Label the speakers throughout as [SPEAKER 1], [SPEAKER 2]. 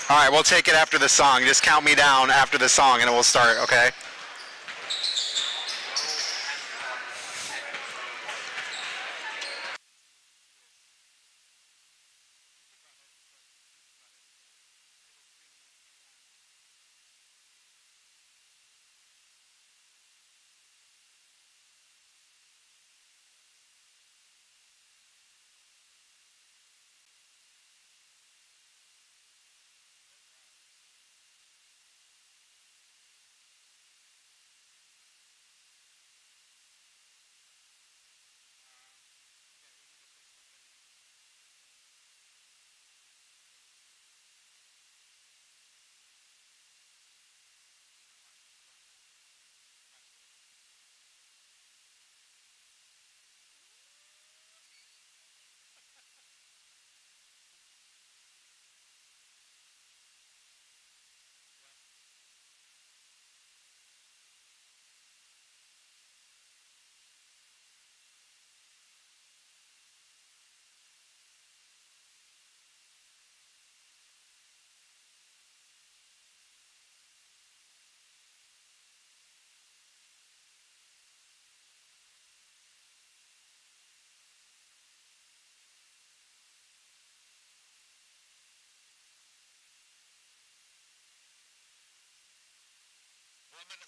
[SPEAKER 1] All right, we'll take it after the song. Just count me down after the song and we'll start, okay?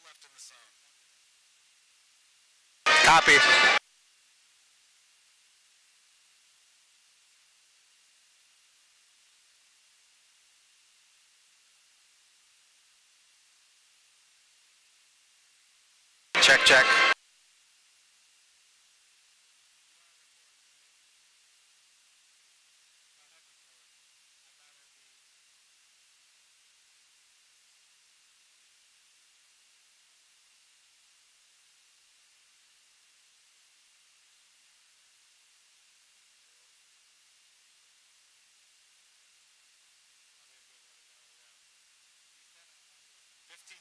[SPEAKER 2] Left in the song.
[SPEAKER 1] Copy. Check, check.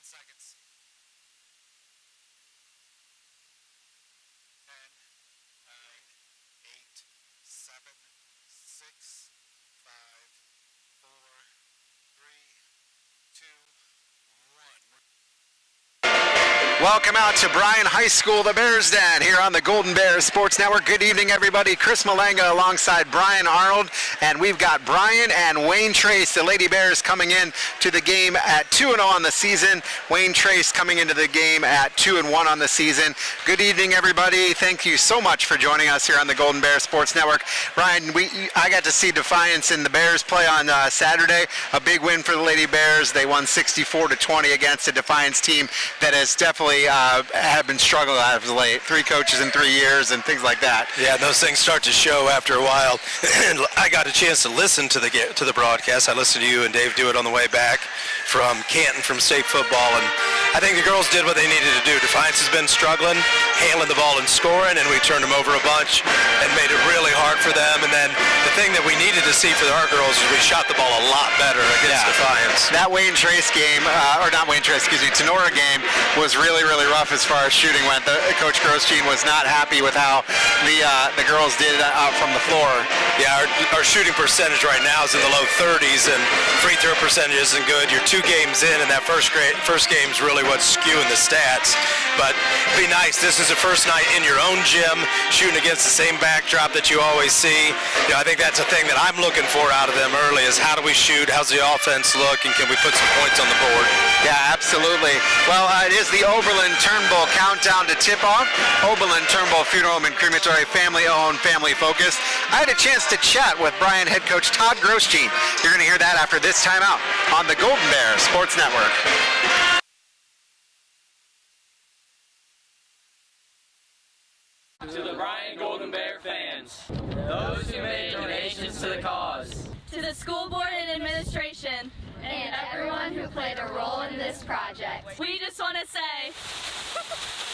[SPEAKER 2] Seconds. 10, 9, 8, 7, 6, 5, 4, 3, 2, 1.
[SPEAKER 1] Welcome out to Bryan High School, the Bears Den, here on the Golden Bears Sports Network. Good evening, everybody. Chris Malanga alongside Brian Arnold, and we've got Brian and Wayne Trace, the Lady Bears, coming in to the game at 2-0 on the season. Wayne Trace coming into the game at 2-1 on the season. Good evening, everybody. Thank you so much for joining us here on the Golden Bears Sports Network. Brian, I got to see Defiance and the Bears play on Saturday. A big win for the Lady Bears. They won 64-20 against a Defiance team that has definitely have been struggling as of late. 3 coaches in 3 years and things like that.
[SPEAKER 3] Yeah, those things start to show after a while. And I got a chance to listen to the broadcast. I listened to you and Dave do it on the way back from Canton, from state football, and I think the girls did what they needed to do. Defiance has been struggling, handling the ball and scoring, and we turned them over a bunch and made it really hard for them. And then the thing that we needed to see for our girls is we shot the ball a lot better against Defiance.
[SPEAKER 1] That Wayne Trace game, or not Wayne Trace, excuse me, Tenora game was really rough as far as shooting went. Coach Grosjean was not happy with how the girls did out from the floor.
[SPEAKER 3] Yeah, our shooting percentage right now is in the low 30s, and free throw percentage isn't good. You're 2 games in, and that first game is really what's skewing the stats. But it'd be nice. This is the first night in your own gym, shooting against the same backdrop that you always see. You know, I think that's a thing that I'm looking for out of them early is how do we shoot, how's the offense look, and can we put some points on the board?
[SPEAKER 1] Yeah, absolutely. Well, it is the Oberlin Turnbull countdown to tip-off. Oberlin Turnbull Funeral Home and Crematory, family-owned, family-focused. I had a chance to chat with Bryan head coach Todd Grosjean. You're going to hear that after this timeout on the Golden Bears Sports Network.
[SPEAKER 4] To the Bryan Golden Bear fans, those who made donations to the cause,
[SPEAKER 5] to the school board and administration,
[SPEAKER 6] and everyone who played a role in this project.
[SPEAKER 5] We just want to say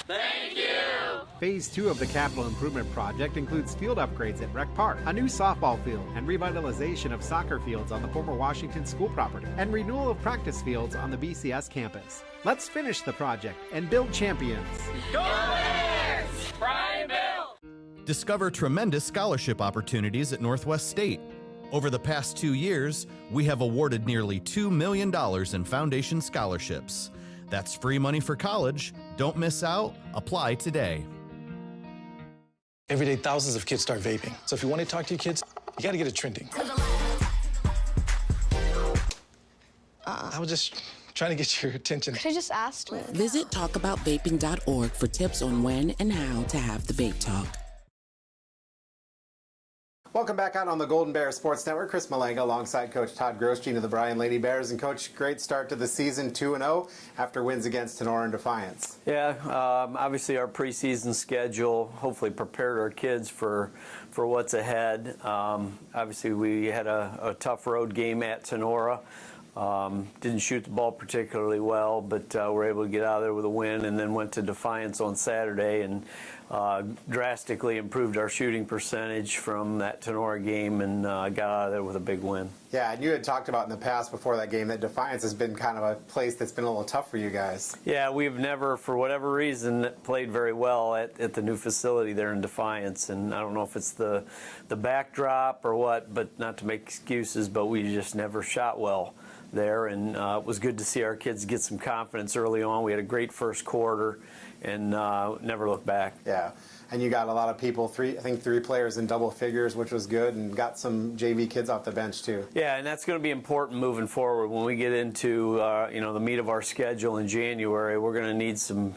[SPEAKER 4] thank you!
[SPEAKER 7] Phase 2 of the capital improvement project includes field upgrades at Rec Park, a new softball field, and revitalization of soccer fields on the former Washington School property, and renewal of practice fields on the BCS campus. Let's finish the project and build champions.
[SPEAKER 4] Go Bears! Bryan built!
[SPEAKER 8] Discover tremendous scholarship opportunities at Northwest State. Over the past 2 years, we have awarded nearly $2 million in foundation scholarships. That's free money for college. Don't miss out. Apply today.
[SPEAKER 9] Every day, thousands of kids start vaping. So if you want to talk to your kids, you got to get it trending. I was just trying to get your attention.
[SPEAKER 6] Could I just ask?
[SPEAKER 10] Visit talkaboutVaping.org for tips on when and how to have the vape talk.
[SPEAKER 1] Welcome back out on the Golden Bears Sports Network. Chris Malanga alongside Coach Todd Grosjean of the Bryan Lady Bears. And Coach, great start to the season, 2-0 after wins against Tenora and Defiance.
[SPEAKER 11] Yeah, obviously our preseason schedule hopefully prepared our kids for what's ahead. Obviously we had a tough road game at Tenora. Didn't shoot the ball particularly well, but were able to get out of there with a win, and then went to Defiance on Saturday and drastically improved our shooting percentage from that Tenora game and got out of there with a big win.
[SPEAKER 1] Yeah, and you had talked about in the past before that game that Defiance has been kind of a place that's been a little tough for you guys.
[SPEAKER 11] Yeah, we've never, for whatever reason, played very well at the new facility there in Defiance, and I don't know if it's the backdrop or what, but not to make excuses, but we just never shot well there, and it was good to see our kids get some confidence early on. We had a great first quarter and never looked back.
[SPEAKER 1] Yeah, and you got a lot of people, I think three players in double figures, which was good, and got some JV kids off the bench too.
[SPEAKER 11] Yeah, and that's going to be important moving forward. When we get into the meat of our schedule in January, we're going to need some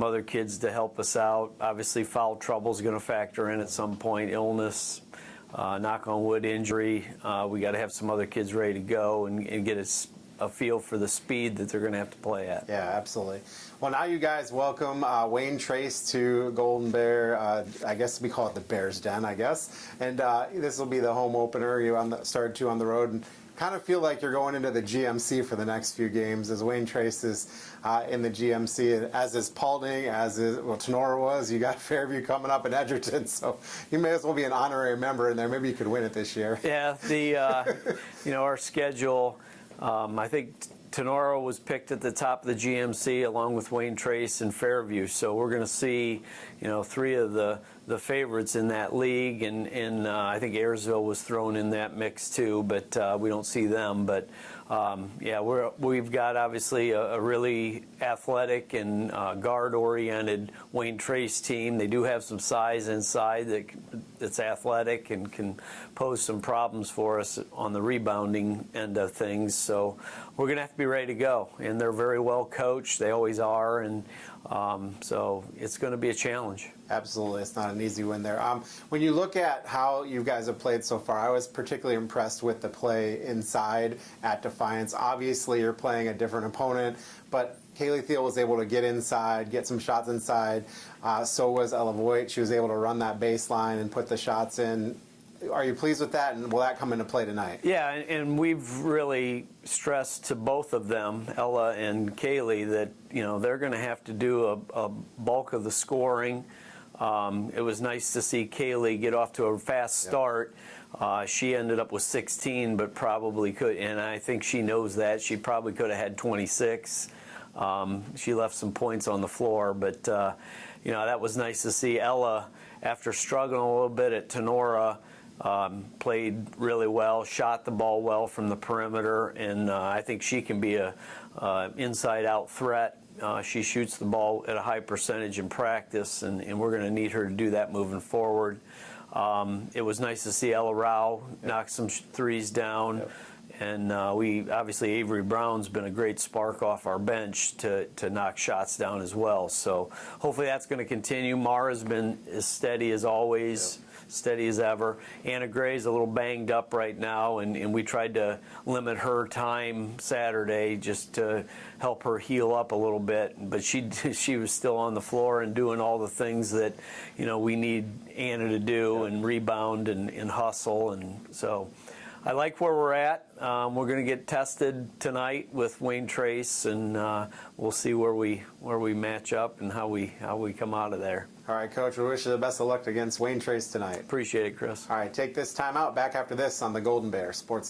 [SPEAKER 11] other kids to help us out. Obviously, foul trouble is going to factor in at some point, illness. Knock on wood, injury. We got to have some other kids ready to go and get a feel for the speed that they're going to have to play at.
[SPEAKER 1] Yeah, absolutely. Well, now you guys welcome Wayne Trace to Golden Bear. I guess we call it the Bears Den, I guess. And this will be the home opener. You started two on the road, and kind of feel like you're going into the GMC for the next few games, as Wayne Trace is in the GMC, as is Paulding, as is Tenora was. You got Fairview coming up in Edgerton, so you may as well be an honorary member in there. Maybe you could win it this year.
[SPEAKER 11] Yeah, our schedule. I think Tenora was picked at the top of the GMC along with Wayne Trace and Fairview. So we're going to see, three of the favorites in that league, and I think Ayersville was thrown in that mix too, but we don't see them. But we've got obviously a really athletic and guard-oriented Wayne Trace team. They do have some size inside that's athletic and can pose some problems for us on the rebounding end of things. So we're going to have to be ready to go, and they're very well coached. They always are, and so it's going to be a challenge.
[SPEAKER 1] Absolutely. It's not an easy win there. When you look at how you guys have played so far, I was particularly impressed with the play inside at Defiance. Obviously, you're playing a different opponent, but Kaylee Thiel was able to get inside, get some shots inside. So was Ella Voigt. She was able to run that baseline and put the shots in. Are you pleased with that, and will that come into play tonight? Yeah,
[SPEAKER 11] and we've really stressed to both of them, Ella and Kaylee, that they're going to have to do a bulk of the scoring. It was nice to see Kaylee get off to a fast start. She ended up with 16, but probably could, and I think she knows that. She probably could have had 26. She left some points on the floor, but that was nice to see. Ella, after struggling a little bit at Tenora, played really well, shot the ball well from the perimeter, and I think she can be a inside-out threat. She shoots the ball at a high percentage in practice, and we're going to need her to do that moving forward. It was nice to see Ella Rao knock some threes down. Yep. And we obviously Avery Brown's been a great spark off our bench to knock shots down as well. So hopefully that's going to continue. Mara's been as steady as always. Yep. Steady as ever. Anna Gray's a little banged up right now, and we tried to limit her time Saturday just to help her heal up a little bit. But she was still on the floor and doing all the things that we need Anna to do, and rebound and hustle, and so I like where we're at. We're going to get tested tonight with Wayne Trace, and we'll see where we match up and how we come out of there.
[SPEAKER 1] All right, Coach, we wish you the best of luck against Wayne Trace tonight.
[SPEAKER 11] Appreciate it, Chris.
[SPEAKER 1] All right, take this time out. Back after this on the Golden Bear Sports.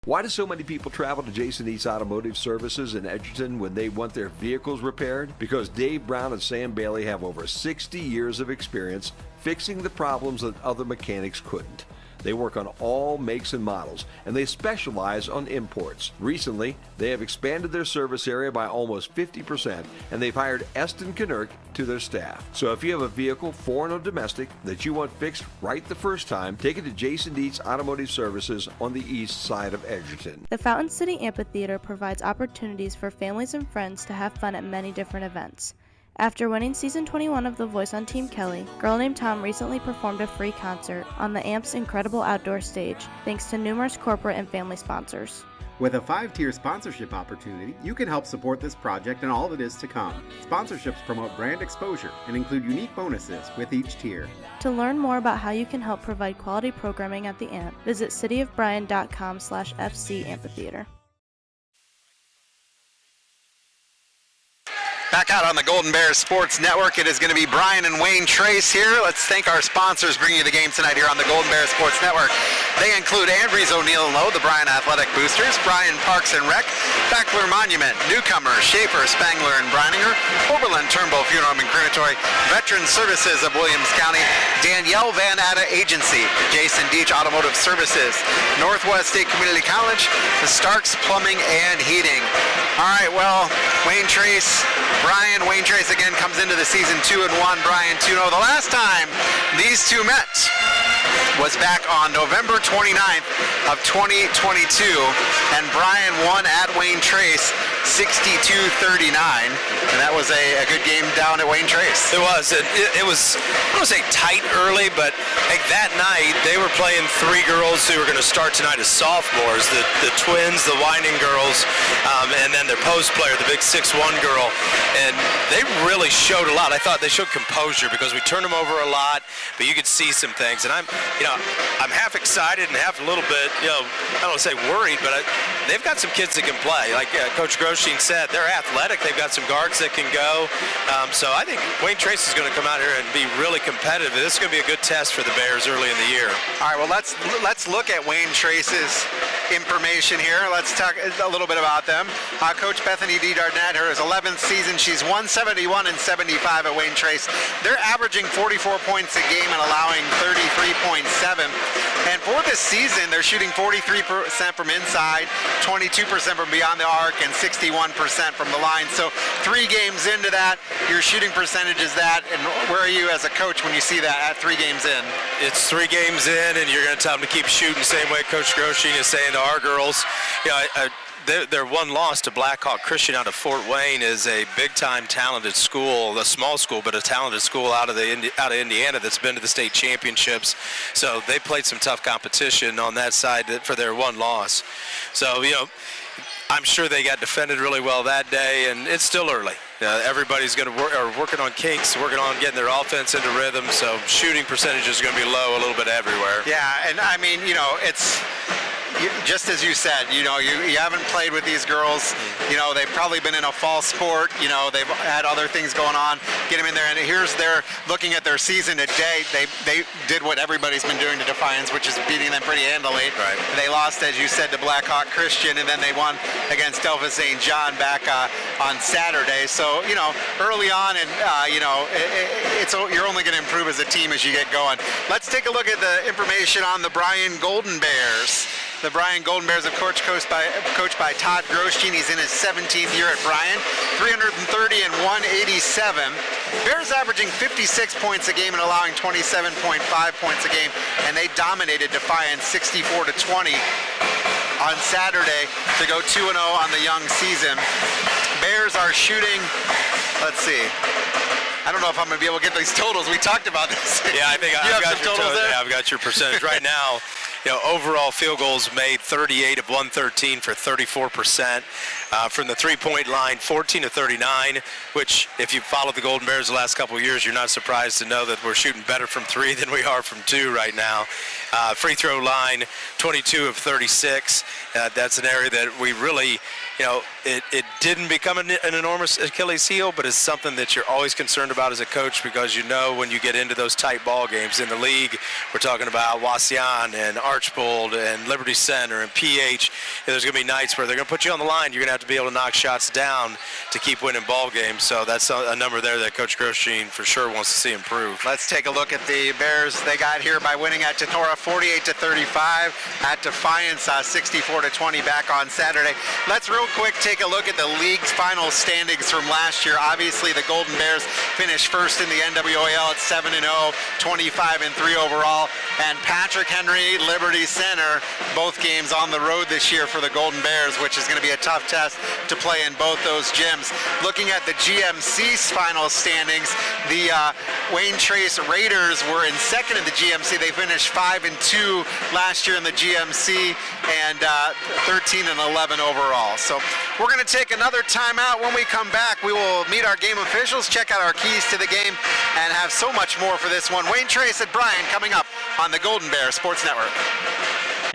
[SPEAKER 12] Why do so many people travel to Jason Eats Automotive Services in Edgerton when they want their vehicles repaired? Because Dave Brown and Sam Bailey have over 60 years of experience fixing the problems that other mechanics couldn't. They work on all makes and models, and they specialize on imports. Recently, they have expanded their service area by almost 50%, and they've hired Eston Knerk to their staff. So if you have a vehicle, foreign or domestic, that you want fixed right the first time, take it to Jason Dietsch Automotive Services on the east side of Edgerton.
[SPEAKER 13] The Fountain City Amphitheater provides opportunities for families and friends to have fun at many different events. After winning Season 21 of The Voice on Team Kelly, Girl Named Tom recently performed a free concert on the AMP's incredible outdoor stage, thanks to numerous corporate and family sponsors.
[SPEAKER 7] With a 5-tier sponsorship opportunity, you can help support this project and all that is to come. Sponsorships promote brand exposure and include unique bonuses with each tier.
[SPEAKER 13] To learn more about how you can help provide quality programming at the AMP, visit cityofbryan.com/FC Amphitheater.
[SPEAKER 1] Back out on the Golden Bears Sports Network, it is going to be Bryan and Wayne Trace here. Let's thank our sponsors bringing you the game tonight here on the Golden Bears Sports Network. They include Andrews O'Neill & Lowe, the Bryan Athletic Boosters, Bryan Parks and Rec, Beckler Monument, Newcomer, Schaefer, Spangler and Brininger, Oberlin, Turnbull, Funeral and Crematory, Veteran Services of Williams County, Danielle Van Atta Agency, Jason Dietsch Automotive Services, Northwest State Community College, the Starks Plumbing and Heating. All right, well, Wayne Trace, Wayne Trace again comes into the season 2-1, Bryan 2-0. The last time these two met was back on November 29th of 2022, and Bryan won at Wayne Trace 62-39, and that was a good game down at Wayne Trace.
[SPEAKER 3] It was. It was, I don't want to say tight early, but like that night they were playing three girls who were going to start tonight as sophomores, the twins, the Winding girls, and then their post player, the big 6'1" girl, and they really showed a lot. I thought they showed composure because we turned them over a lot, but you could see some things, and I'm half excited and half a little bit, I don't want to say worried, but they've got some kids that can play. Like Coach Groshine said, they're athletic. They've got some guards that can go. So I think Wayne Trace is going to come out here and be really competitive. This is going to be a good test for the Bears early in the year.
[SPEAKER 1] All right, well, let's look at Wayne Trace's information here. Let's talk a little bit about them. Coach Bethany D. Darnett, her 11th season. She's 171 and 75 at Wayne Trace. They're averaging 44 points a game and allowing 33.7. And for this season, they're shooting 43% from inside, 22% from beyond the arc, and 61% from the line. So 3 games into that, your shooting percentage is that. And where are you as a coach when you see that at 3 games in?
[SPEAKER 3] It's 3 games in, and you're going to tell them to keep shooting, same way Coach Groshine is saying to our girls. Their one loss to Blackhawk Christian out of Fort Wayne is a big-time talented school, a small school, but a talented school out of Indiana that's been to the state championships. So they played some tough competition on that side for their one loss. So, I'm sure they got defended really well that day, and it's still early. Everybody's going to working on kinks, working on getting their offense into rhythm, so shooting percentage is going to be low a little bit everywhere.
[SPEAKER 1] Yeah, and I mean, it's just as you said, you haven't played with these girls. They've probably been in a fall sport. They've had other things going on. Get them in there, and here's their looking at their season to date. They did what everybody's been doing to Defiance, which is beating them pretty handily.
[SPEAKER 3] Right.
[SPEAKER 1] They lost, as you said, to Blackhawk Christian, and then they won against Delphus St. John back on Saturday. So early on, and you're only going to improve as a team as you get going. Let's take a look at the information on the Bryan Golden Bears. The Bryan Golden Bears, of course, coached by Todd Groshine. He's in his 17th year at Bryan. 330 and 187. Bears averaging 56 points a game and allowing 27.5 points a game, and they dominated Defiance 64-20 on Saturday to go 2-0 on the young season. Bears are shooting, let's see, I don't know if I'm going to be able to get these totals. We talked about this.
[SPEAKER 3] Yeah, I think I've got your totals there. Yeah, I've got your percentage right now. Overall field goals made 38 of 113 for 34%. From the three-point line, 14 of 39, which if you followed the Golden Bears the last couple of years, you're not surprised to know that we're shooting better from 3 than we are from 2 right now. Free throw line, 22 of 36. That's an area that we really, it didn't become an enormous Achilles heel, but it's something that you're always concerned about as a coach, because you know when you get into those tight ball games in the league, we're talking about Wauseon and Archbold and Liberty Center and PH, there's going to be nights where they're going to put you on the line. You're going to have to be able to knock shots down to keep winning ball games. So that's a number there that Coach Grosjean for sure wants to see improve.
[SPEAKER 1] Let's take a look at the Bears. They got here by winning at Tenora 48-35, at Defiance 64-20 back on Saturday. Let's real quick take a look at the league's final standings from last year. Obviously, the Golden Bears finished first in the NWAL at 7-0, 25-3 overall. And Patrick Henry, Liberty Center, both games on the road this year for the Golden Bears, which is going to be a tough test to play in both those gyms. Looking at the GMC's final standings, the Wayne Trace Raiders were in second in the GMC. They finished 5-2 last year in the GMC and 13-11 overall. So we're going to take another timeout. When we come back, we will meet our game officials, check out our keys to the game, and have so much more for this one. Wayne Trace at Bryan coming up on the Golden Bear Sports Network.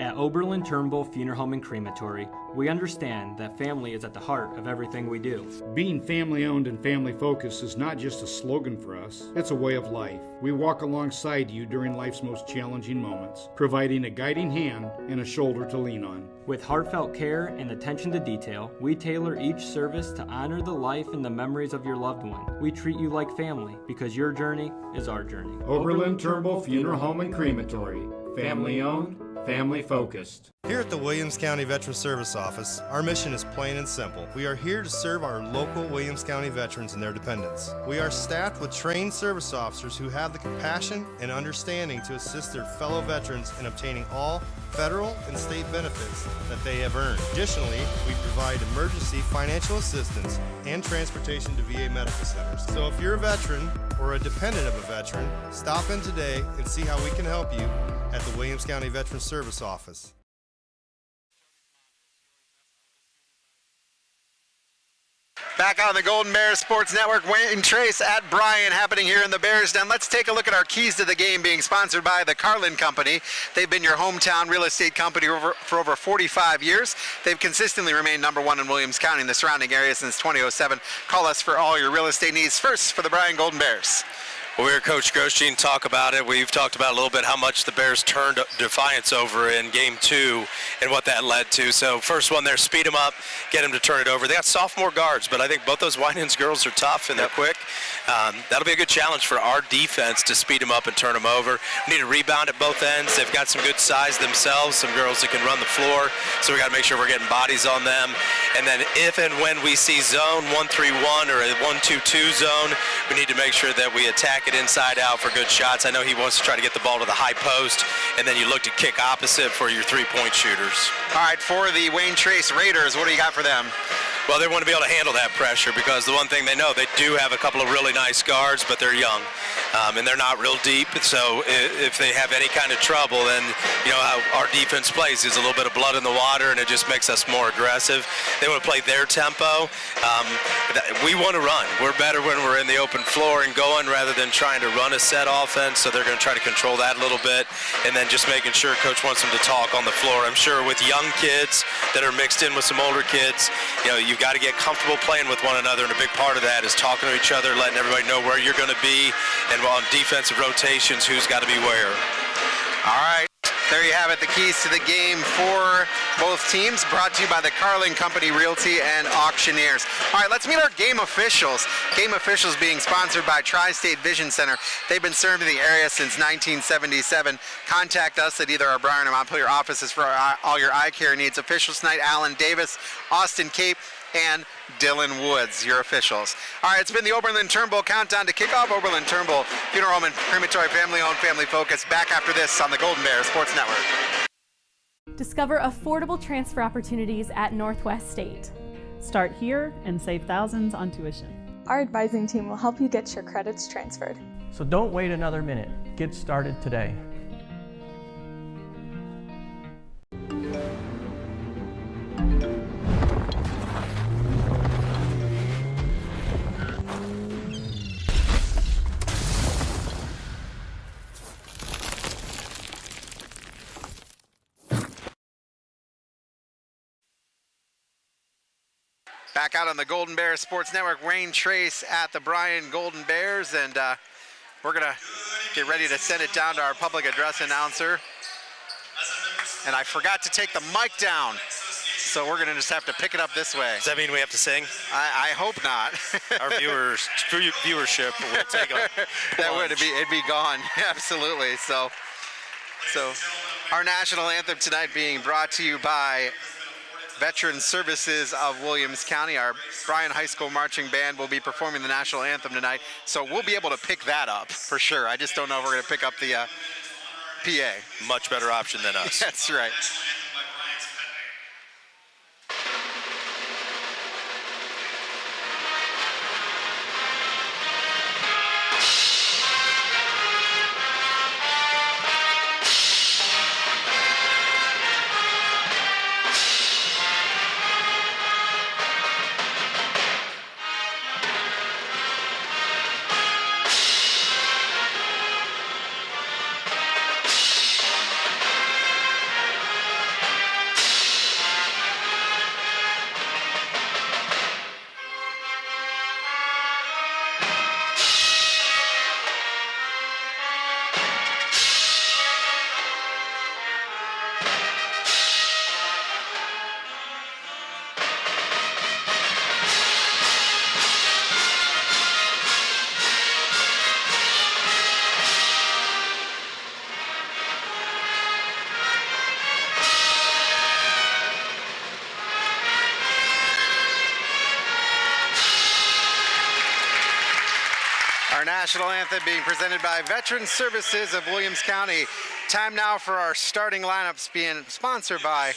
[SPEAKER 14] At Oberlin, Turnbull Funeral Home and Crematory, we understand that family is at the heart of everything we do.
[SPEAKER 15] Being family-owned and family-focused is not just a slogan for us, it's a way of life. We walk alongside you during life's most challenging moments, providing a guiding hand and a shoulder to lean on.
[SPEAKER 14] With heartfelt care and attention to detail, we tailor each service to honor the life and the memories of your loved one. We treat you like family because your journey is our journey.
[SPEAKER 15] Oberlin, Turnbull Funeral Home and Crematory. Family-owned, family-focused.
[SPEAKER 16] Here at the Williams County Veteran Service Office, our mission is plain and simple. We are here to serve our local Williams County veterans and their dependents. We are staffed with trained service officers who have the compassion and understanding to assist their fellow veterans in obtaining all federal and state benefits that they have earned. Additionally, we provide emergency financial assistance and transportation to VA medical centers. So if you're a veteran or a dependent of a veteran, stop in today and see how we can help you at the Williams County Veteran Service Office.
[SPEAKER 1] Back on the Golden Bears Sports Network, Wayne Trace at Bryan happening here in the Bears Den. Let's take a look at our keys to the game, being sponsored by the Carlin Company. They've been your hometown real estate company for over 45 years. They've consistently remained number one in Williams County and the surrounding area since 2007. Call us for all your real estate needs. First, for the Bryan Golden Bears.
[SPEAKER 3] Well, we heard Coach Grosjean talk about it. We've talked about a little bit how much the Bears turned Defiance over in Game 2 and what that led to. So first one there, speed them up, get them to turn it over. They got sophomore guards, but I think both those Winans girls are tough and they're quick. That'll be a good challenge for our defense to speed them up and turn them over. We need a rebound at both ends. They've got some good size themselves, some girls that can run the floor, so we got to make sure we're getting bodies on them. And then if and when we see zone 1-3-1 or a 1-2-2 zone, we need to make sure that we attack it inside out for good shots. I know he wants to try to get the ball to the high post, and then you look to kick opposite for your three-point shooters.
[SPEAKER 1] All right, for the Wayne Trace Raiders, what do you got for them?
[SPEAKER 3] Well, they want to be able to handle that pressure because the one thing they know, they do have a couple of really nice guards, but they're young, and they're not real deep. So if they have any kind of trouble, then you know how our defense plays is a little bit of blood in the water, and it just makes us more aggressive. They want to play their tempo. We want to run. We're better when we're in the open floor and going rather than trying to run a set offense. So they're going to try to control that a little bit, and then just making sure Coach wants them to talk on the floor. I'm sure with young kids that are mixed in with some older kids, you know, you've got to get comfortable playing with one another, and a big part of that is talking to each other, letting everybody know where you're going to be, and on defensive rotations, who's got to be where.
[SPEAKER 1] All right, there you have it, the keys to the game for both teams, brought to you by the Carlin Company Realty and Auctioneers. All right, let's meet our game officials. Game officials being sponsored by Tri-State Vision Center. They've been serving the area since 1977. Contact us at either our Bryan or Montpelier offices for all your eye care needs. Officials tonight, Alan Davis, Austin Cape, and Dylan Woods, your officials. All right, it's been the Oberlin Turnbull countdown to kickoff. Oberlin Turnbull Funeral Home and Crematory, family-owned, family-focused. Back after this on the Golden Bear Sports Network.
[SPEAKER 17] Discover affordable transfer opportunities at Northwest State.
[SPEAKER 18] Start here and save thousands on tuition.
[SPEAKER 19] Our advising team will help you get your credits transferred.
[SPEAKER 20] So don't wait another minute. Get started today.
[SPEAKER 1] Back out on the Golden Bears Sports Network, Wayne Trace at the Bryan Golden Bears, and we're going to get ready to send it down to our public address announcer. And I forgot to take the mic down, so we're going to just have to pick it up this way.
[SPEAKER 3] Does that mean we have to sing?
[SPEAKER 1] I hope not.
[SPEAKER 3] Our viewership will take a
[SPEAKER 1] that would it'd be gone. Absolutely. So our national anthem tonight being brought to you by Veteran Services of Williams County. Our Bryan High School Marching Band will be performing the national anthem tonight, so we'll be able to pick that up for sure. I just don't know if we're going to pick up the PA.
[SPEAKER 3] Much better option than us.
[SPEAKER 1] That's right. Our national anthem being presented by Veteran Services of Williams County. Time now for our starting lineups, being sponsored by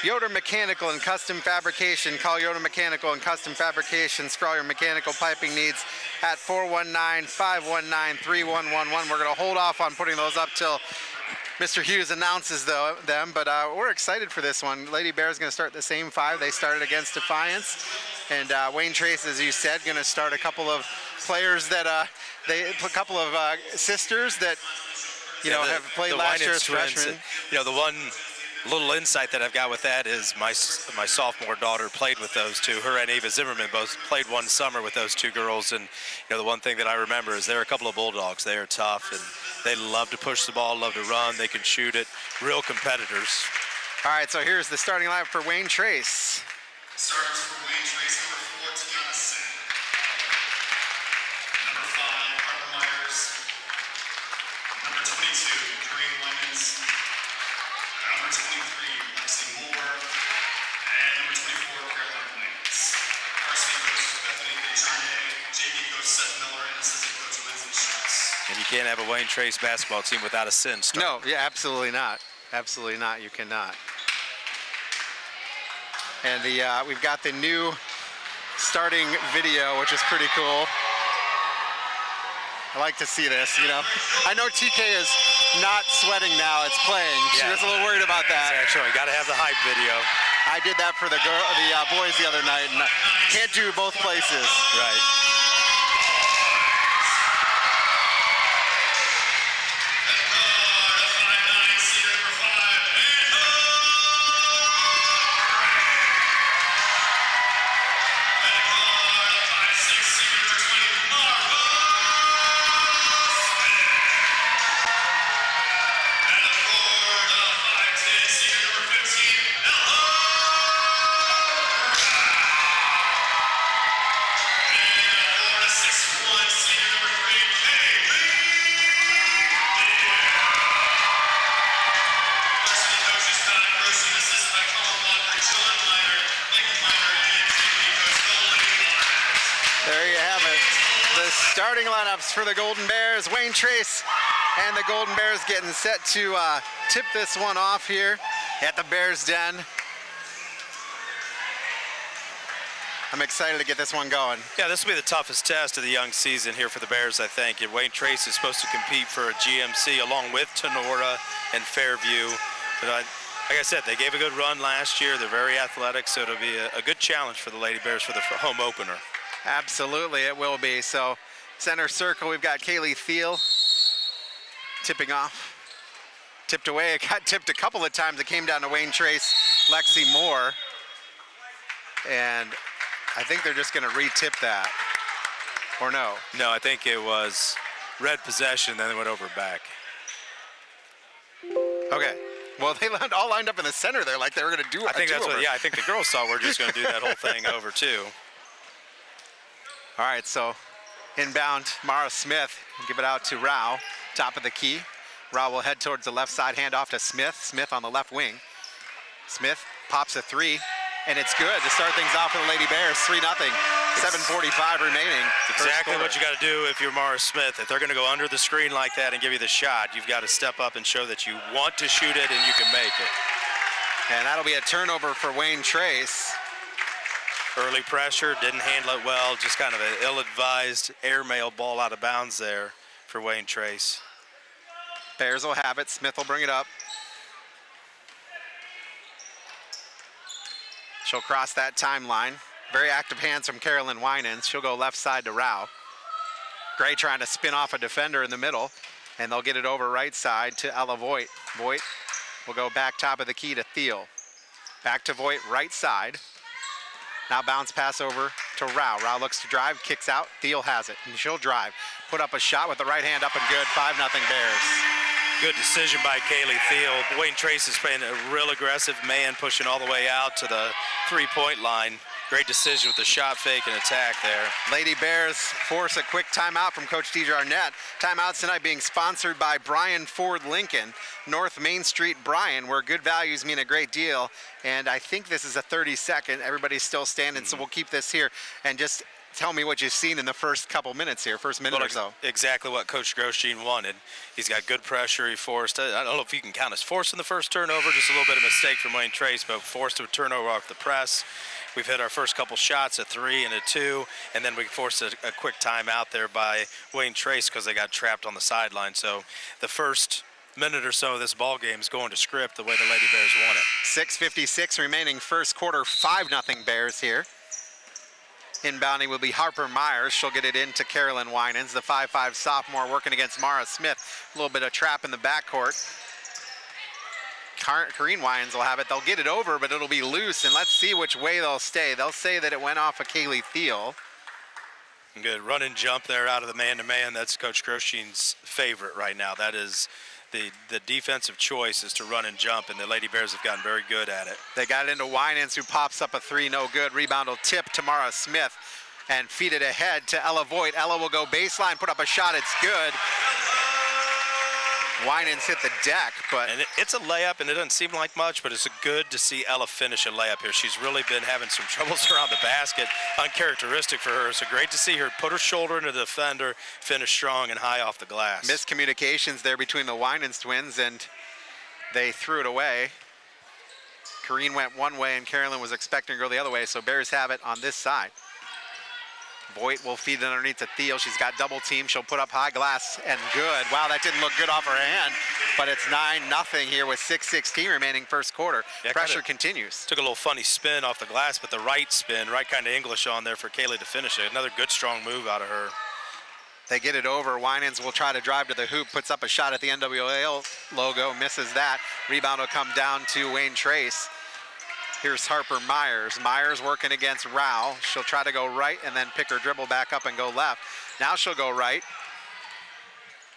[SPEAKER 1] Yoder Mechanical and Custom Fabrication. Call Yoder Mechanical and Custom Fabrications for all your mechanical piping needs at 419-519-3111. We're going to hold off on putting those up till Mr. Hughes announces them, but we're excited for this one. Lady Bears going to start the same five they started against Defiance. And Wayne Trace, as you said, going to start a couple of players that a couple of sisters that have played last year as freshmen.
[SPEAKER 3] The one little insight that I've got with that is my sophomore daughter played with those two. Her and Ava Zimmerman both played one summer with those two girls, and the one thing that I remember is they're a couple of bulldogs. They are tough, and they love to push the ball, love to run. They can shoot it. Real competitors.
[SPEAKER 1] All right, so here's the starting lineup for Wayne Trace.
[SPEAKER 2] Starters for Wayne Trace, number 4, Tiana Sin. Number 5, Harper Myers. Number 22, Doreen Lemons. Number 23, Lexi Moore. And number 24, Caroline Williams. Varsity coach Bethany Dejournay, JV coach Seth Miller, and assistant coach Lindsay Schultz.
[SPEAKER 3] And you can't have a Wayne Trace basketball team without a Sin start.
[SPEAKER 1] No, yeah, absolutely not. Absolutely not. You cannot. And we've got the new starting video, which is pretty cool. I like to see this, I know TK is not sweating now, it's playing. She was a little worried about that.
[SPEAKER 3] Actually, got to have the hype video.
[SPEAKER 1] I did that for the boys the other night, and I can't do both places.
[SPEAKER 3] Right.
[SPEAKER 1] Starting lineups for the Golden Bears. Wayne Trace and the Golden Bears getting set to tip this one off here at the Bears Den. I'm excited to get this one going.
[SPEAKER 3] Yeah, this will be the toughest test of the young season here for the Bears, I think. And Wayne Trace is supposed to compete for a GMC along with Tenora and Fairview. But like I said, they gave a good run last year. They're very athletic, so it'll be a good challenge for the Lady Bears for the home opener.
[SPEAKER 1] Absolutely, it will be. So center circle, we've got Kaylee Thiel tipping off. Tipped away, it got tipped a couple of times. It came down to Wayne Trace, Lexi Moore. And I think they're just going to re-tip that. Or no?
[SPEAKER 3] No, I think it was red possession, then they went over back.
[SPEAKER 1] Okay. Well, they all lined up in the center there like they were going to do
[SPEAKER 3] I think that's what, I think the girls thought we're just going to do that whole thing over, too.
[SPEAKER 1] All right, so inbound, Mara Smith, give it out to Rao, top of the key. Rao will head towards the left side, hand off to Smith. Smith on the left wing. Smith pops a three, and it's good to start things off for the Lady Bears, 3-0. 7:45 remaining.
[SPEAKER 3] Exactly what you got to do if you're Mara Smith. If they're going to go under the screen like that and give you the shot, you've got to step up and show that you want to shoot it and you can make it.
[SPEAKER 1] And that'll be a turnover for Wayne Trace.
[SPEAKER 3] Early pressure, didn't handle it well, just kind of an ill-advised airmail ball out of bounds there for Wayne Trace.
[SPEAKER 1] Bears will have it. Smith will bring it up. She'll cross that timeline. Very active hands from Carolyn Winans. She'll go left side to Rao. Gray trying to spin off a defender in the middle, and they'll get it over right side to Ella Voigt. Voigt will go back top of the key to Thiel. Back to Voigt, right side. Now bounce pass over to Rao. Rao looks to drive, kicks out. Thiel has it, and she'll drive. Put up a shot with the right hand up and good. 5-0 Bears.
[SPEAKER 3] Good decision by Kaylee Thiel. Wayne Trace is playing a real aggressive man, pushing all the way out to the three-point line. Great decision with the shot fake and attack there.
[SPEAKER 1] Lady Bears force a quick timeout from Coach Deidre Arnett. Timeouts tonight being sponsored by Bryan Ford Lincoln, North Main Street, Bryan, where good values mean a great deal. And I think this is a 30-second. Everybody's still standing, so we'll keep this here. And just tell me what you've seen in the first couple minutes here, first minute or so.
[SPEAKER 3] Exactly what Coach Grosjean wanted. He's got good pressure. He forced, I don't know if you can count as forcing the first turnover, just a little bit of mistake from Wayne Trace, but forced a turnover off the press. We've hit our first couple shots, a 3 and a 2, and then we forced a quick timeout there by Wayne Trace because they got trapped on the sideline. So the first minute or so of this ball game is going to script the way the Lady Bears want it.
[SPEAKER 1] 6:56 remaining first quarter, 5-0 Bears here. Inbounding will be Harper Myers. She'll get it into Carolyn Winans, the 5'5 sophomore working against Mara Smith. A little bit of trap in the backcourt. Corrine Winans will have it. They'll get it over, but it'll be loose, and let's see which way they'll stay. They'll say that it went off of Kaylee Thiel.
[SPEAKER 3] Good run and jump there out of the man-to-man. That's Coach Grosjean's favorite right now. That is the defensive choice is to run and jump, and the Lady Bears have gotten very good at it.
[SPEAKER 1] They got it into Winans, who pops up a 3, no good. Rebound will tip to Mara Smith and feed it ahead to Ella Voigt. Ella will go baseline, put up a shot. It's good. Winans hit the deck, but
[SPEAKER 3] it's a layup, and it doesn't seem like much, but it's good to see Ella finish a layup here. She's really been having some troubles around the basket, uncharacteristic for her. So great to see her put her shoulder into the defender, finish strong and high off the glass.
[SPEAKER 1] Miscommunications there between the Winans twins, and they threw it away. Corrine went one way, and Carolyn was expecting to go the other way, so Bears have it on this side. Voigt will feed it underneath to Thiel. She's got double team. She'll put up high glass and good. Wow, that didn't look good off her hand, but it's 9-0 here with 6:16 remaining first quarter.
[SPEAKER 3] Yeah,
[SPEAKER 1] pressure continues.
[SPEAKER 3] Took a little funny spin off the glass, but the right spin, right kind of English on there for Kaylee to finish it. Another good, strong move out of her.
[SPEAKER 1] They get it over. Winans will try to drive to the hoop, puts up a shot at the NWL logo, misses that. Rebound will come down to Wayne Trace. Here's Harper Myers. Myers working against Rao. She'll try to go right and then pick her dribble back up and go left. Now she'll go right.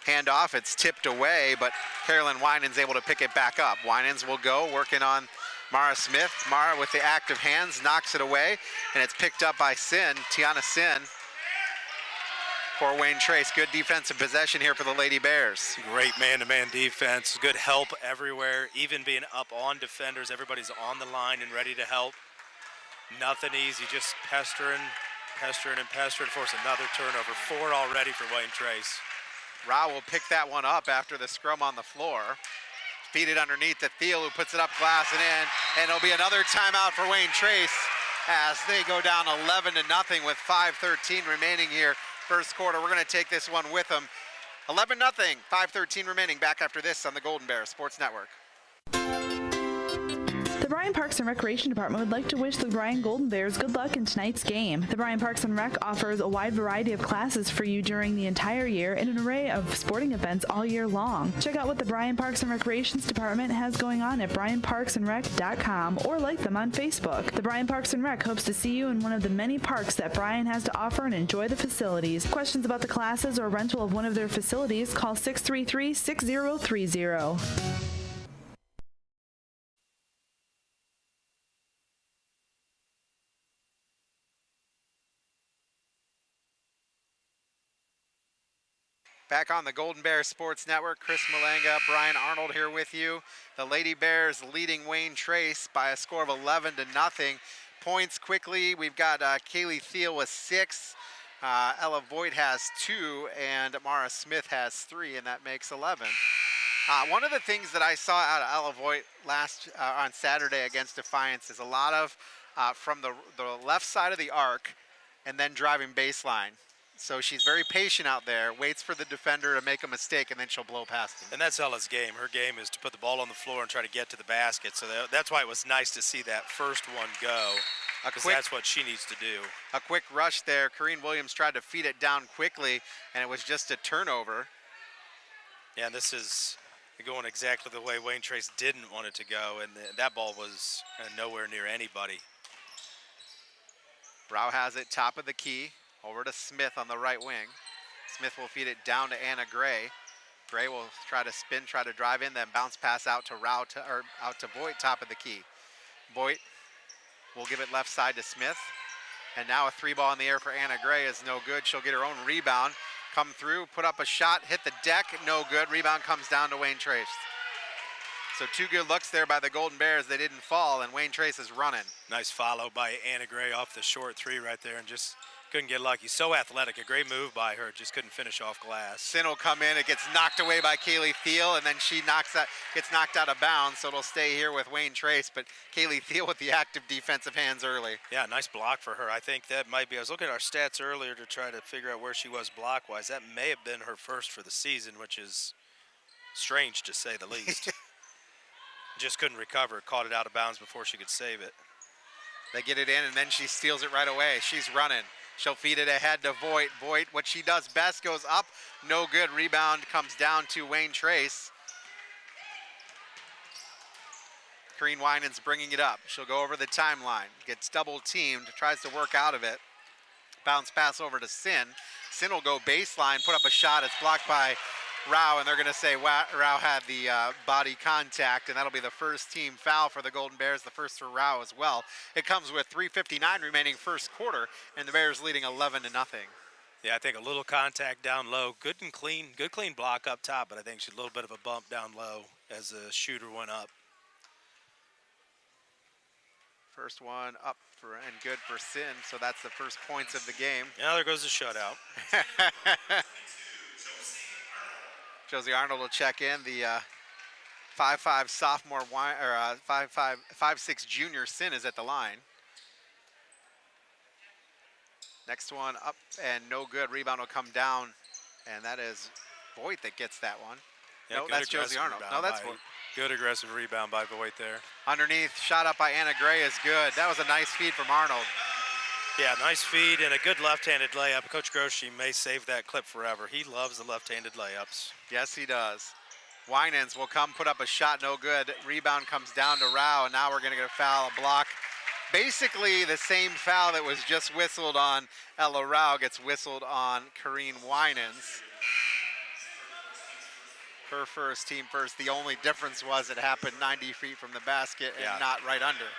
[SPEAKER 1] Hand off, it's tipped away, but Carolyn Winans able to pick it back up. Winans will go, working on Mara Smith. Mara with the active hands, knocks it away, and it's picked up by Sin, Tiana Sin, for Wayne Trace. Good defensive possession here for the Lady Bears.
[SPEAKER 3] Great man-to-man defense, good help everywhere, even being up on defenders. Everybody's on the line and ready to help. Nothing easy, just pestering, force another turnover. 4 already for Wayne Trace.
[SPEAKER 1] Rao will pick that one up after the scrum on the floor. Feed it underneath to Thiel, who puts it up, glass and in, and it'll be another timeout for Wayne Trace as they go down 11-0 with 5:13 remaining here. First quarter, we're going to take this one with them. 11-0, 5:13 remaining. Back after this on the Golden Bears Sports Network.
[SPEAKER 21] The Bryan Parks and Recreation Department would like to wish the Bryan Golden Bears good luck in tonight's game. The Bryan Parks and Rec offers a wide variety of classes for you during the entire year and an array of sporting events all year long. Check out what the Bryan Parks and Recreations Department has going on at bryanparksandrec.com or like them on Facebook. The Bryan Parks and Rec hopes to see you in one of the many parks that Bryan has to offer and enjoy the facilities. Questions about the classes or rental of one of their facilities, call 633-6030.
[SPEAKER 1] Back on the Golden Bears Sports Network, Chris Malanga, Brian Arnold here with you. The Lady Bears leading Wayne Trace by a score of 11-0. Points quickly, we've got Kaylee Thiel with 6, Ella Voigt has 2, and Mara Smith has 3, and that makes 11. One of the things that I saw out of Ella Voigt on Saturday against Defiance is a lot of from the left side of the arc and then driving baseline. So she's very patient out there, waits for the defender to make a mistake, and then she'll blow past him.
[SPEAKER 3] And that's Ella's game. Her game is to put the ball on the floor and try to get to the basket. So that's why it was nice to see that first one go, because that's what she needs to do.
[SPEAKER 1] A quick rush there. Corrine Williams tried to feed it down quickly, and it was just a turnover.
[SPEAKER 3] Yeah, and this is going exactly the way Wayne Trace didn't want it to go, and that ball was nowhere near anybody.
[SPEAKER 1] Brow has it top of the key. Over to Smith on the right wing. Smith will feed it down to Anna Gray. Gray will try to spin, try to drive in, then bounce pass out to out to Voigt, top of the key. Voigt will give it left side to Smith. And now a 3-ball in the air for Anna Gray is no good. She'll get her own rebound, come through, put up a shot, hit the deck, no good. Rebound comes down to Wayne Trace. So 2 good looks there by the Golden Bears. They didn't fall, and Wayne Trace is running.
[SPEAKER 3] Nice follow by Anna Gray off the short 3 right there, and just couldn't get lucky. So athletic, a great move by her, just couldn't finish off glass.
[SPEAKER 1] Sin will come in, it gets knocked away by Kaylee Thiel, and then she gets knocked out of bounds, so it'll stay here with Wayne Trace, but Kaylee Thiel with the active defensive hands early.
[SPEAKER 3] Yeah, nice block for her. I think that might be, I was looking at our stats earlier to try to figure out where she was block-wise. That may have been her first for the season, which is strange to say the least. Just couldn't recover, caught it out of bounds before she could save it.
[SPEAKER 1] They get it in, and then she steals it right away. She's running. She'll feed it ahead to Voigt. Voigt, what she does best, goes up. No good. Rebound comes down to Wayne Trace. Corrine Winans bringing it up. She'll go over the timeline. Gets double teamed. Tries to work out of it. Bounce pass over to Sin. Sin will go baseline, put up a shot. It's blocked by Rao, and they're going to say Rao had the body contact, and that'll be the first team foul for the Golden Bears, the first for Rao as well. It comes with 3:59 remaining first quarter, and the Bears leading 11-0.
[SPEAKER 3] Yeah, I think a little contact down low, good clean block up top, but I think she's a little bit of a bump down low as the shooter went up.
[SPEAKER 1] First one up and good for Sin, so that's the first points of the game.
[SPEAKER 3] Yeah, there goes the shutout.
[SPEAKER 1] Josie Arnold will check in. The 5'5" sophomore, or 5'6" junior Sin is at the line. Next one up and no good. Rebound will come down, and that is Voigt that gets that one.
[SPEAKER 3] Yeah,
[SPEAKER 1] no, that's Josie Arnold. No, that's Voigt.
[SPEAKER 3] Good aggressive rebound by Voigt there.
[SPEAKER 1] Underneath, shot up by Anna Gray is good. That was a nice feed from Arnold.
[SPEAKER 3] Yeah, nice feed and a good left-handed layup. Coach Groshi may save that clip forever. He loves the left-handed layups.
[SPEAKER 1] Yes, he does. Winans will come, put up a shot, no good. Rebound comes down to Rao, and now we're going to get a foul, a block. Basically, the same foul that was just whistled on Ella Rao gets whistled on Corrine Winans. Her first, team first. The only difference was it happened 90 feet from the basket and not right under.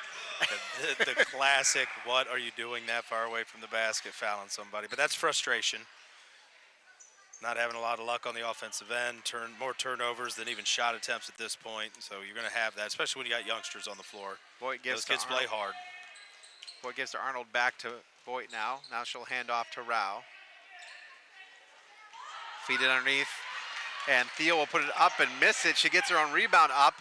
[SPEAKER 3] The classic, what are you doing that far away from the basket, fouling somebody? But that's frustration. Not having a lot of luck on the offensive end, more turnovers than even shot attempts at this point. So you're going to have that, especially when you got youngsters on the floor. Those kids play hard.
[SPEAKER 1] Voigt gives to Arnold, back to Voigt now. Now she'll hand off to Rao. Feed it underneath, and Theo will put it up and miss it. She gets her own rebound up,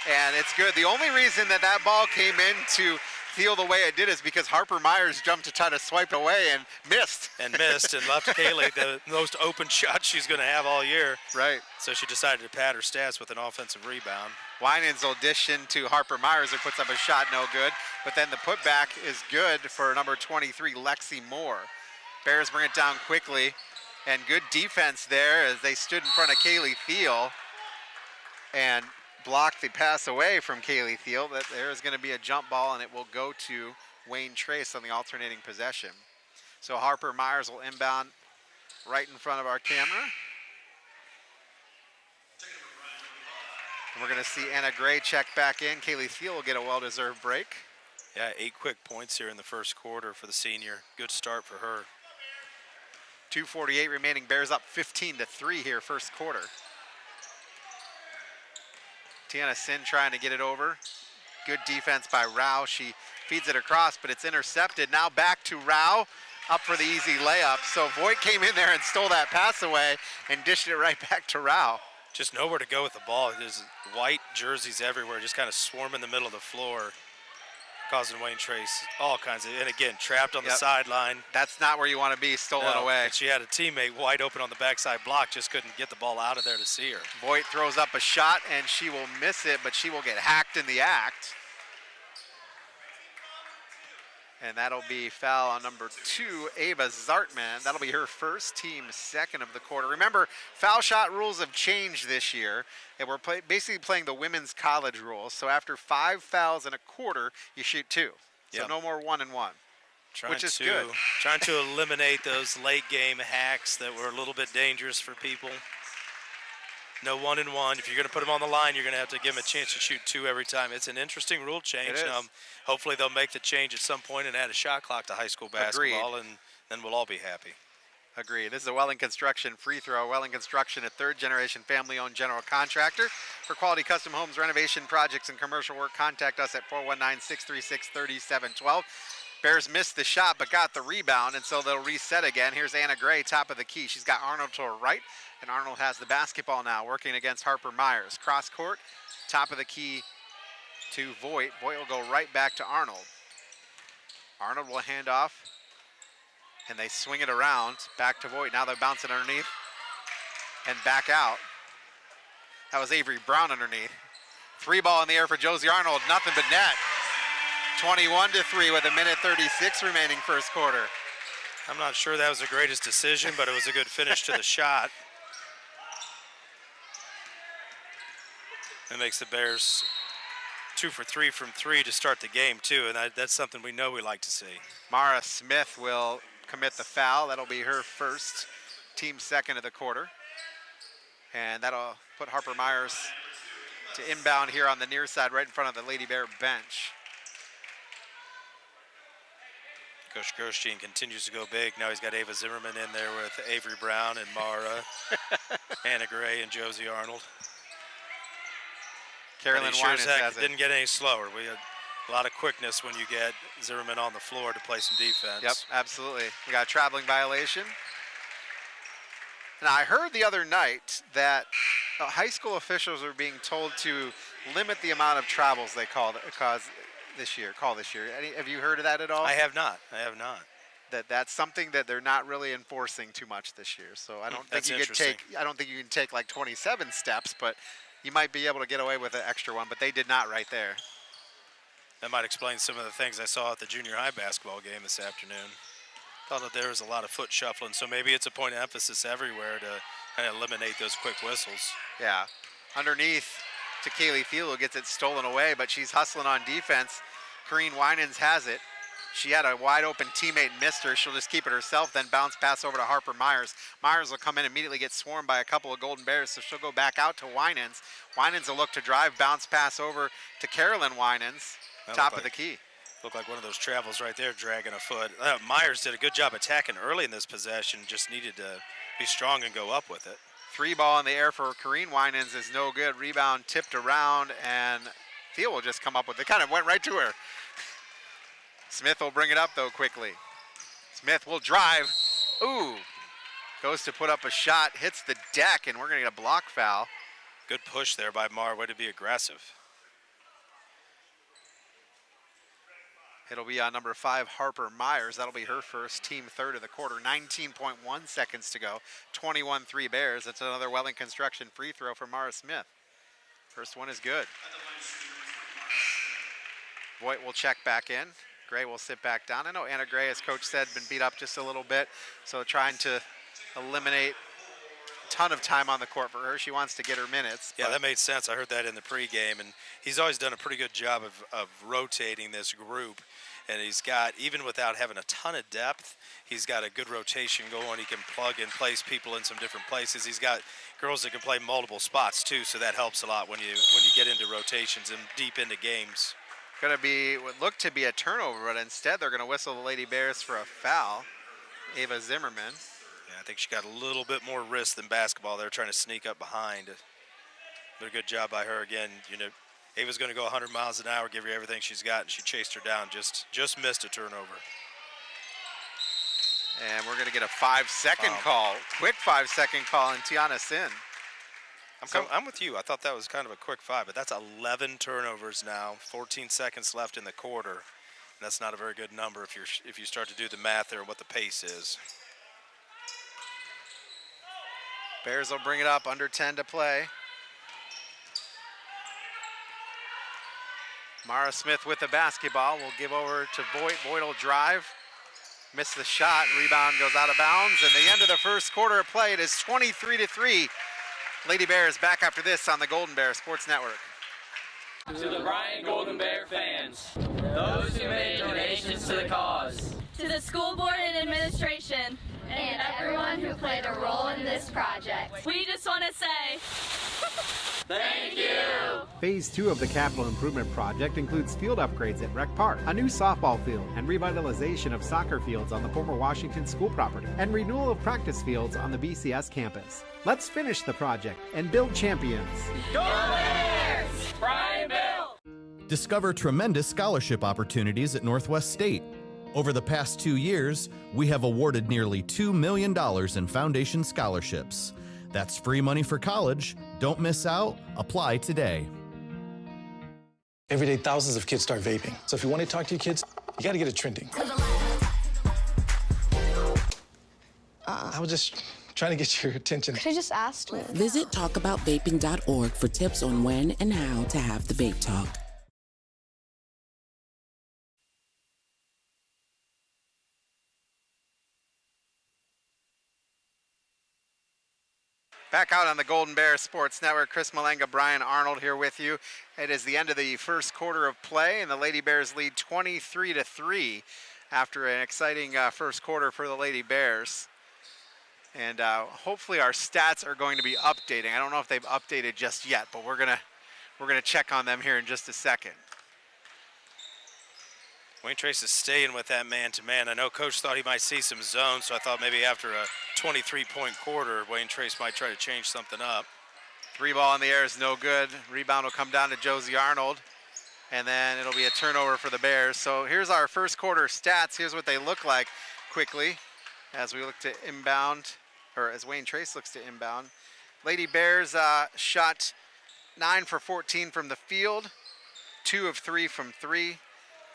[SPEAKER 1] and it's good. The only reason that ball came into Theo the way it did is because Harper Myers jumped to try to swipe away and missed.
[SPEAKER 3] And left Kaylee the most open shot she's going to have all year.
[SPEAKER 1] Right.
[SPEAKER 3] So she decided to pad her stats with an offensive rebound.
[SPEAKER 1] Winans will dish into Harper Myers, who puts up a shot, no good. But then the putback is good for number 23, Lexi Moore. Bears bring it down quickly, and good defense there as they stood in front of Kaylee Thiel and blocked the pass away from Kaylee Thiel. That there is going to be a jump ball, and it will go to Wayne Trace on the alternating possession. So Harper Myers will inbound right in front of our camera. And we're going to see Anna Gray check back in. Kaylee Thiel will get a well-deserved break.
[SPEAKER 3] Yeah, 8 quick points here in the first quarter for the senior. Good start for her.
[SPEAKER 1] 2:48 remaining. Bears up 15-3 here, first quarter. Tiana Sin trying to get it over. Good defense by Rao. She feeds it across, but it's intercepted. Now back to Rao, up for the easy layup. So Voigt came in there and stole that pass away and dished it right back to Rao.
[SPEAKER 3] Just nowhere to go with the ball. There's white jerseys everywhere, just kind of swarm in the middle of the floor, causing Wayne Trace all kinds of, and again, trapped on the sideline.
[SPEAKER 1] That's not where you want to be, stolen away.
[SPEAKER 3] And she had a teammate wide open on the backside block, just couldn't get the ball out of there to see her.
[SPEAKER 1] Voigt throws up a shot, and she will miss it, but she will get hacked in the act. And that'll be foul on number 2, Ava Zartman. That'll be her first, team second of the quarter. Remember, foul shot rules have changed this year, and we're basically playing the women's college rules. So after 5 fouls in a quarter, you shoot 2. So no more 1 and 1, which is good.
[SPEAKER 3] Trying to eliminate those late game hacks that were a little bit dangerous for people. No 1 and 1. If you're going to put them on the line, you're going to have to give them a chance to shoot 2 every time. It's an interesting rule change.
[SPEAKER 1] It is.
[SPEAKER 3] Hopefully they'll make the change at some point and add a shot clock to high school basketball, and then we'll all be happy.
[SPEAKER 1] Agreed. This is a Welling Construction free throw. Welling Construction, a third-generation family-owned general contractor. For quality custom homes, renovation projects, and commercial work, contact us at 419-636-3712. Bears missed the shot but got the rebound, and so they'll reset again. Here's Anna Gray, top of the key. She's got Arnold to her right, and Arnold has the basketball now, working against Harper Myers. Cross court, top of the key to Voigt. Voigt will go right back to Arnold. Arnold will hand off, and they swing it around back to Voigt. Now they're bouncing underneath and back out. That was Avery Brown underneath. 3 ball in the air for Josie Arnold, nothing but net. 21-3 with 1:36 remaining first quarter.
[SPEAKER 3] I'm not sure that was the greatest decision, but it was a good finish to the shot. It makes the Bears 2 for 3 from 3 to start the game too, and that's something we know we like to see.
[SPEAKER 1] Mara Smith will commit the foul. That'll be her first, team second of the quarter. And that'll put Harper Myers to inbound here on the near side, right in front of the Lady Bear bench.
[SPEAKER 3] Coach Gerstein continues to go big. Now he's got Ava Zimmerman in there with Avery Brown and Mara, Anna Gray and Josie Arnold.
[SPEAKER 1] Carolyn Winans has it.
[SPEAKER 3] Didn't get any slower. We had a lot of quickness when you get Zimmerman on the floor to play some defense.
[SPEAKER 1] Yep, absolutely. We got a traveling violation. Now, I heard the other night that high school officials are being told to limit the amount of travels they call this year. Have you heard of that at all?
[SPEAKER 3] I have not.
[SPEAKER 1] That's something that they're not really enforcing too much this year. So I don't think you can take like 27 steps, but you might be able to get away with an extra one, but they did not right there.
[SPEAKER 3] That might explain some of the things I saw at the junior high basketball game this afternoon. Thought that there was a lot of foot shuffling, so maybe it's a point of emphasis everywhere to kind of eliminate those quick whistles.
[SPEAKER 1] Yeah. Underneath to Kaylee Thiel, who gets it stolen away, but she's hustling on defense. Corrine Winans has it. She had a wide open teammate and missed her. She'll just keep it herself, then bounce pass over to Harper Myers. Myers will come in, immediately get swarmed by a couple of Golden Bears, so she'll go back out to Winans. Winans will look to drive, bounce pass over to Carolyn Winans, top of the key.
[SPEAKER 3] Looked like one of those travels right there, dragging a foot. Myers did a good job attacking early in this possession, just needed to be strong and go up with it.
[SPEAKER 1] 3 ball in the air for Corrine Winans is no good. Rebound tipped around, and Thiel will just come up with it. Kind of went right to her. Smith will bring it up, though, quickly. Smith will drive. Ooh. Goes to put up a shot, hits the deck, and we're going to get a block foul.
[SPEAKER 3] Good push there by Mar. Way to be aggressive.
[SPEAKER 1] It'll be on number 5, Harper Myers. That'll be her first, team third of the quarter. 19.1 seconds to go. 21-3 Bears. That's another Welling Construction free throw for Mara Smith. First one is good. Voigt will check back in. Gray will sit back down. I know Anna Gray, as Coach said, been beat up just a little bit, so trying to eliminate a ton of time on the court for her. She wants to get her minutes.
[SPEAKER 3] Yeah, that made sense. I heard that in the pregame, and he's always done a pretty good job of rotating this group. And he's got, even without having a ton of depth, he's got a good rotation going. He can plug and place people in some different places. He's got girls that can play multiple spots too, so that helps a lot when you get into rotations and deep into games.
[SPEAKER 1] Going to be what looked to be a turnover, but instead they're going to whistle the Lady Bears for a foul. Ava Zimmerman.
[SPEAKER 3] Yeah, I think she got a little bit more wrist than basketball. They're trying to sneak up behind. But a good job by her again. You know, Ava's going to go 100 miles an hour, give her everything she's got, and she chased her down. Just missed a turnover.
[SPEAKER 1] And we're going to get a 5-second call, quick 5-second call, and Tiana Sin.
[SPEAKER 3] I'm with you. I thought that was kind of a quick 5, but that's 11 turnovers now. 14 seconds left in the quarter. And that's not a very good number if you start to do the math there, what the pace is.
[SPEAKER 1] Bears will bring it up, under 10 to play. Mara Smith with the basketball. Will give over to Voigt. Voigt will drive. Miss the shot. Rebound goes out of bounds. And the end of the first quarter of play, it is 23-3. Lady Bears back after this on the Golden Bear Sports Network.
[SPEAKER 4] To the Bryan Golden Bear fans, those who made donations to the cause,
[SPEAKER 6] To the school board and administration, and everyone who played a role in this project.
[SPEAKER 17] We just want to say
[SPEAKER 4] thank you.
[SPEAKER 7] Phase 2 of the capital improvement project includes field upgrades at Rec Park, a new softball field, and revitalization of soccer fields on the former Washington school property, and renewal of practice fields on the BCS campus. Let's finish the project and build champions.
[SPEAKER 4] Go Bears! Bryan Bill!
[SPEAKER 8] Discover tremendous scholarship opportunities at Northwest State. Over the past 2 years, we have awarded nearly $2 million in foundation scholarships. That's free money for college. Don't miss out. Apply today.
[SPEAKER 9] Every day, thousands of kids start vaping. So if you want to talk to your kids, you got to get it trending. I was just trying to get your attention.
[SPEAKER 19] Could I just ask me?
[SPEAKER 10] Visit talkaboutvaping.org for tips on when and how to have the vape talk.
[SPEAKER 1] Back out on the Golden Bear Sports Network, Chris Malanga, Brian Arnold here with you. It is the end of the first quarter of play, and the Lady Bears lead 23-3 after an exciting first quarter for the Lady Bears. And hopefully our stats are going to be updating. I don't know if they've updated just yet, but we're gonna check on them here in just a second.
[SPEAKER 3] Wayne Trace is staying with that man-to-man. I know Coach thought he might see some zones, so I thought maybe after a 23-point quarter, Wayne Trace might try to change something up.
[SPEAKER 1] 3 ball in the air is no good. Rebound will come down to Josie Arnold, and then it'll be a turnover for the Bears. So here's our first quarter stats. Here's what they look like quickly as we look to inbound, or as Wayne Trace looks to inbound. Lady Bears shot 9 for 14 from the field, 2 of 3 from 3.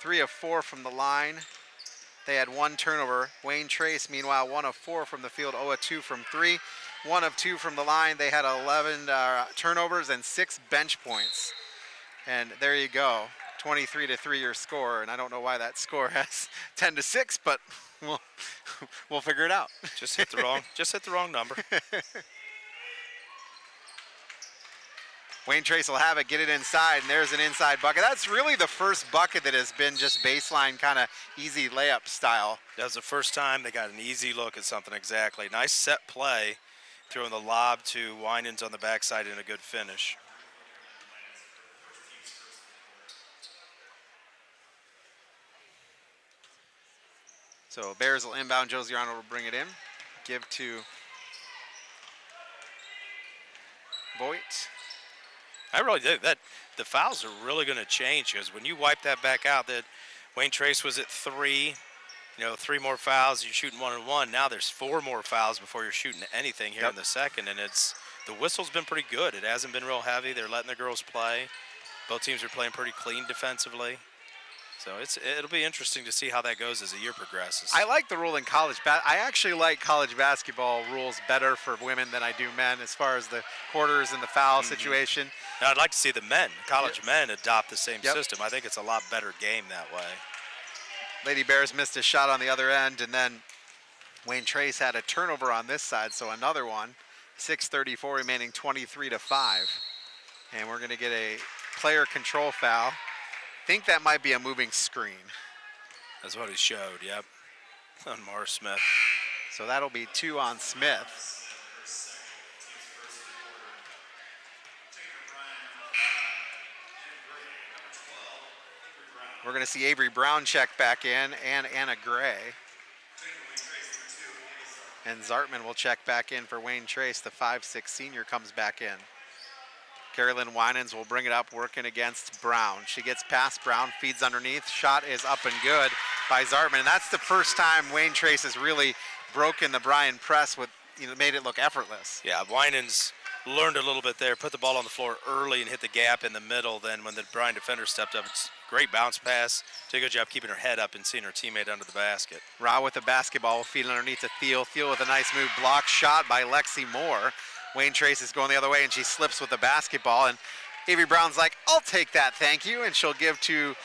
[SPEAKER 1] 3 of 4 from the line. They had 1 turnover. Wayne Trace, meanwhile, 1 of 4 from the field, 0 of 2 from 3. 1 of 2 from the line. They had 11 turnovers and 6 bench points. And there you go, 23-3 your score. And I don't know why that score has 10-6, but we'll figure it out.
[SPEAKER 3] Just hit the wrong number.
[SPEAKER 1] Wayne Trace will have it, get it inside, and there's an inside bucket. That's really the first bucket that has been just baseline kind of easy layup style.
[SPEAKER 3] That was the first time they got an easy look at something exactly. Nice set play, throwing the lob to Winans on the backside and a good finish.
[SPEAKER 1] So Bears will inbound, Josie Arnold will bring it in. Give to Voigt.
[SPEAKER 3] I really did that. The fouls are really going to change because when you wipe that back out, that Wayne Trace was at 3, 3 more fouls, you're shooting 1-on-1. Now there's 4 more fouls before you're shooting anything here in the second, and the whistle's been pretty good. It hasn't been real heavy. They're letting the girls play. Both teams are playing pretty clean defensively. So it'll be interesting to see how that goes as the year progresses.
[SPEAKER 1] I like the rule in college. I actually like college basketball rules better for women than I do men, as far as the quarters and the foul situation.
[SPEAKER 3] Now, I'd like to see the college men adopt the same system. I think it's a lot better game that way.
[SPEAKER 1] Lady Bears missed a shot on the other end, and then Wayne Trace had a turnover on this side, so another one. 6:34 remaining, 23-5. And we're going to get a player control foul. Think that might be a moving screen.
[SPEAKER 3] That's what he showed, yep, on Mara Smith.
[SPEAKER 1] So that'll be 2 on Smith. We're going to see Avery Brown check back in and Anna Gray. And Zartman will check back in for Wayne Trace. The 5'6" senior comes back in. Carolyn Winans will bring it up, working against Brown. She gets past Brown, feeds underneath. Shot is up and good by Zartman. And that's the first time Wayne Trace has really broken the Bryan press with, made it look effortless.
[SPEAKER 3] Yeah, Winans learned a little bit there, put the ball on the floor early and hit the gap in the middle. Then when the Bryan defender stepped up, it's a great bounce pass. Did a good job keeping her head up and seeing her teammate under the basket.
[SPEAKER 1] Rao with the basketball will feed underneath to Thiel. Thiel with a nice move, block shot by Lexi Moore. Wayne Trace is going the other way, and she slips with the basketball. And Avery Brown's like, I'll take that, thank you. And she'll give to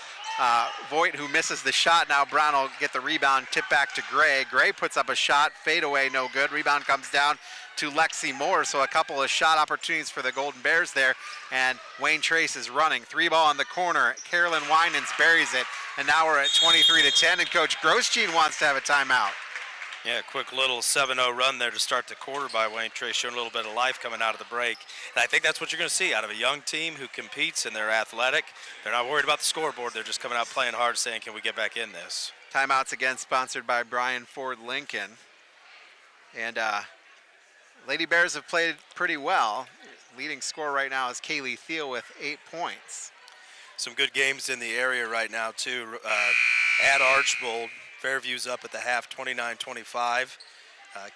[SPEAKER 1] Voigt, who misses the shot. Now Brown will get the rebound, tip back to Gray. Gray puts up a shot, fade away, no good. Rebound comes down to Lexi Moore. So a couple of shot opportunities for the Golden Bears there. And Wayne Trace is running. 3-ball in the corner. Carolyn Winans buries it. And now we're at 23-10, and Coach Grosjean wants to have a timeout.
[SPEAKER 3] Yeah, quick little 7-0 run there to start the quarter by Wayne Trace, showing a little bit of life coming out of the break. And I think that's what you're going to see out of a young team who competes and they're athletic. They're not worried about the scoreboard. They're just coming out playing hard, saying, can we get back in this?
[SPEAKER 1] Timeouts again sponsored by Bryan Ford Lincoln. And Lady Bears have played pretty well. Leading scorer right now is Kaylee Thiel with 8 points.
[SPEAKER 3] Some good games in the area right now, too. At Archbold, Fairview's up at the half, 29-25.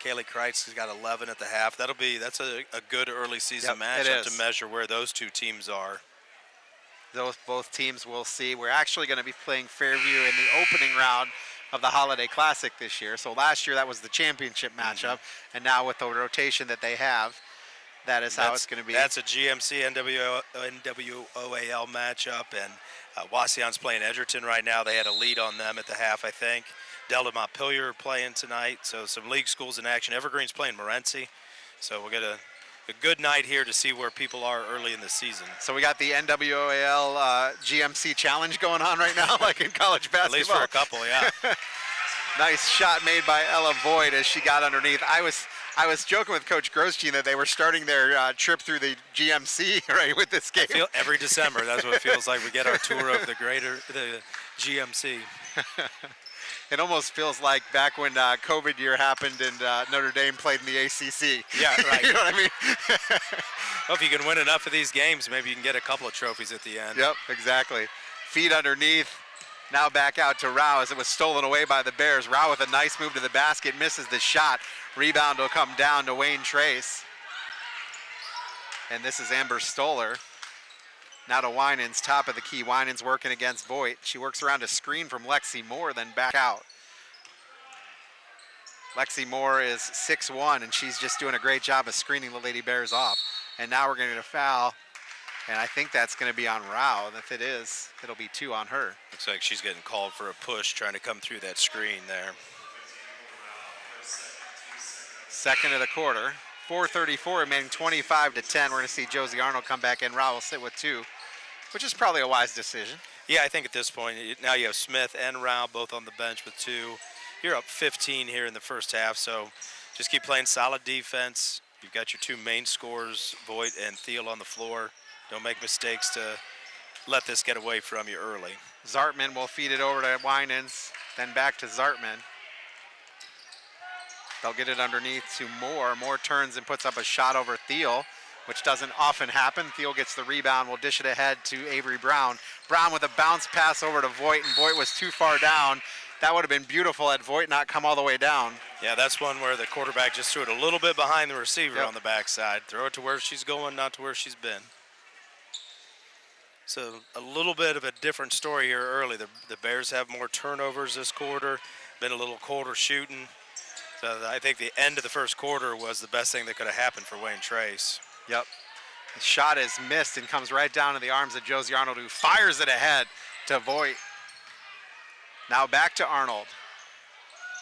[SPEAKER 3] Kaylee Kreitz has got 11 at the half. That's a good early season matchup to measure where those two teams are.
[SPEAKER 1] Both teams will see. We're actually going to be playing Fairview in the opening round of the Holiday Classic this year. So last year that was the championship matchup, and now with the rotation that they have, that is how it's going to be.
[SPEAKER 3] That's a GMC NWOAL matchup, and Wasion's playing Edgerton right now. They had a lead on them at the half, I think. Delta Montpelier playing tonight, so some league schools in action. Evergreen's playing Morenci, so we'll get a good night here to see where people are early in the season.
[SPEAKER 1] So we got the NWOAL GMC challenge going on right now, like in college basketball.
[SPEAKER 3] At least for a couple, yeah.
[SPEAKER 1] Nice shot made by Ella Voigt as she got underneath. I was joking with Coach Grosjean that they were starting their trip through the GMC right with this game.
[SPEAKER 3] Every December, that's what it feels like. We get our tour of the GMC.
[SPEAKER 1] It almost feels like back when COVID year happened and Notre Dame played in the ACC.
[SPEAKER 3] Yeah, right.
[SPEAKER 1] You know what I mean?
[SPEAKER 3] Well, if you can win enough of these games, maybe you can get a couple of trophies at the end.
[SPEAKER 1] Yep, exactly. Feet underneath. Now back out to Rao as it was stolen away by the Bears. Rao with a nice move to the basket, misses the shot. Rebound will come down to Wayne Trace. And this is Amber Stoller. Now to Winans, top of the key. Winans working against Voigt. She works around a screen from Lexi Moore, then back out. Lexi Moore is 6'1", and she's just doing a great job of screening the Lady Bears off. And now we're going to get a foul, and I think that's going to be on Rao. And if it is, it'll be 2 on her.
[SPEAKER 3] Looks like she's getting called for a push, trying to come through that screen there.
[SPEAKER 1] Second of the quarter. 4:34 remaining, 25-10. We're going to see Josie Arnold come back in. Rao will sit with 2, which is probably a wise decision.
[SPEAKER 3] Yeah, I think at this point, now you have Smith and Rao both on the bench with 2. You're up 15 here in the first half, so just keep playing solid defense. You've got your 2 main scorers, Voigt and Thiel, on the floor. Don't make mistakes to let this get away from you early.
[SPEAKER 1] Zartman will feed it over to Winans, then back to Zartman. They'll get it underneath to Moore. Moore turns and puts up a shot over Thiel, which doesn't often happen. Thiel gets the rebound. We'll dish it ahead to Avery Brown. Brown with a bounce pass over to Voigt, and Voigt was too far down. That would have been beautiful had Voigt not come all the way down.
[SPEAKER 3] Yeah, that's one where the quarterback just threw it a little bit behind the receiver on the backside. Throw it to where she's going, not to where she's been. So a little bit of a different story here early. The Bears have more turnovers this quarter, been a little colder shooting. So I think the end of the first quarter was the best thing that could have happened for Wayne Trace.
[SPEAKER 1] Yep. The shot is missed and comes right down to the arms of Josie Arnold, who fires it ahead to Voigt. Now back to Arnold.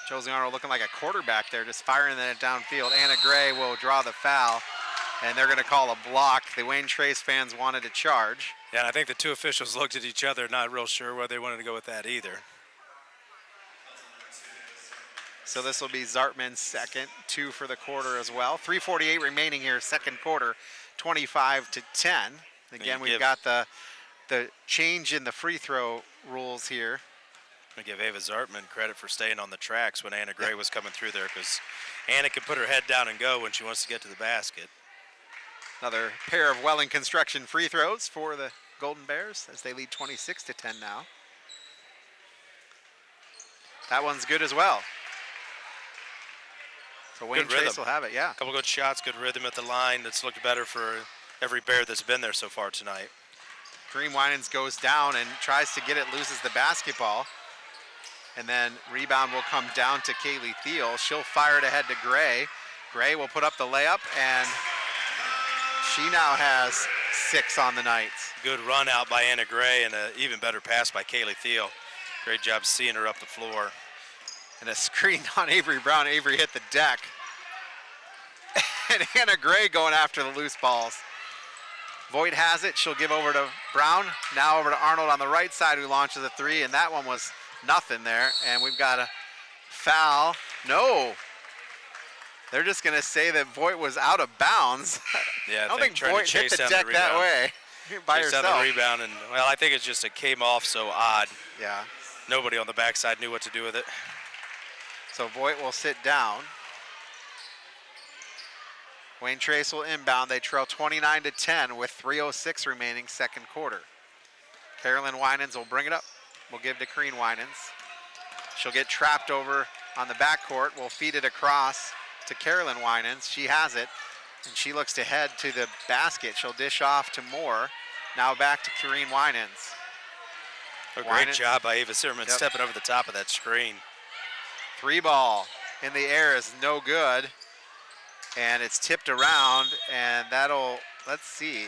[SPEAKER 1] Josie Arnold looking like a quarterback there, just firing it downfield. Anna Gray will draw the foul, and they're going to call a block. The Wayne Trace fans wanted to charge.
[SPEAKER 3] Yeah, and I think the two officials looked at each other, not real sure whether they wanted to go with that either.
[SPEAKER 1] So this will be Zartman's second, 2 for the quarter as well. 3:48 remaining here, second quarter, 25-10. Again, we've got the change in the free throw rules here.
[SPEAKER 3] I give Ava Zartman credit for staying on the tracks when Anna Gray was coming through there, because Anna can put her head down and go when she wants to get to the basket.
[SPEAKER 1] Another pair of Welling Construction free throws for the Golden Bears as they lead 26-10 now. That one's good as well. So Wayne Trace will have it, yeah.
[SPEAKER 3] A couple good shots, good rhythm at the line. That's looked better for every Bear that's been there so far tonight.
[SPEAKER 1] Kareem Winans goes down and tries to get it, loses the basketball. And then rebound will come down to Kaylee Thiel. She'll fire it ahead to Gray. Gray will put up the layup, and she now has 6 on the night.
[SPEAKER 3] Good run out by Anna Gray and an even better pass by Kaylee Thiel. Great job seeing her up the floor.
[SPEAKER 1] And a screen on Avery Brown. Avery hit the deck. And Anna Gray going after the loose balls. Voigt has it. She'll give over to Brown. Now over to Arnold on the right side, who launches a 3, and that one was nothing there. And we've got a foul. No. They're just going to say that Voigt was out of bounds.
[SPEAKER 3] Yeah,
[SPEAKER 1] I don't think Voigt hit the deck that way by herself.
[SPEAKER 3] Down the rebound, and well, I think it's just it came off so odd.
[SPEAKER 1] Yeah.
[SPEAKER 3] Nobody on the backside knew what to do with it.
[SPEAKER 1] So Voigt will sit down. Wayne Trace will inbound. They trail 29-10 with 3:06 remaining, second quarter. Carolyn Winans will bring it up. We'll give to Kareen Winans. She'll get trapped over on the backcourt. We'll feed it across to Carolyn Winans. She has it, and she looks to head to the basket. She'll dish off to Moore. Now back to Kareen Winans.
[SPEAKER 3] A great job by Ava Zimmerman stepping over the top of that screen.
[SPEAKER 1] 3 ball in the air is no good. And it's tipped around, and that'll, let's see.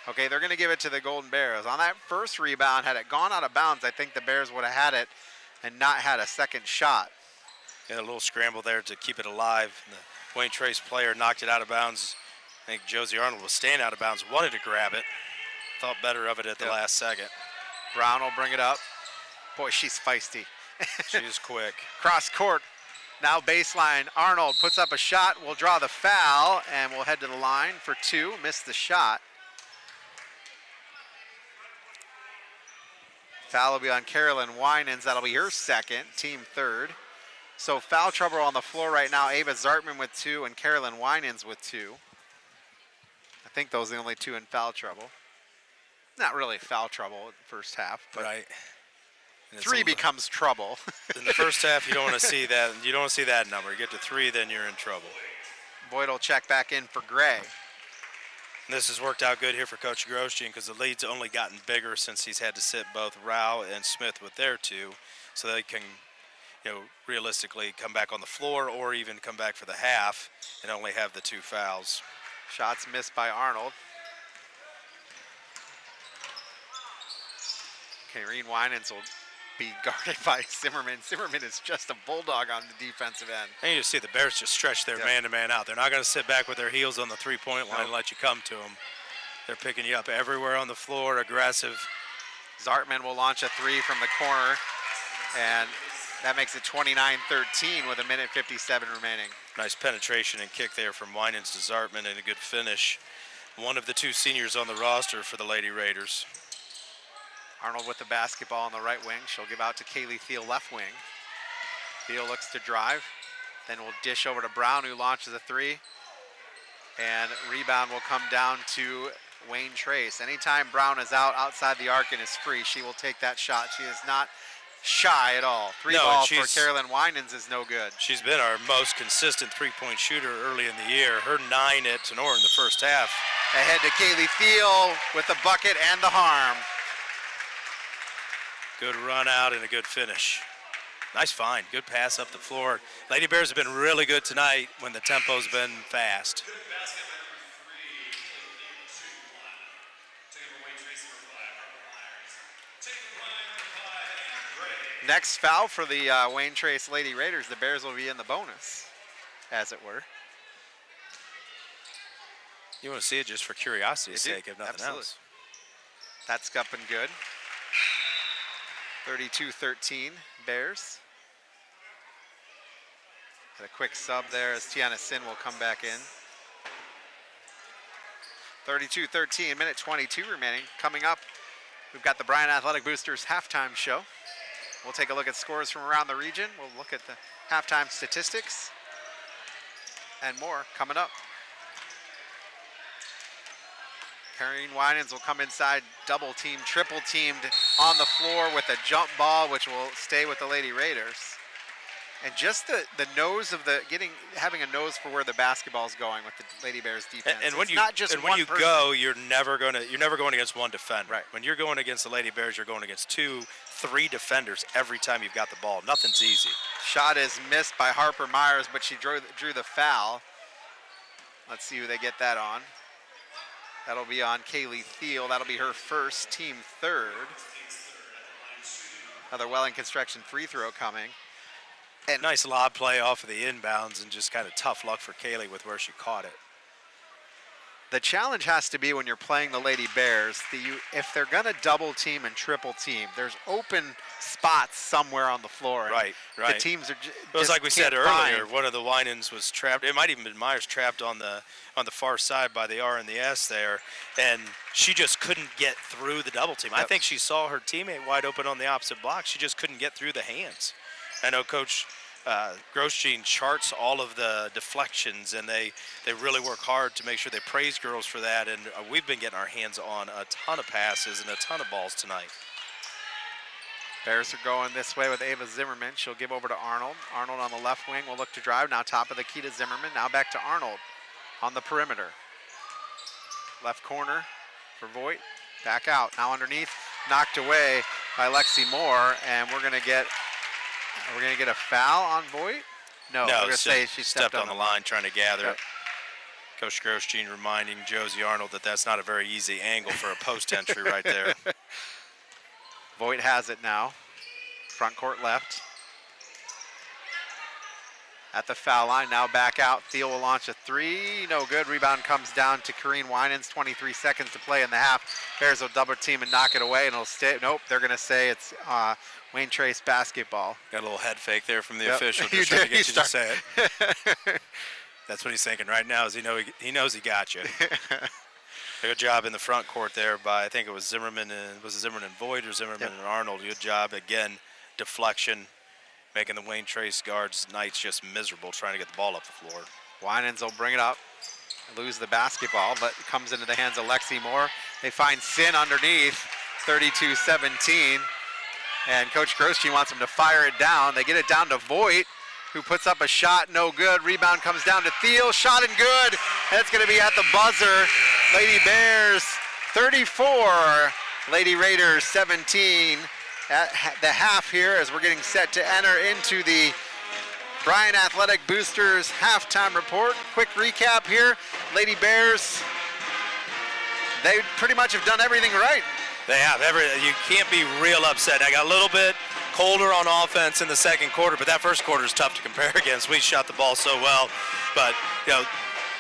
[SPEAKER 1] Okay, they're going to give it to the Golden Bears. On that first rebound, had it gone out of bounds, I think the Bears would have had it and not had a second shot.
[SPEAKER 3] Yeah, a little scramble there to keep it alive. The Wayne Trace player knocked it out of bounds. I think Josie Arnold was staying out of bounds, wanted to grab it. Thought better of it at the last second.
[SPEAKER 1] Brown will bring it up. Boy, she's feisty.
[SPEAKER 3] She's quick.
[SPEAKER 1] Cross court. Now baseline, Arnold puts up a shot, will draw the foul, and we'll head to the line for 2, missed the shot. Foul will be on Carolyn Winans, that'll be her second, team third. So foul trouble on the floor right now, Ava Zartman with 2 and Carolyn Winans with 2. I think those are the only 2 in foul trouble. Not really foul trouble in the first half, but
[SPEAKER 3] right.
[SPEAKER 1] 3 becomes trouble.
[SPEAKER 3] In the first half, you don't want to see that. You don't want to see that number. You get to 3, then you're in trouble.
[SPEAKER 1] Boyd will check back in for Gray.
[SPEAKER 3] And this has worked out good here for Coach Grosjean because the lead's only gotten bigger since he's had to sit both Rao and Smith with their 2, so they can, realistically come back on the floor or even come back for the half and only have the 2 fouls.
[SPEAKER 1] Shots missed by Arnold. Kareen Winans will be guarded by Zimmerman. Zimmerman is just a bulldog on the defensive end.
[SPEAKER 3] And you just see the Bears just stretch their man-to-man out. They're not going to sit back with their heels on the three-point line and let you come to them. They're picking you up everywhere on the floor, aggressive.
[SPEAKER 1] Zartman will launch a 3 from the corner, and that makes it 29-13 with 1:57 remaining.
[SPEAKER 3] Nice penetration and kick there from Winans to Zartman, and a good finish. One of the 2 seniors on the roster for the Lady Raiders.
[SPEAKER 1] Arnold with the basketball on the right wing. She'll give out to Kaylee Thiel, left wing. Thiel looks to drive. Then we'll dish over to Brown, who launches a 3. And rebound will come down to Wayne Trace. Anytime Brown is outside the arc and is free, she will take that shot. She is not shy at all. 3 ball for Carolyn Winans is no good.
[SPEAKER 3] She's been our most consistent three-point shooter early in the year. Her 9 at Tenor in the first half.
[SPEAKER 1] Ahead to Kaylee Thiel with the bucket and the harm.
[SPEAKER 3] Good run out and a good finish. Nice find, good pass up the floor. Lady Bears have been really good tonight when the tempo's been fast.
[SPEAKER 1] Next foul for the Wayne Trace Lady Raiders. The Bears will be in the bonus, as it were.
[SPEAKER 3] You want to see it just for curiosity's sake, if nothing else.
[SPEAKER 1] That's up and good. 32-13 Bears. Got a quick sub there as Tiana Sin will come back in. 32-13, minute 22 remaining. Coming up, we've got the Bryan Athletic Boosters halftime show. We'll take a look at scores from around the region. We'll look at the halftime statistics and more coming up. Karine Winans will come inside, double team, triple teamed on the floor with a jump ball, which will stay with the Lady Raiders. And just the nose of having a nose for where the basketball is going with the Lady Bears defense.
[SPEAKER 3] And when you go, you're never going against one defender.
[SPEAKER 1] Right.
[SPEAKER 3] When you're going against the Lady Bears, you're going against 2, 3 defenders every time you've got the ball. Nothing's easy.
[SPEAKER 1] Shot is missed by Harper Myers, but she drew the foul. Let's see who they get that on. That'll be on Kaylee Thiel. That'll be her first, team third. Another Welling Construction free throw coming.
[SPEAKER 3] And nice lob play off of the inbounds and just kind of tough luck for Kaylee with where she caught it.
[SPEAKER 1] The challenge has to be when you're playing the Lady Bears, if they're going to double team and triple team, there's open spots somewhere on the floor.
[SPEAKER 3] Right.
[SPEAKER 1] The teams are
[SPEAKER 3] it was like we said earlier, one of the Winans was trapped. It might even been Myers trapped on the far side by the R and the S there, and she just couldn't get through the double team. Yep. I think she saw her teammate wide open on the opposite block. She just couldn't get through the hands. I know Coach Grosjean charts all of the deflections, and they really work hard to make sure they praise girls for that, and we've been getting our hands on a ton of passes and a ton of balls tonight.
[SPEAKER 1] Bears are going this way with Ava Zimmerman. She'll give over to Arnold. Arnold on the left wing will look to drive. Now top of the key to Zimmerman. Now back to Arnold on the perimeter. Left corner for Voigt. Back out. Now underneath. Knocked away by Lexi Moore, and we're going to get a foul on Voigt? No, we're going to say she stepped on
[SPEAKER 3] the line trying to gather it. Coach Grosjean reminding Josie Arnold that that's not a very easy angle for a post entry right there.
[SPEAKER 1] Voigt has it now. Front court left. At the foul line, now back out. Thiel will launch a three. No good. Rebound comes down to Karine Winans. 23 seconds to play in the half. Bears will double team and knock it away, and it'll stay. Nope, they're going to say it's Wayne Trace basketball.
[SPEAKER 3] Got a little head fake there from the official. Just trying to get you to say it. That's what he's thinking right now. Is he knows he got you. Good job in the front court there by, I think it was Zimmerman and Voigt or Zimmerman and Arnold. Good job again. Deflection, making the Wayne Trace guards' nights just miserable trying to get the ball up the floor.
[SPEAKER 1] Winans will bring it up, lose the basketball, but it comes into the hands of Lexi Moore. They find Sin underneath, 32-17, and Coach Grosjean wants them to fire it down. They get it down to Voigt, who puts up a shot, no good. Rebound comes down to Thiel, shot and good. That's going to be at the buzzer. Lady Bears 34, Lady Raiders 17. At the half here as we're getting set to enter into the Bryan Athletic Boosters halftime report. Quick recap here. Lady Bears, they pretty much have done everything right.
[SPEAKER 3] They have. You can't be real upset. I got a little bit colder on offense in the second quarter, but that first quarter is tough to compare against. We shot the ball so well, but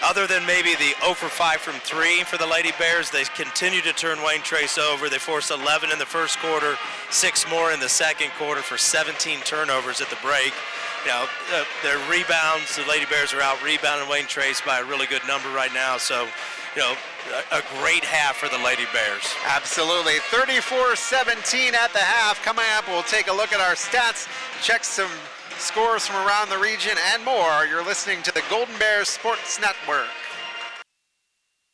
[SPEAKER 3] other than maybe the 0 for 5 from 3 for the Lady Bears, they continue to turn Wayne Trace over. They forced 11 in the first quarter, 6 more in the second quarter for 17 turnovers at the break. Their rebounds, the Lady Bears are out rebounding Wayne Trace by a really good number right now. So, a great half for the Lady Bears.
[SPEAKER 1] Absolutely. 34-17 at the half. Coming up, we'll take a look at our stats, check some scores from around the region and more. You're listening to the Golden Bears Sports Network.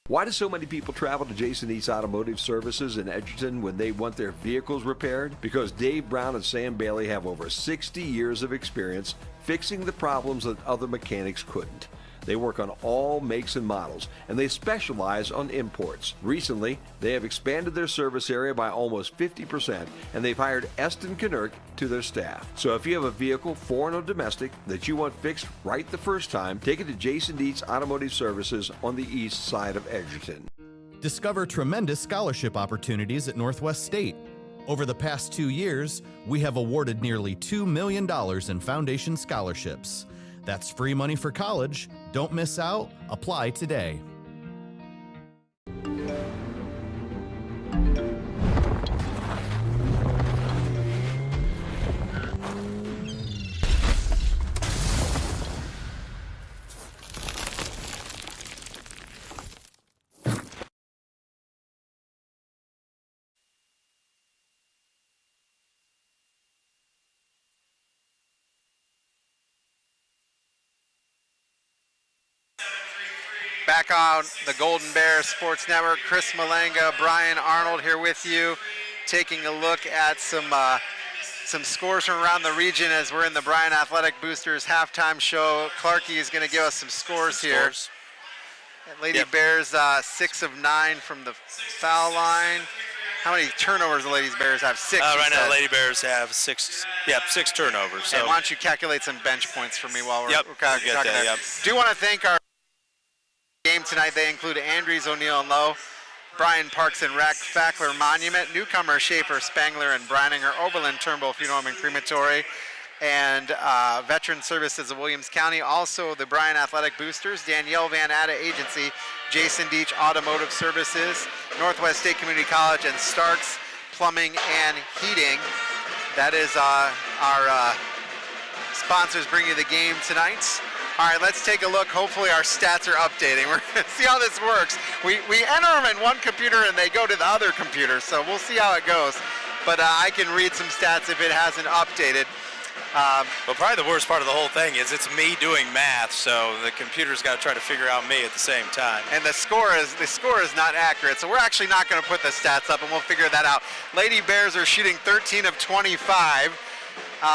[SPEAKER 12] Why do so many people travel to Jason Eats Automotive Services in Edgerton when they want their vehicles repaired? Because Dave Brown and Sam Bailey have over 60 years of experience fixing the problems that other mechanics couldn't. They work on all makes and models, and they specialize on imports. Recently, they have expanded their service area by almost 50%, and they've hired Eston Knerk to their staff. So if you have a vehicle, foreign or domestic, that you want fixed right the first time, take it to Jason Dietsch Automotive Services on the east side of Edgerton.
[SPEAKER 8] Discover tremendous scholarship opportunities at Northwest State. Over the past 2 years, we have awarded nearly $2 million in foundation scholarships. That's free money for college. Don't miss out. Apply today.
[SPEAKER 1] Back on the Golden Bears Sports Network, Chris Malanga, Brian Arnold here with you, taking a look at some scores from around the region as we're in the Bryan Athletic Boosters halftime show. Clarkey is going to give us some scores here. Lady Bears 6 of 9 from the foul line. How many turnovers the Ladies Bears have? 6.
[SPEAKER 3] Right now, Lady Bears have 6. Yep, 6 turnovers. So
[SPEAKER 1] and why don't you calculate some bench points for me while we're talking
[SPEAKER 3] that,
[SPEAKER 1] there. Do want to thank our game tonight. They include Andrews, O'Neill, and Lowe, Bryan Parks and Rec, Fackler Monument, Newcomer, Schaefer, Spangler, and Brininger, Oberlin, Turnbull, if you know them, in Crematory, and Veteran Services of Williams County. Also the Bryan Athletic Boosters, Danielle Van Atta Agency, Jason Dietsch Automotive Services, Northwest State Community College, and Starks Plumbing and Heating. That is our sponsors bringing you the game tonight. All right, let's take a look. Hopefully our stats are updating. We're going to see how this works. We enter them in one computer and they go to the other computer, so we'll see how it goes. But I can read some stats if it hasn't updated.
[SPEAKER 3] Well, probably the worst part of the whole thing is it's me doing math, so the computer's got to try to figure out me at the same time.
[SPEAKER 1] And the score is not accurate, so we're actually not going to put the stats up, and we'll figure that out. Lady Bears are shooting 13 of 25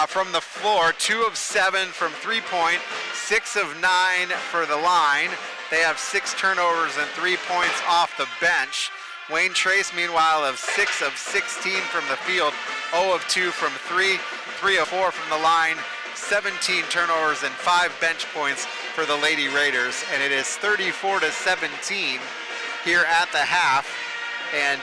[SPEAKER 1] from the floor, 2 of 7 from three-point, 6 of 9 for the line. They have 6 turnovers and 3 points off the bench. Wayne Trace, meanwhile, of 6 of 16 from the field, 0 of 2 from 3, 3 of 4 from the line, 17 turnovers and 5 bench points for the Lady Raiders. And it is 34-17 here at the half. And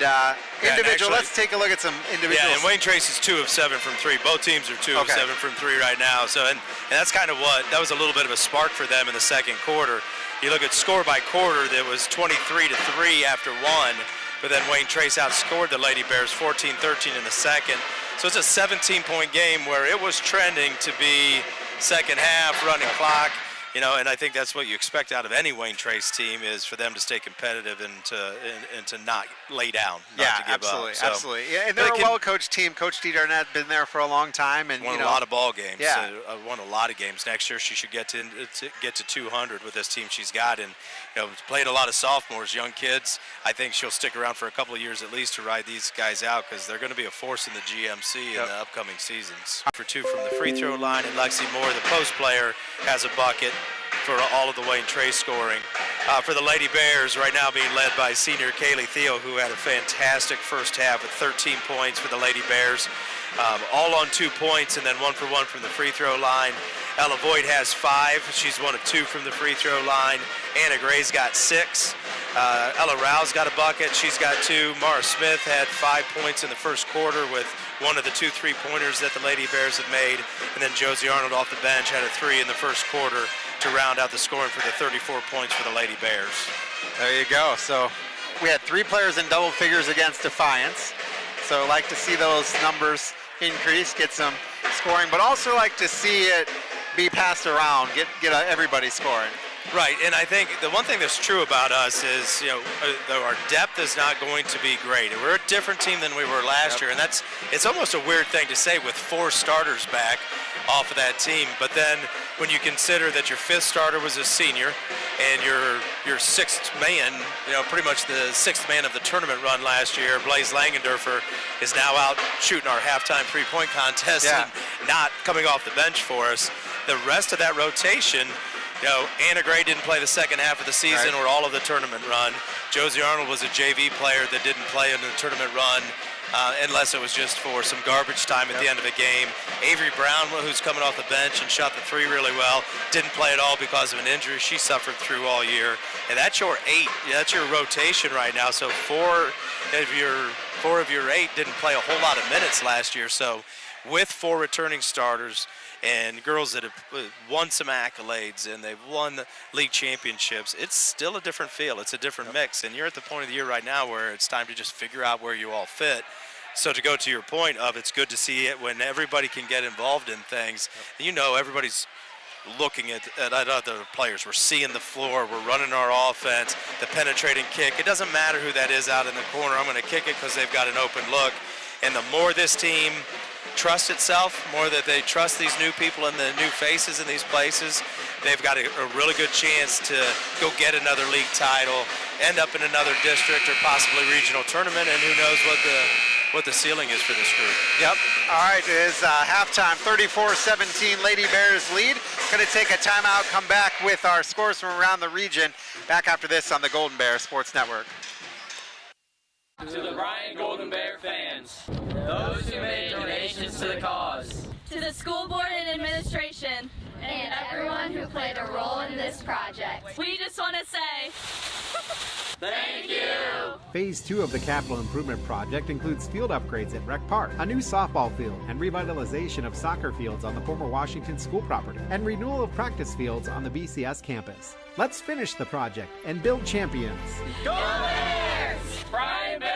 [SPEAKER 1] individual, let's take a look at some individuals.
[SPEAKER 3] Yeah, and Wayne Trace is 2 of 7 from 3. Both teams are 2 of 7 from 3 right now. So, and that's kind of that was a little bit of a spark for them in the second quarter. You look at score by quarter, that was 23-3 after 1. But then Wayne Trace outscored the Lady Bears 14-13 in the second. So it's a 17-point game where it was trending to be second half, running clock. You know, and I think that's what you expect out of any Wayne Trace team, is for them to stay competitive and to not lay down, not to give up. So,
[SPEAKER 1] absolutely. Yeah, and they're a well-coached team. Coach Dee Darnett been there for a long time, and
[SPEAKER 3] won a lot of ball games.
[SPEAKER 1] Yeah,
[SPEAKER 3] won a lot of games. Next year, she should get to 200 with this team she's got, and played a lot of sophomores, young kids. I think she'll stick around for a couple of years at least to ride these guys out, because they're going to be a force in the GMC in the upcoming seasons. For 2 from the free throw line, and Lexi Moore, the post player, has a bucket for all of the Wayne Trace scoring. For the Lady Bears, right now being led by senior Kaylee Theo, who had a fantastic first half with 13 points for the Lady Bears, all on 2 points, and then 1 for 1 from the free throw line. Ella Voigt has 5. She's 1 of 2 from the free throw line. Anna Gray's got 6. Ella Rouse got a bucket. She's got 2. Mara Smith had 5 points in the first quarter with 1 of the 2 3-pointers that the Lady Bears have made. And then Josie Arnold off the bench had a 3 in the first quarter to round out the scoring for the 34 points for the Lady Bears.
[SPEAKER 1] There you go. So we had 3 players in double figures against Defiance. So like to see those numbers increase, get some scoring, but also like to see it be passed around, get everybody scoring.
[SPEAKER 3] Right, and I think the one thing that's true about us is, our depth is not going to be great. We're a different team than we were last year, and it's almost a weird thing to say with 4 starters back off of that team. But then when you consider that your 5th starter was a senior, and your 6th man, pretty much the 6th man of the tournament run last year, Blaze Langendorfer, is now out shooting our halftime 3-point contest and not coming off the bench for us. The rest of that rotation Anna Gray didn't play the second half of the season or all of the tournament run. Josie Arnold was a JV player that didn't play in the tournament run unless it was just for some garbage time at the end of a game. Avery Brown, who's coming off the bench and shot the three really well, didn't play at all because of an injury. She suffered through all year. And that's your 8. That's your rotation right now. So four of your 8 didn't play a whole lot of minutes last year. So with 4 returning starters and girls that have won some accolades and they've won the league championships, it's still a different feel. It's a different mix. And you're at the point of the year right now where it's time to just figure out where you all fit. So to go to your point of it's good to see it when everybody can get involved in things. Everybody's looking at other players. We're seeing the floor. We're running our offense, the penetrating kick. It doesn't matter who that is out in the corner. I'm going to kick it because they've got an open look. And the more this team trusts itself, more that they trust these new people and the new faces in these places, they've got a really good chance to go get another league title, end up in another district or possibly regional tournament, and who knows what the ceiling is for this group.
[SPEAKER 1] Yep. All right, it is halftime, 34-17, Lady Bears lead. Going to take a timeout, come back with our scores from around the region. Back after this on the Golden Bear Sports Network.
[SPEAKER 4] To the Bryan Golden Bear fans, those who made donations to the cause.
[SPEAKER 6] To the school board and administration.
[SPEAKER 5] And everyone who played a role in this project.
[SPEAKER 6] We just want to say...
[SPEAKER 4] Thank you!
[SPEAKER 7] Phase 2 of the capital improvement project includes field upgrades at Rec Park, a new softball field, and revitalization of soccer fields on the former Washington school property, and renewal of practice fields on the BCS campus. Let's finish the project and build champions.
[SPEAKER 4] Go Bears! Bryan Bill!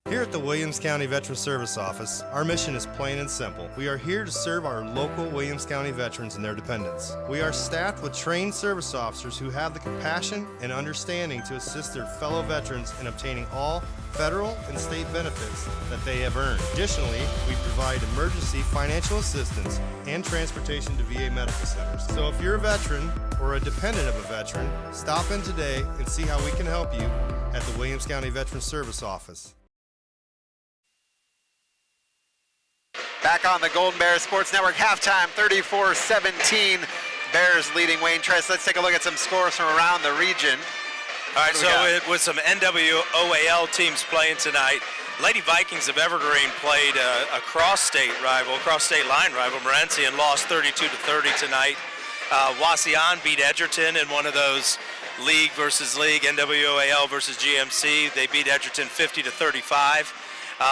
[SPEAKER 16] Here at the Williams County Veteran Service Office, our mission is plain and simple. We are here to serve our local Williams County veterans and their dependents. We are staffed with trained service officers who have the compassion and understanding to assist their fellow veterans in obtaining all federal and state benefits that they have earned. Additionally, we provide emergency financial assistance and transportation to VA medical centers. So if you're a veteran or a dependent of a veteran, stop in today and see how we can help you at the Williams County Veteran Service Office.
[SPEAKER 1] Back on the Golden Bear Sports Network, halftime, 34-17. Bears leading Wayne Tress. Let's take a look at some scores from around the region.
[SPEAKER 3] All right, so with some NWOAL teams playing tonight, Lady Vikings of Evergreen played a cross-state line rival, Morenci, and lost 32-30 tonight. Wauseon beat Edgerton in one of those league versus league, NWOAL versus GMC. They beat Edgerton 50-35.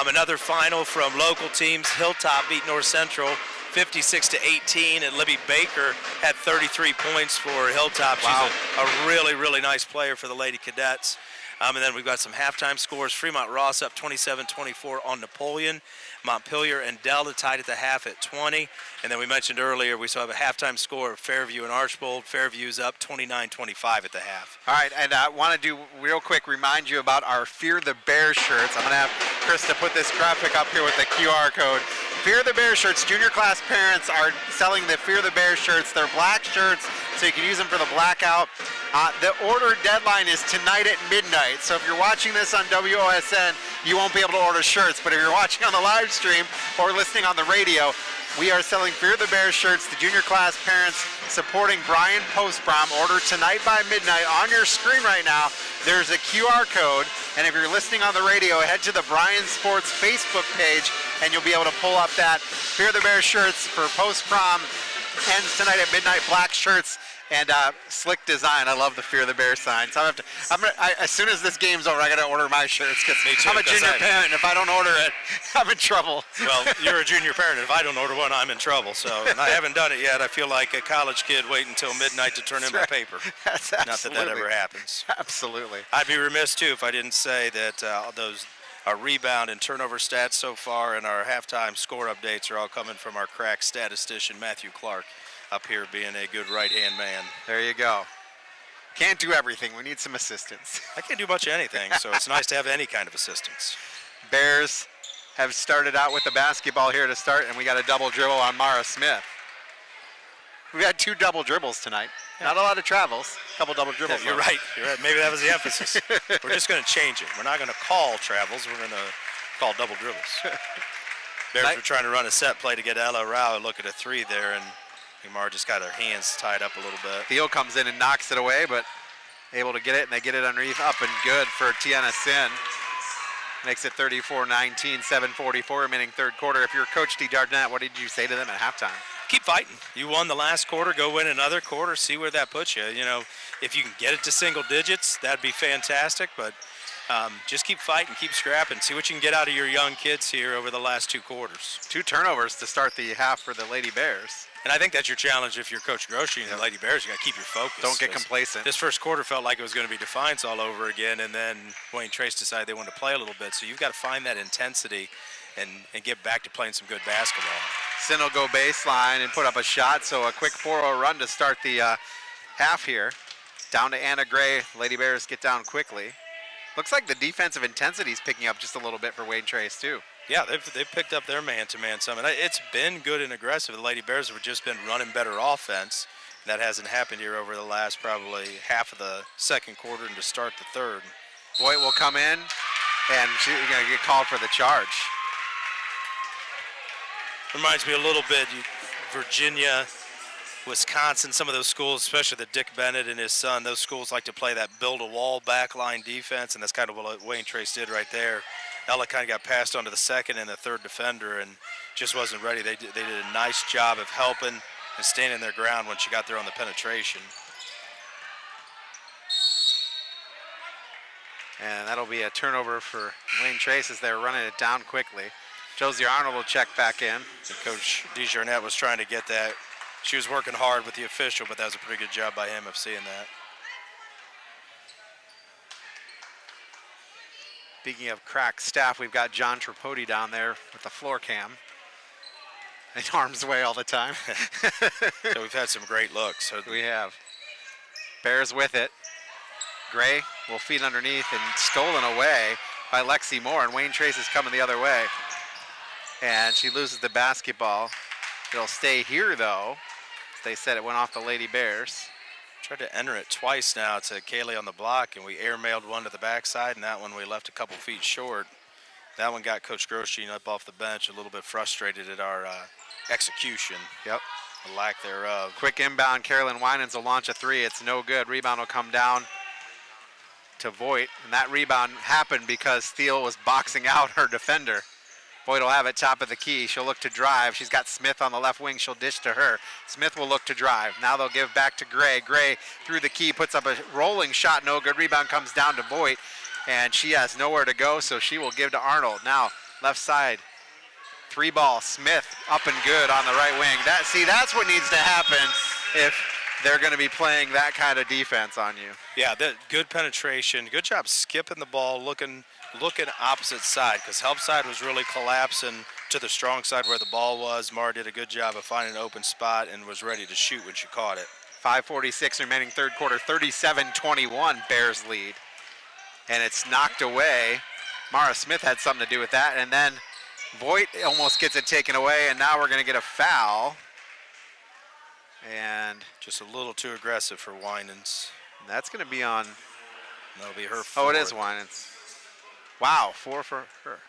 [SPEAKER 3] Another final from local teams, Hilltop beat North Central 56-18, and Libby Baker had 33 points for Hilltop. Wow. She's a really, really nice player for the Lady Cadets. And then we've got some halftime scores. Fremont Ross up 27-24 on Napoleon. Montpelier and Delta tied at the half at 20. And then we mentioned earlier we still have a halftime score of Fairview and Archbold. Fairview's up 29-25 at the half.
[SPEAKER 1] All right, and I want to do real quick, remind you about our Fear the Bear shirts. I'm going to have Krista put this graphic up here with the QR code. Fear the Bear shirts, junior class parents are selling the Fear the Bear shirts. They're black shirts, so you can use them for the blackout. The order deadline is tonight at midnight, so if you're watching this on WOSN, you won't be able to order shirts, but if you're watching on the live stream or listening on the radio, we are selling Fear the Bear shirts to junior class parents supporting Bryan Post-Prom. Order tonight by midnight. On your screen right now, there's a QR code, and if you're listening on the radio, head to the Bryan Sports Facebook page, and you'll be able to pull up that Fear the Bear shirts for Post-Prom. Ends tonight at midnight, black shirts. And slick design. I love the Fear the Bear sign. So as soon as this game's over, I got to order my shirts because I'm a junior parent. And if I don't order it, I'm in trouble.
[SPEAKER 3] Well, you're a junior parent. If I don't order one, I'm in trouble. So, and I haven't done it yet. I feel like a college kid waiting until midnight to turn in my paper.
[SPEAKER 1] That's
[SPEAKER 3] Not that ever happens.
[SPEAKER 1] Absolutely.
[SPEAKER 3] I'd be remiss too if I didn't say that our rebound and turnover stats so far and our halftime score updates are all coming from our crack statistician Matthew Clark. Up here being a good right-hand man.
[SPEAKER 1] There you go. Can't do everything. We need some assistance.
[SPEAKER 3] I can't do much of anything, so it's nice to have any kind of assistance.
[SPEAKER 1] Bears have started out with the basketball here to start, and we got a double dribble on Mara Smith. We've had 2 double dribbles tonight. Yeah. Not a lot of travels. A couple double dribbles.
[SPEAKER 3] Yeah, you're right. Maybe that was the emphasis. We're just going to change it. We're not going to call travels. We're going to call double dribbles. Bears were trying to run a set play to get Ella Rao a look at a 3 there, and Mara just got her hands tied up a little bit.
[SPEAKER 1] Theo comes in and knocks it away, but able to get it, and they get it underneath, up and good for Tiana Sin. Makes it 34-19, 7:44 remaining third quarter. If you're Coach DeJardinette, what did you say to them at halftime?
[SPEAKER 3] Keep fighting. You won the last quarter, go win another quarter, see where that puts you. You know, if you can get it to single digits, that'd be fantastic, but just keep fighting, keep scrapping, see what you can get out of your young kids here over the last 2 quarters.
[SPEAKER 1] 2 turnovers to start the half for the Lady Bears.
[SPEAKER 3] And I think that's your challenge if you're Coach Groshi and the Lady Bears. You got to keep your focus.
[SPEAKER 1] Don't get complacent.
[SPEAKER 3] This first quarter felt like it was going to be Defiance all over again, and then Wayne Trace decided they wanted to play a little bit. So you've got to find that intensity and get back to playing some good basketball.
[SPEAKER 1] Sin will go baseline and put up a shot, so a quick 4-0 run to start the half here. Down to Anna Gray. Lady Bears get down quickly. Looks like the defensive intensity is picking up just a little bit for Wayne Trace, too.
[SPEAKER 3] Yeah, they've picked up their man-to-man some. And it's been good and aggressive. The Lady Bears have just been running better offense. That hasn't happened here over the last probably half of the second quarter and to start the third.
[SPEAKER 1] Voigt will come in, and she's going to get called for the charge.
[SPEAKER 3] Reminds me a little bit, Virginia, Wisconsin, some of those schools, especially the Dick Bennett and his son, those schools like to play that build-a-wall backline defense, and that's kind of what Wayne Trace did right there. Ella kind of got passed onto the second and the third defender and just wasn't ready. They did a nice job of helping and standing their ground when she got there on the penetration.
[SPEAKER 1] And that'll be a turnover for Wayne Trace as they're running it down quickly. Josie Arnold will check back in.
[SPEAKER 3] And Coach DeJarnette was trying to get that. She was working hard with the official, but that was a pretty good job by him of seeing that.
[SPEAKER 1] Speaking of crack staff, we've got John Tripodi down there with the floor cam. In harm's way all the time.
[SPEAKER 3] So we've had some great looks.
[SPEAKER 1] We have. Bears with it. Gray will feed underneath and stolen away by Lexi Moore, and Wayne Trace is coming the other way. And she loses the basketball. It'll stay here, though. They said it went off the Lady Bears.
[SPEAKER 3] Tried to enter it twice now to Kaylee on the block, and we airmailed one to the backside, and that one we left a couple feet short. That one got Coach Groshine up off the bench, a little bit frustrated at our execution.
[SPEAKER 1] Yep.
[SPEAKER 3] The lack thereof.
[SPEAKER 1] Quick inbound, Carolyn Winans will launch a 3. It's no good. Rebound will come down to Voigt, and that rebound happened because Thiel was boxing out her defender. Voigt will have it top of the key. She'll look to drive. She's got Smith on the left wing. She'll dish to her. Smith will look to drive. Now they'll give back to Gray. Gray through the key, puts up a rolling shot. No good. Rebound comes down to Voigt, and she has nowhere to go, so she will give to Arnold. Now, left side, 3-ball. Smith up and good on the right wing. That's what needs to happen if they're going to be playing that kind of defense on you.
[SPEAKER 3] Yeah, good penetration. Good job skipping the ball, looking opposite side, because help side was really collapsing to the strong side where the ball was. Mara did a good job of finding an open spot and was ready to shoot when she caught it.
[SPEAKER 1] 5:46 remaining third quarter, 37-21 Bears lead. And it's knocked away. Mara Smith had something to do with that, and then Voigt almost gets it taken away, and now we're going to get a foul. And
[SPEAKER 3] just a little too aggressive for Winans.
[SPEAKER 1] That's going to be on.
[SPEAKER 3] That'll be her 4th.
[SPEAKER 1] Oh, it is Winans. Wow, 4 for her.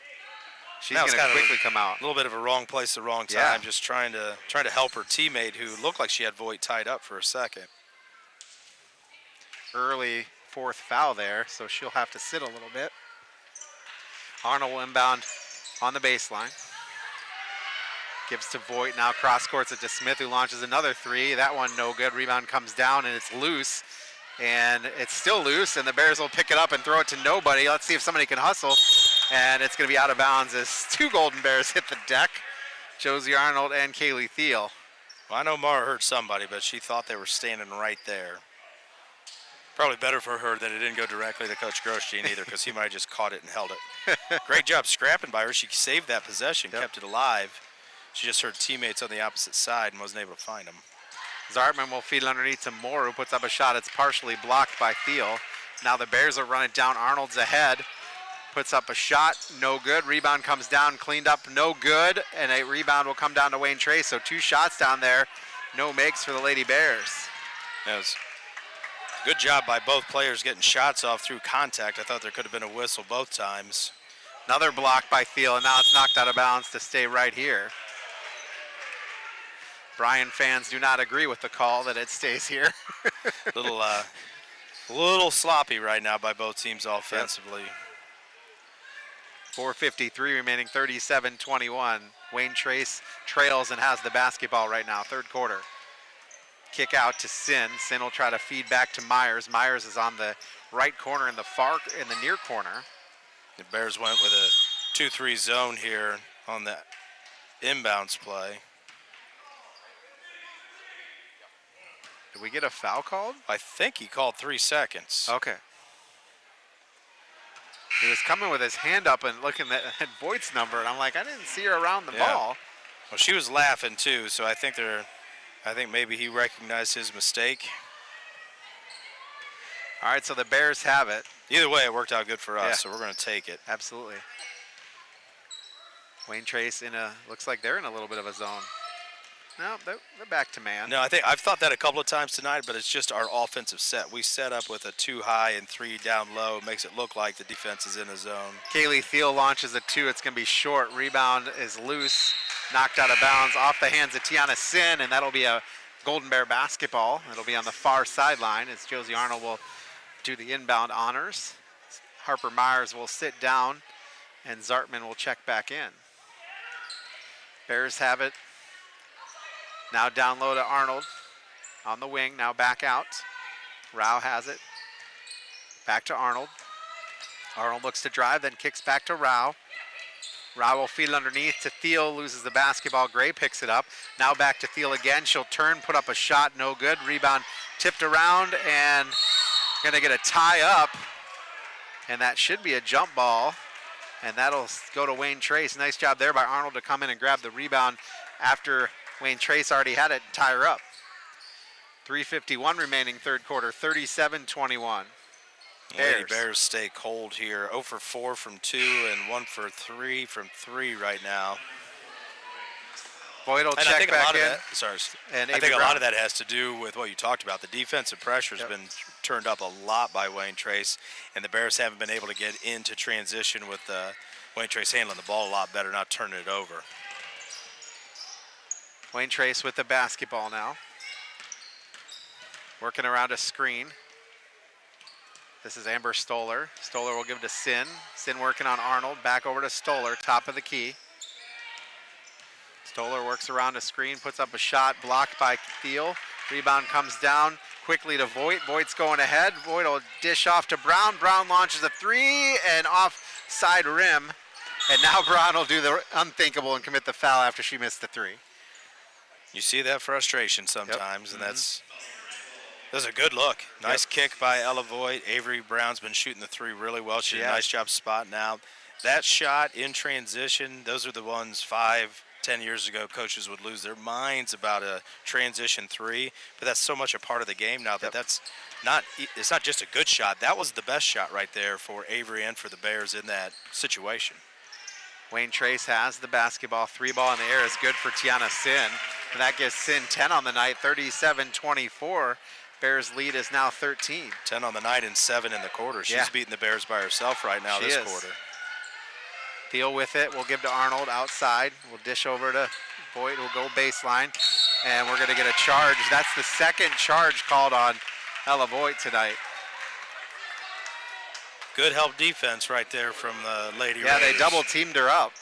[SPEAKER 1] She's going to quickly come out.
[SPEAKER 3] A little bit of a wrong place, the wrong time. Just trying to help her teammate who looked like she had Voigt tied up for a second.
[SPEAKER 1] Early 4th foul there, so she'll have to sit a little bit. Arnold will inbound on the baseline. Gives to Voigt, now cross courts it to Smith, who launches another 3. That one no good. Rebound comes down and it's loose. And it's still loose, and the Bears will pick it up and throw it to nobody. Let's see if somebody can hustle. And it's going to be out of bounds as 2 Golden Bears hit the deck. Josie Arnold and Kaylee Thiel.
[SPEAKER 3] Well, I know Mara heard somebody, but she thought they were standing right there. Probably better for her that it didn't go directly to Coach Groshine either, because he might have just caught it and held it. Great job scrapping by her. She saved that possession, kept it alive. She just heard teammates on the opposite side and wasn't able to find them.
[SPEAKER 1] Zartman will feed it underneath to Moore, who puts up a shot. It's partially blocked by Thiel. Now the Bears will run it down. Arnold's ahead. Puts up a shot, no good. Rebound comes down, cleaned up, no good. And a rebound will come down to Wayne Trace. So 2 shots down there, no makes for the Lady Bears.
[SPEAKER 3] That was good job by both players getting shots off through contact. I thought there could have been a whistle both times.
[SPEAKER 1] Another block by Thiel, and now it's knocked out of bounds to stay right here. Bryan fans do not agree with the call that it stays here.
[SPEAKER 3] Little sloppy right now by both teams offensively.
[SPEAKER 1] 4:53 remaining, 37-21. Wayne Trace trails and has the basketball right now, third quarter. Kick out to Sin. Sin will try to feed back to Myers. Myers is on the right corner in the near corner.
[SPEAKER 3] The Bears went with a 2-3 zone here on the inbounds play.
[SPEAKER 1] Did we get a foul called?
[SPEAKER 3] I think he called 3 seconds.
[SPEAKER 1] Okay. He was coming with his hand up and looking at Voigt's number, and I'm like, I didn't see her around the ball.
[SPEAKER 3] Well, she was laughing too, so I think maybe he recognized his mistake.
[SPEAKER 1] All right, so the Bears have it.
[SPEAKER 3] Either way, it worked out good for us, so we're going to take it.
[SPEAKER 1] Absolutely. Wayne Trace looks like they're in a little bit of a zone. No, they're back to man.
[SPEAKER 3] No, I've thought that a couple of times tonight, but it's just our offensive set. We set up with a 2 high and 3 down low. It makes it look like the defense is in a zone.
[SPEAKER 1] Kaylee Thiel launches a 2. It's going to be short. Rebound is loose, knocked out of bounds off the hands of Tiana Sin, and that'll be a Golden Bear basketball. It'll be on the far sideline as Josie Arnold will do the inbound honors. Harper Myers will sit down, and Zartman will check back in. Bears have it. Now down low to Arnold on the wing, now back out. Rao has it. Back to Arnold. Arnold looks to drive, then kicks back to Rao. Rao will feed it underneath to Thiel, loses the basketball. Gray picks it up. Now back to Thiel again. She'll turn, put up a shot, no good. Rebound tipped around and gonna get a tie up. And that should be a jump ball. And that'll go to Wayne Trace. Nice job there by Arnold to come in and grab the rebound after Wayne Trace already had it and tie her up. 3:51 remaining, third quarter, 37-21.
[SPEAKER 3] Lady Bears stay cold here. 0 for 4 from 2 and 1 for 3 from 3 right now.
[SPEAKER 1] Boyd will check back in.
[SPEAKER 3] I think a lot of that has to do with what you talked about. The defensive pressure has been turned up a lot by Wayne Trace, and the Bears haven't been able to get into transition with Wayne Trace handling the ball a lot better, not turning it over.
[SPEAKER 1] Wayne Trace with the basketball now. Working around a screen. This is Amber Stoller. Stoller will give to Sin. Sin working on Arnold. Back over to Stoller, top of the key. Stoller works around a screen, puts up a shot, blocked by Thiel. Rebound comes down quickly to Voigt. Voigt's going ahead. Voigt will dish off to Brown. Brown launches a 3 and off side rim. And now Brown will do the unthinkable and commit the foul after she missed the 3.
[SPEAKER 3] You see that frustration sometimes, and that's a good look. Nice kick by Ella Voigt. Avery Brown's been shooting the 3 really well. She did a nice job spotting out. That shot in transition, those are the ones 5-10 years ago coaches would lose their minds about a transition 3, but that's so much a part of the game now that it's not just a good shot. That was the best shot right there for Avery and for the Bears in that situation.
[SPEAKER 1] Wayne Trace has the basketball. 3 ball in the air is good for Tiana Sin. And that gives Sin 10 on the night, 37-24. Bears lead is now 13.
[SPEAKER 3] 10 on the night and 7 in the quarter. She's beating the Bears by herself right now this quarter.
[SPEAKER 1] Thiel with it. We'll give to Arnold outside. We'll dish over to Voigt. We'll go baseline. And we're going to get a charge. That's the second charge called on Ella Voigt tonight.
[SPEAKER 3] Good help defense right there from the Lady
[SPEAKER 1] Yeah,
[SPEAKER 3] Raiders.
[SPEAKER 1] They double teamed her up.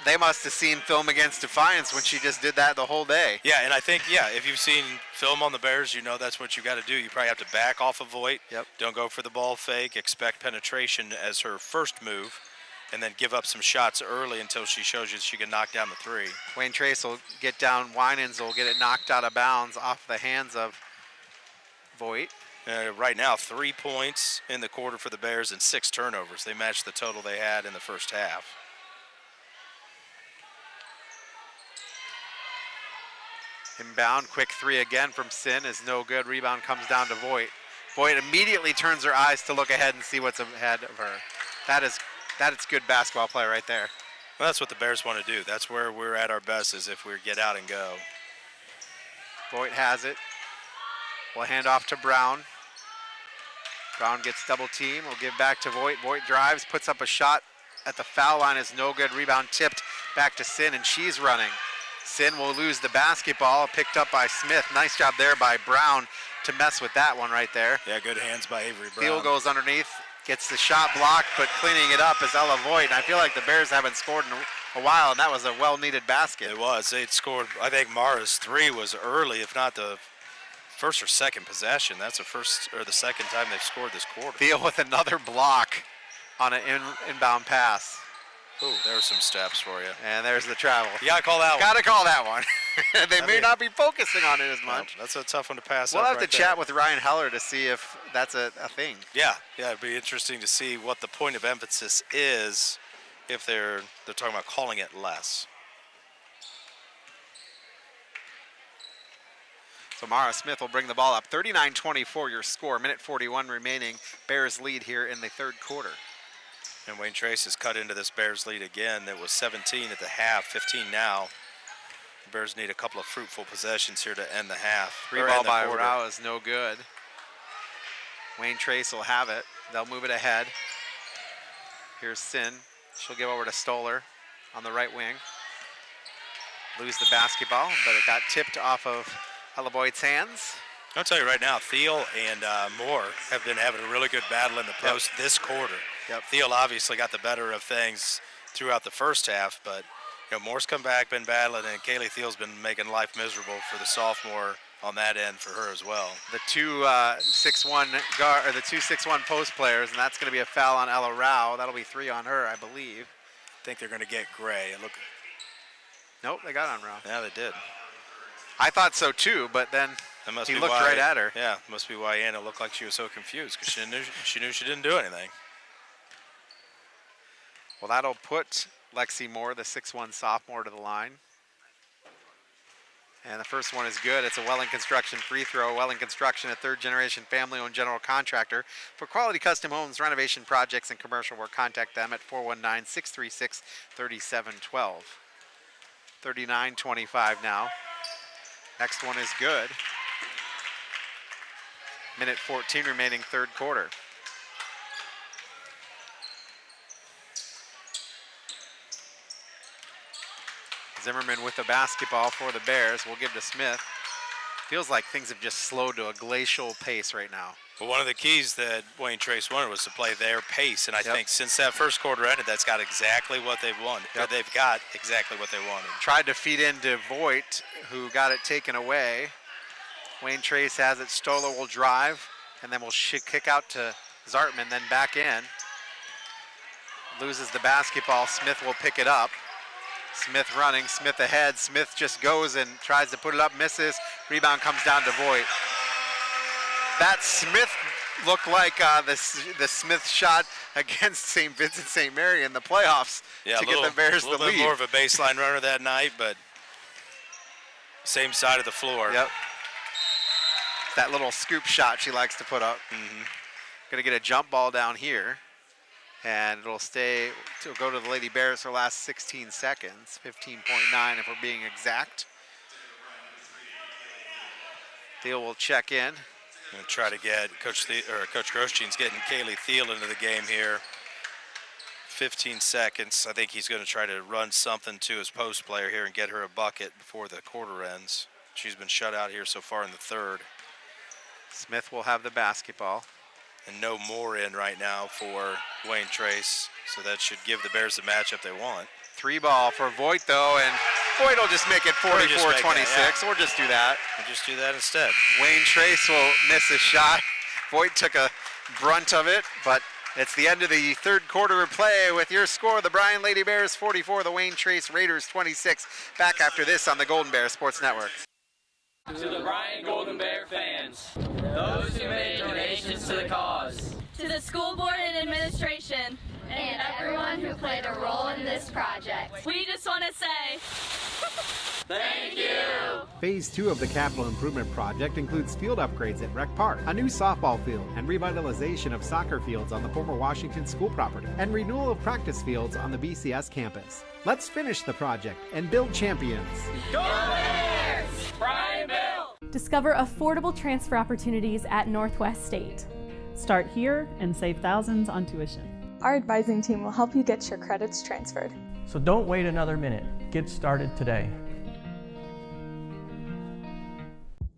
[SPEAKER 1] They must have seen film against Defiance when she just did that the whole day.
[SPEAKER 3] Yeah, and I think, if you've seen film on the Bears, you know that's what you got to do. You probably have to back off of Voigt.
[SPEAKER 1] Yep.
[SPEAKER 3] Don't go for the ball fake. Expect penetration as her first move, and then give up some shots early until she shows you she can knock down the 3.
[SPEAKER 1] Wayne Trace will get down. Winans will get it knocked out of bounds off the hands of Voigt.
[SPEAKER 3] Right now, 3 points in the quarter for the Bears and 6 turnovers. They matched the total they had in the first half.
[SPEAKER 1] Inbound, quick 3 again from Sin is no good. Rebound comes down to Voigt. Voigt immediately turns her eyes to look ahead and see what's ahead of her. That is good basketball play right there.
[SPEAKER 3] Well, that's what the Bears want to do. That's where we're at our best, is if we get out and go.
[SPEAKER 1] Voigt has it. We'll hand off to Brown. Brown gets double team. We'll give back to Voigt. Voigt drives, puts up a shot at the foul line, is no good. Rebound tipped back to Sin, and she's running. Sin will lose the basketball, picked up by Smith. Nice job there by Brown to mess with that one right there.
[SPEAKER 3] Yeah, good hands by Avery Brown.
[SPEAKER 1] Field goes underneath, gets the shot blocked, but cleaning it up is Ella Voigt. And I feel like the Bears haven't scored in a while, and that was a well-needed basket.
[SPEAKER 3] It was. They'd scored, I think Mara's 3 was early, if not the first or second possession. That's the first or the second time they've scored this quarter.
[SPEAKER 1] Field with another block on an inbound pass.
[SPEAKER 3] Ooh, there were some steps for you.
[SPEAKER 1] And there's the travel.
[SPEAKER 3] You gotta call that one.
[SPEAKER 1] Gotta call that one. They may not be focusing on it as much.
[SPEAKER 3] No, that's a tough one to pass.
[SPEAKER 1] We'll have
[SPEAKER 3] right
[SPEAKER 1] to
[SPEAKER 3] there.
[SPEAKER 1] chat with Ryan Heller to see if that's a thing.
[SPEAKER 3] Yeah, it'd be interesting to see what the point of emphasis is if they're talking about calling it less.
[SPEAKER 1] So Mara Smith will bring the ball up. 39-24 your score. Minute 41 remaining. Bears lead here in the third quarter.
[SPEAKER 3] And Wayne Trace has cut into this Bears lead again. It was 17 at the half, 15 now. The Bears need a couple of fruitful possessions here to end the half.
[SPEAKER 1] Three ball by Rao is no good. Wayne Trace will have it. They'll move it ahead. Here's Sin. She'll give over to Stoller on the right wing. Lose the basketball, but it got tipped off of Ella Voigt's hands.
[SPEAKER 3] I'll tell you right now, Thiel and Moore have been having a really good battle in the post this quarter. Thiel obviously got the better of things throughout the first half, but Moore's come back, been battling, and Kaylee Thiel's been making life miserable for the sophomore on that end for her as well.
[SPEAKER 1] The two 6'1" guard, or the two 6'1" post players, and that's going to be a foul on Ella Rao. That'll be 3 on her, I believe.
[SPEAKER 3] I think they're going to get Gray.
[SPEAKER 1] Nope, they got on Rao.
[SPEAKER 3] Yeah, they did.
[SPEAKER 1] I thought so too, but then he looked right at her.
[SPEAKER 3] Yeah, must be why Anna looked like she was so confused, because she knew she didn't do anything.
[SPEAKER 1] Well, that'll put Lexi Moore, the 6'1" sophomore, to the line. And the first one is good. It's a Welling Construction free throw. Welling Construction, a third-generation family-owned general contractor. For quality custom homes, renovation projects, and commercial work, contact them at 419-636-3712. 39-25 now. Next one is good. Minute 14 remaining, third quarter. Zimmerman with the basketball for the Bears. We'll give to Smith. Feels like things have just slowed to a glacial pace right now.
[SPEAKER 3] But one of the keys that Wayne Trace wanted was to play their pace, and I think since that first quarter ended, that's got exactly what they've wanted. They've got exactly what they wanted.
[SPEAKER 1] Tried to feed into Voigt, who got it taken away. Wayne Trace has it. Stoller will drive, and then will kick out to Zartman, then back in. Loses the basketball. Smith will pick it up. Smith running, Smith ahead. Smith just goes and tries to put it up, misses. Rebound comes down to Voigt. That Smith looked like the Smith shot against St. Vincent St. Mary in the playoffs to get the Bears the lead.
[SPEAKER 3] A little bit more of a baseline runner that night, but same side of the floor.
[SPEAKER 1] Yep. That little scoop shot she likes to put up. Gonna get a jump ball down here. And it'll go to the Lady Bears for the last 16 seconds, 15.9 if we're being exact. Thiel will check in.
[SPEAKER 3] Gonna try to get Coach Grosjean's getting Kaylee Thiel into the game here. 15 seconds. I think he's gonna try to run something to his post player here and get her a bucket before the quarter ends. She's been shut out here so far in the third.
[SPEAKER 1] Smith will have the basketball.
[SPEAKER 3] And no more in right now for Wayne Trace, so that should give the Bears the matchup they want.
[SPEAKER 1] 3 ball for Voigt though, and Voigt will just make it 44-26, or just do that.
[SPEAKER 3] Or just do that instead.
[SPEAKER 1] Wayne Trace will miss a shot. Voigt took a brunt of it, but it's the end of the third quarter of play with your score, the Bryan Lady Bears 44, the Wayne Trace Raiders 26. Back after this on the Golden Bear Sports Network.
[SPEAKER 4] To the Bryan Golden Bear fans, those who made donations to the cause,
[SPEAKER 6] to the school board and administration,
[SPEAKER 5] and everyone who played a role in this project.
[SPEAKER 6] We just want to say,
[SPEAKER 4] thank you!
[SPEAKER 7] Phase 2 of the capital improvement project includes field upgrades at Rec Park, a new softball field, and revitalization of soccer fields on the former Washington school property, and renewal of practice fields on the BCS campus. Let's finish the project and build champions.
[SPEAKER 4] Go Bears! Bryan Bill!
[SPEAKER 17] Discover affordable transfer opportunities at Northwest State.
[SPEAKER 18] Start here and save thousands on tuition.
[SPEAKER 19] Our advising team will help you get your credits transferred.
[SPEAKER 20] So don't wait another minute. Get started today.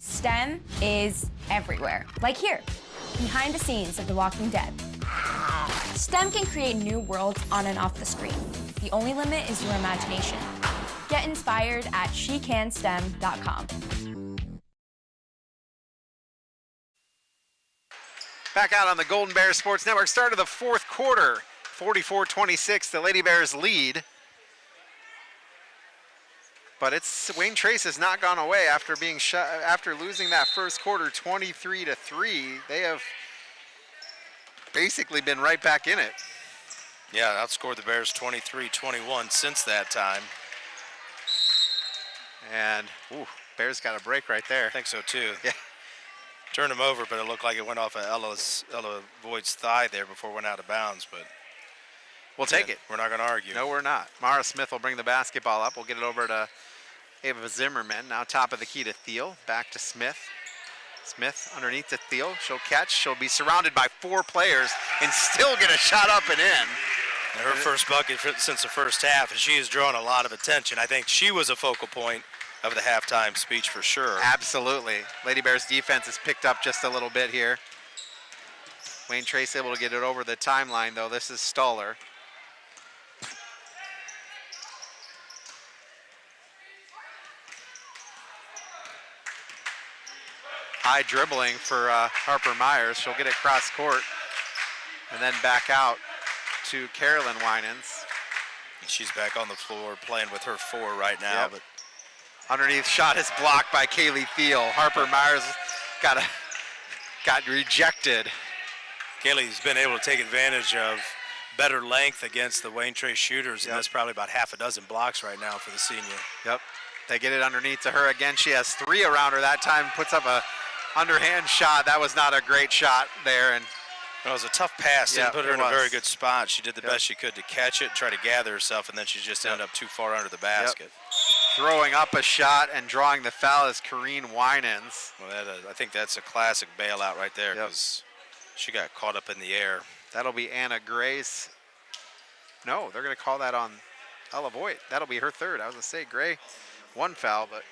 [SPEAKER 11] STEM is everywhere. Like here, behind the scenes of The Walking Dead. STEM can create new worlds on and off the screen. The only limit is your imagination. Get inspired at shecanstem.com.
[SPEAKER 1] Back out on the Golden Bears Sports Network. Start of the fourth quarter, 44-26. The Lady Bears lead. But Wayne Trace has not gone away after being after losing that first quarter 23-3. They have basically been right back in it.
[SPEAKER 3] Yeah, outscored the Bears 23-21 since that time.
[SPEAKER 1] And Bears got a break right there.
[SPEAKER 3] I think so too.
[SPEAKER 1] Yeah.
[SPEAKER 3] Turned him over, but it looked like it went off of Ella Voigt's thigh there before it went out of bounds. But
[SPEAKER 1] we'll take it.
[SPEAKER 3] We're not going to argue.
[SPEAKER 1] No, we're not. Mara Smith will bring the basketball up. We'll get it over to Ava Zimmerman. Now top of the key to Thiel. Back to Smith. Smith underneath to Thiel. She'll catch. She'll be surrounded by 4 players and still get a shot up and in.
[SPEAKER 3] And her first bucket since the first half, and she has drawn a lot of attention. I think she was a focal point of the halftime speech for sure.
[SPEAKER 1] Absolutely. Lady Bears defense has picked up just a little bit here. Wayne Trace able to get it over the timeline though. This is Stoller. High dribbling for Harper Myers. She'll get it cross court and then back out to Carolyn Winans.
[SPEAKER 3] And she's back on the floor playing with her 4 right now.
[SPEAKER 1] Yep.
[SPEAKER 3] But
[SPEAKER 1] underneath shot is blocked by Kaylee Thiel. Harper Myers got rejected.
[SPEAKER 3] Kaylee's been able to take advantage of better length against the Wayne Trace shooters, and that's probably about half a dozen blocks right now for the senior.
[SPEAKER 1] Yep. They get it underneath to her again. She has 3 around her that time, puts up a underhand shot. That was not a great shot there. And
[SPEAKER 3] it was a tough pass. Didn't put her in a very good spot. She did the
[SPEAKER 1] Yep.
[SPEAKER 3] best she could to catch it, try to gather herself, and then she just ended up too far under the basket.
[SPEAKER 1] Throwing up a shot and drawing the foul is Corrine Winans.
[SPEAKER 3] Well, I think that's a classic bailout right there because she got caught up in the air.
[SPEAKER 1] That'll be Anna Gray's. No, they're going to call that on Ella Voigt. That'll be her 3rd. I was going to say Gray 1 foul, but.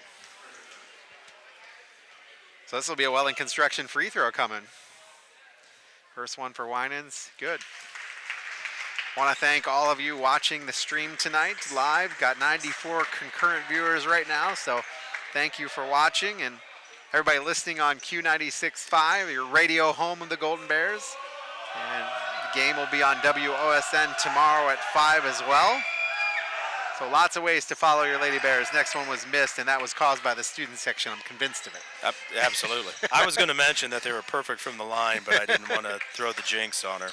[SPEAKER 1] So this will be a Welling Construction free throw coming. First one for Winans. Good. Want to thank all of you watching the stream tonight live. Got 94 concurrent viewers right now, so thank you for watching. And everybody listening on Q96.5, your radio home of the Golden Bears. And the game will be on WOSN tomorrow at 5 as well. So lots of ways to follow your Lady Bears. Next one was missed, and that was caused by the student section. I'm convinced of it.
[SPEAKER 3] Absolutely. I was going to mention that they were perfect from the line, but I didn't want to throw the jinx on her.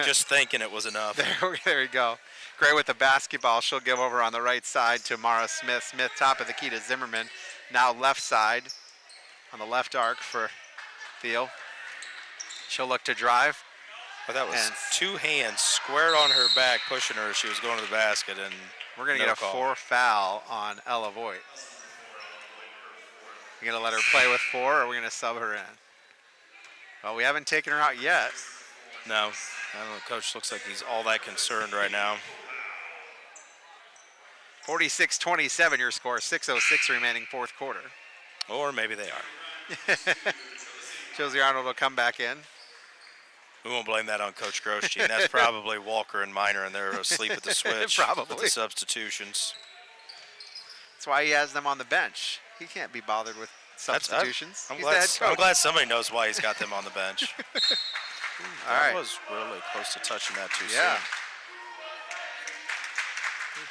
[SPEAKER 3] Just thinking it was enough.
[SPEAKER 1] There we go. Gray with the basketball. She'll give over on the right side to Mara Smith. Smith top of the key to Zimmerman. Now left side on the left arc for Thiel. She'll look to drive.
[SPEAKER 3] But that was 2 hands squared on her back, pushing her as she was going to the basket. And
[SPEAKER 1] we're going to get a 4 foul on Ella Voigt. We're going to let her play with 4, or are we going to sub her in? Well, we haven't taken her out yet.
[SPEAKER 3] No. I don't know. Coach looks like he's all that concerned right now.
[SPEAKER 1] 46-27 your score. 6:06 remaining fourth quarter.
[SPEAKER 3] Or maybe they are.
[SPEAKER 1] Josie Arnold will come back in.
[SPEAKER 3] We won't blame that on Coach Groschine. That's probably Walker and Miner, and they're asleep at the switch.
[SPEAKER 1] Probably.
[SPEAKER 3] With the substitutions.
[SPEAKER 1] That's why he has them on the bench. He can't be bothered with substitutions.
[SPEAKER 3] I'm glad somebody knows why he's got them on the bench.
[SPEAKER 1] That
[SPEAKER 3] was really close to touching that too
[SPEAKER 1] soon.
[SPEAKER 3] soon.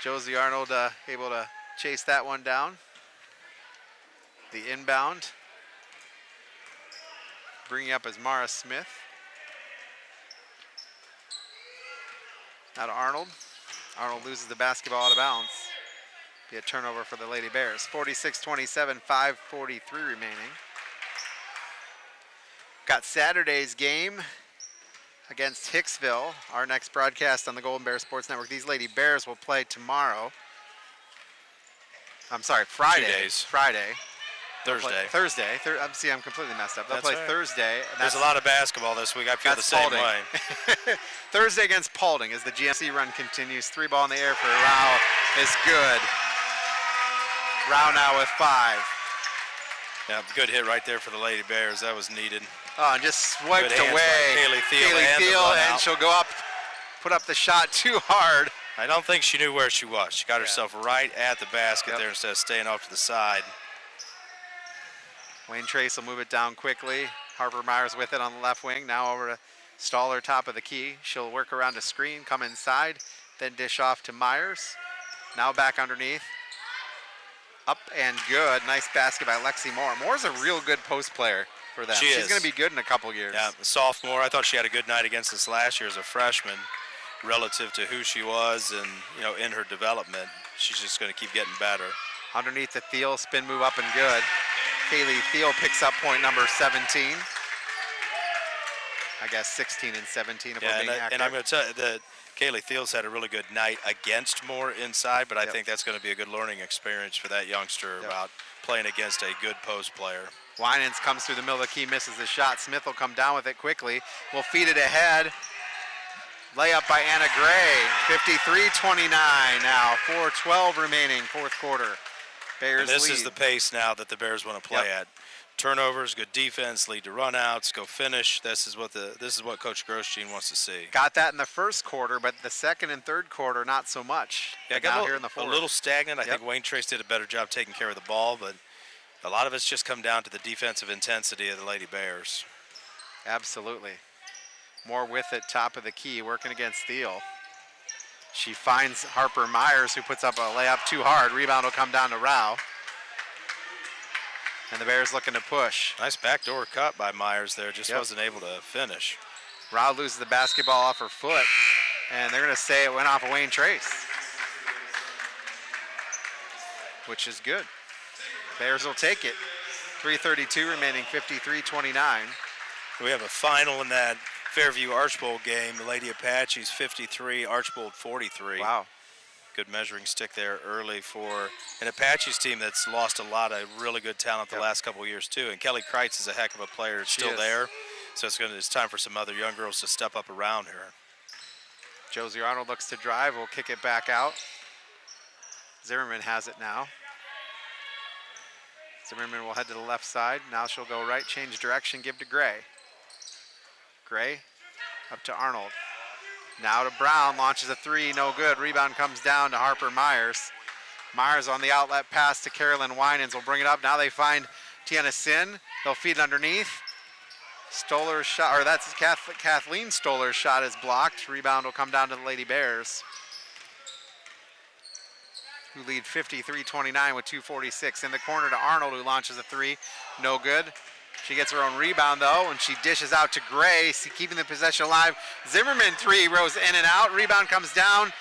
[SPEAKER 1] Josie Arnold able to chase that one down. The inbound. Bringing up is Mara Smith. Now to Arnold. Arnold loses the basketball out of bounds. Be a turnover for the Lady Bears. 46-27, 5:43 remaining. Got Saturday's game against Hicksville. Our next broadcast on the Golden Bear Sports Network. These Lady Bears will play tomorrow. I'm sorry, Friday.
[SPEAKER 3] 2 days.
[SPEAKER 1] Friday.
[SPEAKER 3] Thursday.
[SPEAKER 1] Thursday. See, I'm completely messed up. They'll play Thursday.
[SPEAKER 3] There's a lot of basketball this week. I feel the same way.
[SPEAKER 1] Thursday against Paulding as the GMC run continues. 3 ball in the air for Rao is good. Rao now with 5.
[SPEAKER 3] Yeah, good hit right there for the Lady Bears. That was needed.
[SPEAKER 1] Oh, and just swiped
[SPEAKER 3] Good hands by
[SPEAKER 1] away.
[SPEAKER 3] Kaylee Thiel
[SPEAKER 1] and she'll go up, put up the shot too hard.
[SPEAKER 3] I don't think she knew where she was. She got herself right at the basket there instead of staying off to the side.
[SPEAKER 1] Wayne Trace will move it down quickly. Harper Myers with it on the left wing. Now over to Stoller, top of the key. She'll work around the screen, come inside, then dish off to Myers. Now back underneath. Up and good. Nice basket by Lexi Moore. Moore's a real good post player for them. She's going to be good in a couple years.
[SPEAKER 3] Yeah, sophomore. I thought she had a good night against us last year as a freshman, relative to who she was and, you know, in her development. She's just going to keep getting better.
[SPEAKER 1] Underneath the Thiel, spin move up and good. Kaylee Thiel picks up point number 17. I guess 16 and 17 if we're being accurate.
[SPEAKER 3] And I'm going to tell you that Kaylee Thiel's had a really good night against Moore inside, but I think that's going to be a good learning experience for that youngster about playing against a good post player.
[SPEAKER 1] Winans comes through the middle of the key, misses the shot. Smith will come down with it quickly. Will feed it ahead. Layup by Anna Gray. 53-29 now. 4:12 remaining, fourth quarter. Bears
[SPEAKER 3] and this
[SPEAKER 1] lead.
[SPEAKER 3] is the pace now that the Bears want to play at. Turnovers, good defense, lead to runouts, go finish. This is what Coach Grosjean wants to see.
[SPEAKER 1] Got that in the first quarter, but the second and third quarter not so much.
[SPEAKER 3] Yeah, got a little stagnant. I think Wayne Trace did a better job taking care of the ball, but a lot of it's just come down to the defensive intensity of the Lady Bears.
[SPEAKER 1] Absolutely. Moore with it, top of the key, working against Thiel. She finds Harper Myers, who puts up a layup too hard. Rebound will come down to Rao. And the Bears looking to push.
[SPEAKER 3] Nice backdoor cut by Myers there, just wasn't able to finish.
[SPEAKER 1] Rao loses the basketball off her foot, and they're going to say it went off of Wayne Trace, which is good. Bears will take it. 3:32 remaining, 53-29.
[SPEAKER 3] We have a final in that Fairview Archbold game. The Lady Apaches 53, Archbold 43.
[SPEAKER 1] Wow.
[SPEAKER 3] Good measuring stick there early for an Apaches team that's lost a lot of really good talent the last couple of years too. And Kelly Kreitz is a heck of a player. It's still there. So it's time for some other young girls to step up around her.
[SPEAKER 1] Josie Arnold looks to drive. Will kick it back out. Zimmerman has it now. Zimmerman will head to the left side. Now she'll go right, change direction, give to Gray. Gray up to Arnold. Now to Brown, launches a three, no good. Rebound comes down to Harper Myers. Myers on the outlet pass to Carolyn Winans will bring it up. Now they find Tiana Sin. They'll feed it underneath. Stoller's shot, or that's Kathleen Stoller's shot is blocked. Rebound will come down to the Lady Bears, who lead 53-29 with 2:46. In the corner to Arnold, who launches a three, no good. She gets her own rebound, though, and she dishes out to Gray, keeping the possession alive. Zimmerman three rows in and out. Rebound comes down,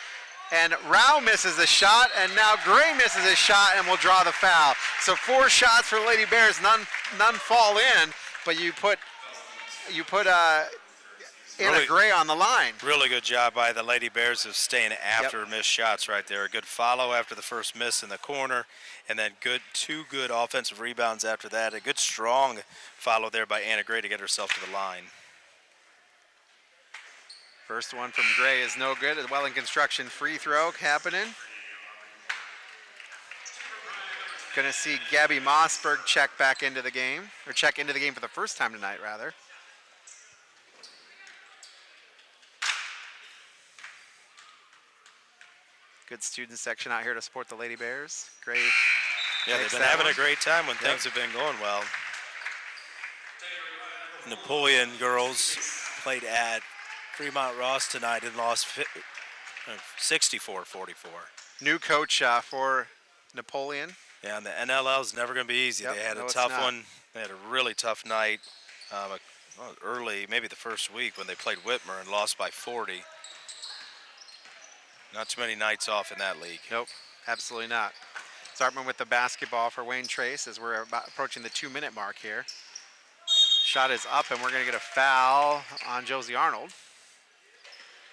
[SPEAKER 1] and Rao misses a shot, and now Gray misses a shot and will draw the foul. So 4 shots for the Lady Bears, none fall in, but you put Anna Gray on the line.
[SPEAKER 3] Really good job by the Lady Bears of staying after missed shots right there. A good follow after the first miss in the corner, and then two good offensive rebounds after that. A good strong follow there by Anna Gray to get herself to the line.
[SPEAKER 1] First one from Gray is no good. A Welling Construction free throw happening. Going to see Gabby Mossberg check back into the game, or check into the game for the first time tonight, rather. Good student section out here to support the Lady Bears. Gray.
[SPEAKER 3] Yeah, they've been having a great time when things have been going well. Napoleon girls played at Fremont Ross tonight and lost 64-44.
[SPEAKER 1] New coach for Napoleon.
[SPEAKER 3] Yeah, and the NLL is never going to be easy. They had a tough one. They had a really tough night early, maybe the first week when they played Whitmer and lost by 40. Not too many nights off in that league.
[SPEAKER 1] Nope, absolutely not. Zartman with the basketball for Wayne Trace as we're approaching the 2-minute mark here. Shot is up, and we're going to get a foul on Josie Arnold.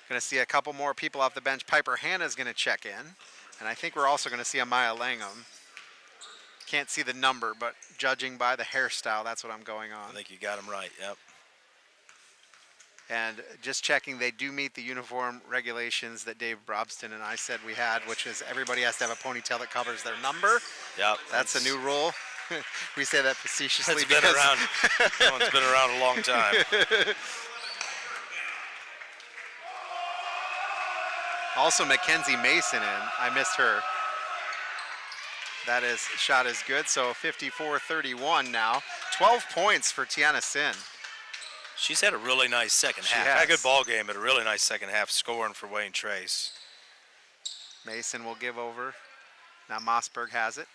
[SPEAKER 1] Going to see a couple more people off the bench. Piper Hanna is going to check in, and I think we're also going to see Amaya Langham. Can't see the number, but judging by the hairstyle, that's what I'm going on.
[SPEAKER 3] I think you got him right, yep.
[SPEAKER 1] And just checking, they do meet the uniform regulations that Dave Brobston and I said we had, which is everybody has to have a ponytail that covers their number.
[SPEAKER 3] Yep.
[SPEAKER 1] That's a new rule. We say that facetiously.
[SPEAKER 3] It's been around. That one's been around a long time.
[SPEAKER 1] Also, Mackenzie Mason in. I missed her. That is shot is good. So 54-31 now. 12 points for Tiana Sin.
[SPEAKER 3] She's had a really nice second half. Had a good ball game, but a really nice second half scoring for Wayne Trace.
[SPEAKER 1] Mason will give over. Now Mossberg has it.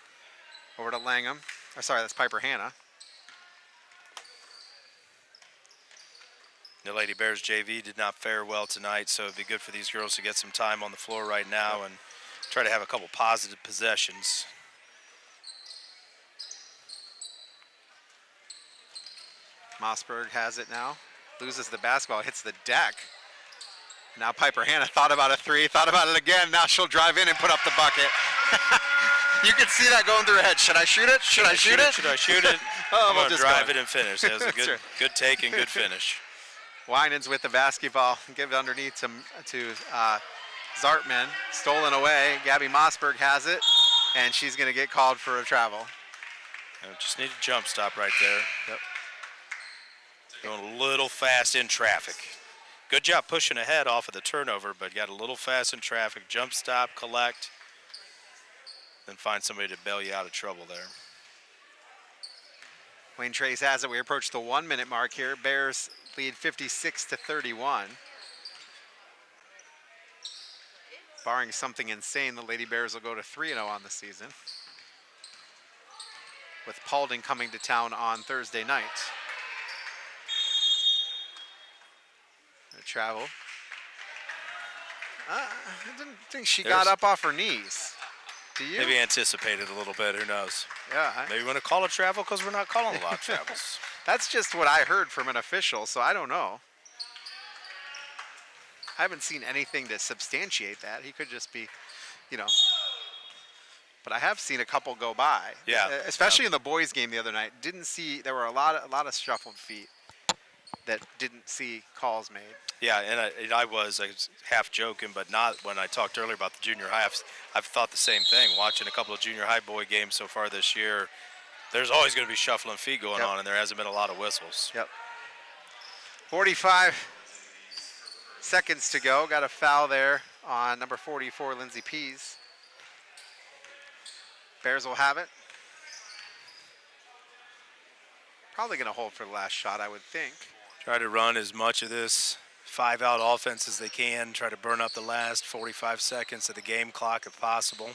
[SPEAKER 1] Over to Langham. Oh, sorry, that's Piper Hanna.
[SPEAKER 3] The Lady Bears JV did not fare well tonight, so it'd be good for these girls to get some time on the floor right now and try to have a couple positive possessions.
[SPEAKER 1] Mossberg has it now. Loses the basketball, hits the deck. Now Piper Hanna thought about a three, thought about it again. Now she'll drive in and put up the bucket. You can see that going through her head. Should I shoot it? Should I shoot it?
[SPEAKER 3] Should I shoot it?
[SPEAKER 1] Oh,
[SPEAKER 3] I'm
[SPEAKER 1] we'll
[SPEAKER 3] going to
[SPEAKER 1] just
[SPEAKER 3] drive
[SPEAKER 1] go.
[SPEAKER 3] it and finish. That was a good, good take and good finish.
[SPEAKER 1] Winans with the basketball. Give it underneath to Zartman. Stolen away. Gabby Mossberg has it, and she's going to get called for a travel.
[SPEAKER 3] Just need a jump stop right there.
[SPEAKER 1] Yep.
[SPEAKER 3] Going a little fast in traffic. Good job pushing ahead off of the turnover, but got a little fast in traffic. Jump stop, collect, then find somebody to bail you out of trouble there.
[SPEAKER 1] Wayne Trace has it. We approach the 1 minute mark here. Bears lead 56-31. Barring something insane, the Lady Bears will go to 3-0 on the season, with Paulding coming to town on Thursday night. Travel. I didn't think she got up off her knees. Do you?
[SPEAKER 3] Maybe anticipated a little bit. Who knows?
[SPEAKER 1] Yeah.
[SPEAKER 3] Maybe we want to call it travel because we're not calling a lot of travels.
[SPEAKER 1] That's just what I heard from an official, so I don't know. I haven't seen anything to substantiate that. He could just be, you know. But I have seen a couple go by.
[SPEAKER 3] Yeah.
[SPEAKER 1] Especially in the boys' game the other night. Didn't see, there were a lot of shuffled feet that didn't see calls made.
[SPEAKER 3] Yeah, and I was half joking, but not when I talked earlier about the junior high. I've thought the same thing. Watching a couple of junior high boy games so far this year, there's always going to be shuffling feet going on, and there hasn't been a lot of whistles.
[SPEAKER 1] Yep. 45 seconds to go. Got a foul there on number 44, Lindsay Pease. Bears will have it. Probably going to hold for the last shot, I would think.
[SPEAKER 3] Try to run as much of this 5-out offense as they can. Try to burn up the last 45 seconds of the game clock if possible.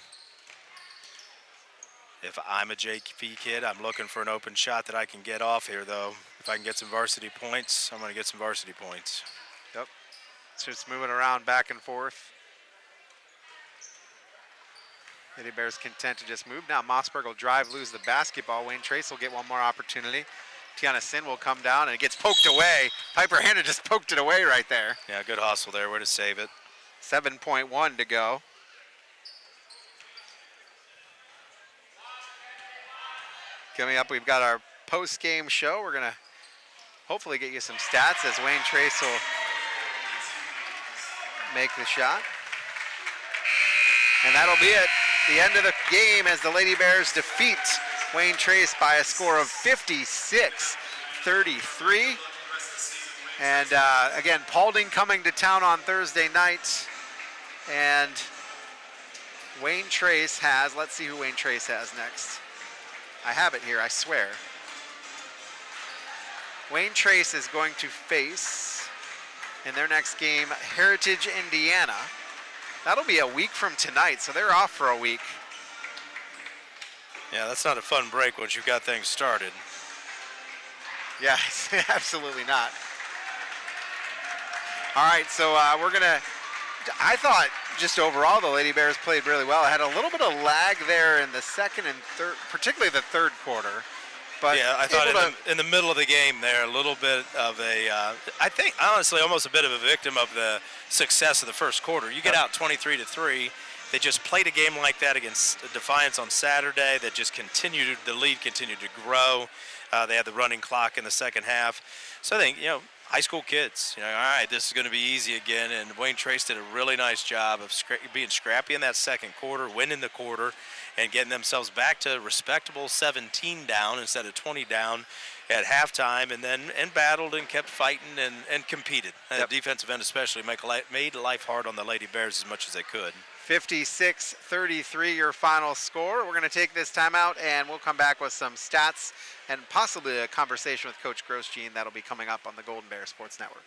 [SPEAKER 3] If I'm a JV kid, I'm looking for an open shot that I can get off here, though. If I can get some varsity points, I'm going to get some varsity points.
[SPEAKER 1] Yep. It's just moving around back and forth. Lady Bears content to just move. Now Mossberg will drive, lose the basketball. Wayne Trace will get one more opportunity. Tiana Sin will come down, and it gets poked away. Piper Hanna just poked it away right there.
[SPEAKER 3] Yeah, good hustle there. Way to save it.
[SPEAKER 1] 7.1 to go. Coming up, we've got our post-game show. We're going to hopefully get you some stats as Wayne Trace will make the shot. And that'll be it. The end of the game as the Lady Bears defeat Wayne Trace by a score of 56-33. And again, Paulding coming to town on Thursday night. And Wayne Trace has, let's see who Wayne Trace has next. I have it here, I swear. Wayne Trace is going to face, in their next game, Heritage, Indiana. That'll be a week from tonight, so they're off for a week.
[SPEAKER 3] Yeah, that's not a fun break once you've got things started.
[SPEAKER 1] Yeah, absolutely not. All right, so we're going to, I thought just overall the Lady Bears played really well. I had a little bit of lag there in the second and third, particularly the third quarter. But
[SPEAKER 3] yeah, I thought in the middle of the game there, a little bit of a, I think honestly almost a bit of a victim of the success of the first quarter. You get out 23-3. They just played a game like that against Defiance on Saturday that just continued, the lead continued to grow. They had the running clock in the second half. So I think, you know, high school kids, you know, all right, this is going to be easy again. And Wayne Trace did a really nice job of being scrappy in that second quarter, winning the quarter, and getting themselves back to respectable 17 down instead of 20 down at halftime, and battled and kept fighting and competed.
[SPEAKER 1] Yep.
[SPEAKER 3] Defensive end especially made life hard on the Lady Bears as much as they could.
[SPEAKER 1] 56-33 your final score. We're going to take this timeout, and we'll come back with some stats and possibly a conversation with Coach Grosjean that'll be coming up on the Golden Bear Sports Network.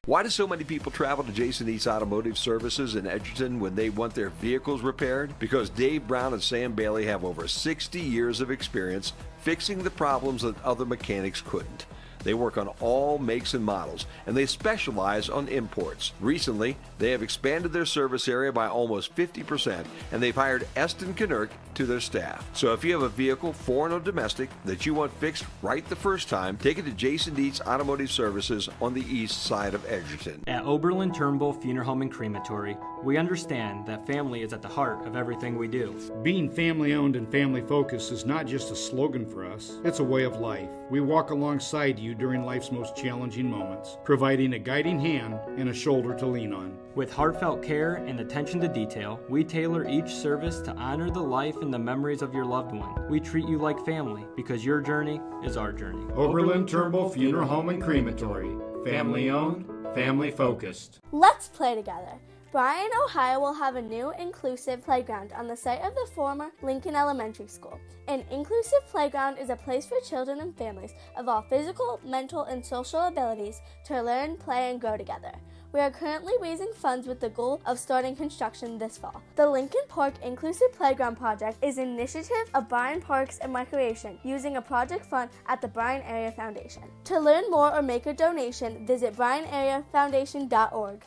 [SPEAKER 12] Why do so many people travel to Jason Eats Automotive Services in Edgerton when they want their vehicles repaired? Because Dave Brown and Sam Bailey have over 60 years of experience fixing the problems that other mechanics couldn't. They work on all makes and models, and they specialize on imports. Recently, they have expanded their service area by almost 50%, and they've hired Eston Knerk to their staff. So if you have a vehicle, foreign or domestic, that you want fixed right the first time, take it to Jason Dietsch Automotive Services on the east side of Edgerton.
[SPEAKER 14] At Oberlin, Turnbull Funeral Home and Crematory, we understand that family is at the heart of everything we do.
[SPEAKER 15] Being family-owned and family-focused is not just a slogan for us, it's a way of life. We walk alongside you during life's most challenging moments, providing a guiding hand and a shoulder to lean on.
[SPEAKER 14] With heartfelt care and attention to detail, we tailor each service to honor the life and the memories of your loved one. We treat you like family because your journey is our journey.
[SPEAKER 15] Oberlin Turnbull Funeral Home and Crematory. Family-owned, family-focused.
[SPEAKER 6] Let's play together. Bryan, Ohio will have a new inclusive playground on the site of the former Lincoln Elementary School. An inclusive playground is a place for children and families of all physical, mental, and social abilities to learn, play, and grow together. We are currently raising funds with the goal of starting construction this fall. The Lincoln Park Inclusive Playground Project is an initiative of Bryan Parks and Recreation using a project fund at the Bryan Area Foundation. To learn more or make a donation, visit BryanAreaFoundation.org.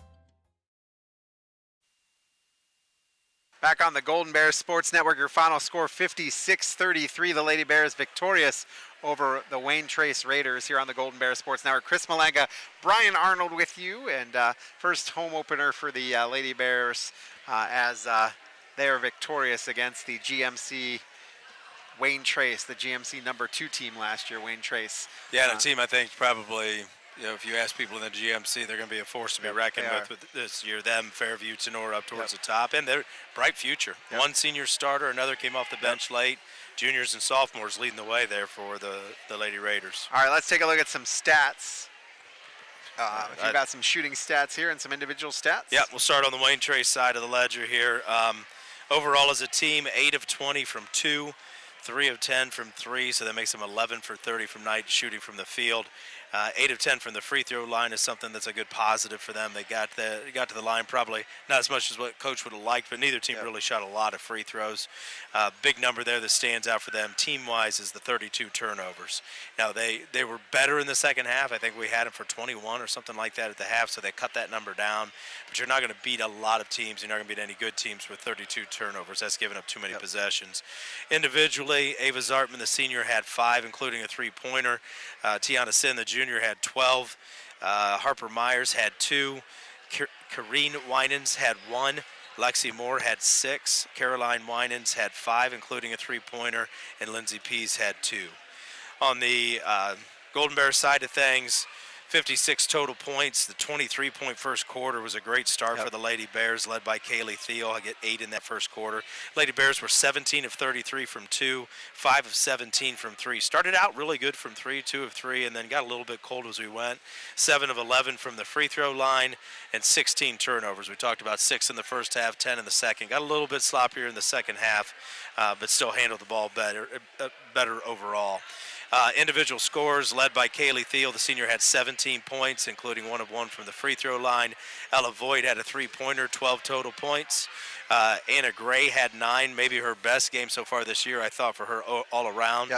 [SPEAKER 1] Back on the Golden Bears Sports Network, your final score 56-33. The Lady Bears victorious over the Wayne Trace Raiders here on the Golden Bears Sports Network. Chris Malanga, Brian Arnold with you, and first home opener for the Lady Bears as they are victorious against the GMC Wayne Trace, the GMC number 2 team last year, Wayne Trace.
[SPEAKER 3] Yeah, and a team I think probably, if you ask people in the GMC, they're going to be a force to be reckoned with this year. Them, Fairview, Tenora up towards the top, and they're bright future. Yep. One senior starter, another came off the bench late. Juniors and sophomores leading the way there for the Lady Raiders.
[SPEAKER 1] All right, let's take a look at some stats. You've got some shooting stats here and some individual stats.
[SPEAKER 3] Yeah, we'll start on the Wayne Trace side of the ledger here. Overall as a team, 8 of 20 from 2, 3 of 10 from 3, so that makes them 11 for 30 from night shooting from the field. 8 of 10 from the free throw line is something that's a good positive for them. They got to the line probably not as much as what coach would have liked, but neither team really shot a lot of free throws. Big number there that stands out for them team-wise is the 32 turnovers. Now they were better in the second half. I think we had them for 21 or something like that at the half, so they cut that number down. But you're not going to beat a lot of teams. You're not going to beat any good teams with 32 turnovers. That's giving up too many possessions. Individually, Ava Zartman, the senior, had 5, including a three-pointer. Tiana Sin, the junior, had 12. Harper Myers had 2. Kareen Winans had 1. Lexi Moore had 6. Caroline Winans had 5, including a three-pointer. And Lindsay Pease had 2. On the Golden Bears side of things, 56 total points. The 23-point first quarter was a great start for the Lady Bears, led by Kaylee Thiel. I get 8 in that first quarter. Lady Bears were 17 of 33 from 2, 5 of 17 from 3. Started out really good from 3, 2 of 3, and then got a little bit cold as we went. 7 of 11 from the free throw line, and 16 turnovers. We talked about 6 in the first half, 10 in the second. Got a little bit sloppier in the second half, but still handled the ball better overall. Individual scores led by Kaylee Thiel. The senior had 17 points, including 1 of 1 from the free throw line. Ella Voigt had a three-pointer, 12 total points. Anna Gray had 9, maybe her best game so far this year, I thought, for her all around.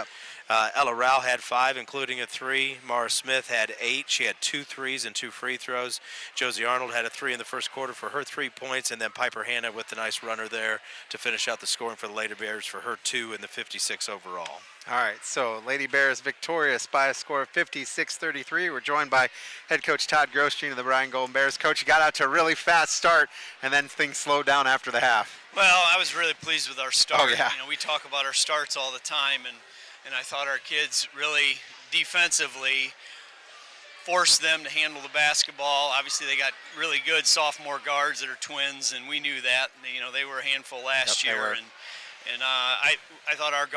[SPEAKER 3] Ella Rao had 5, including a 3. Mara Smith had 8. She had 2 threes and 2 free throws. Josie Arnold had a 3 in the first quarter for her 3 points, and then Piper Hanna with the nice runner there to finish out the scoring for the Lady Bears for her 2 in the 56 overall.
[SPEAKER 1] All right, so Lady Bears victorious by a score of 56-33. We're joined by head coach Todd Grosjean of the Bryan Golden Bears. Coach, you got out to a really fast start, and then things slowed down after the half.
[SPEAKER 13] Well, I was really pleased with our start.
[SPEAKER 1] Oh, yeah.
[SPEAKER 13] We talk about our starts all the time, and I thought our kids really defensively forced them to handle the basketball. Obviously, they got really good sophomore guards that are twins, and we knew that. They were a handful last year, And I thought our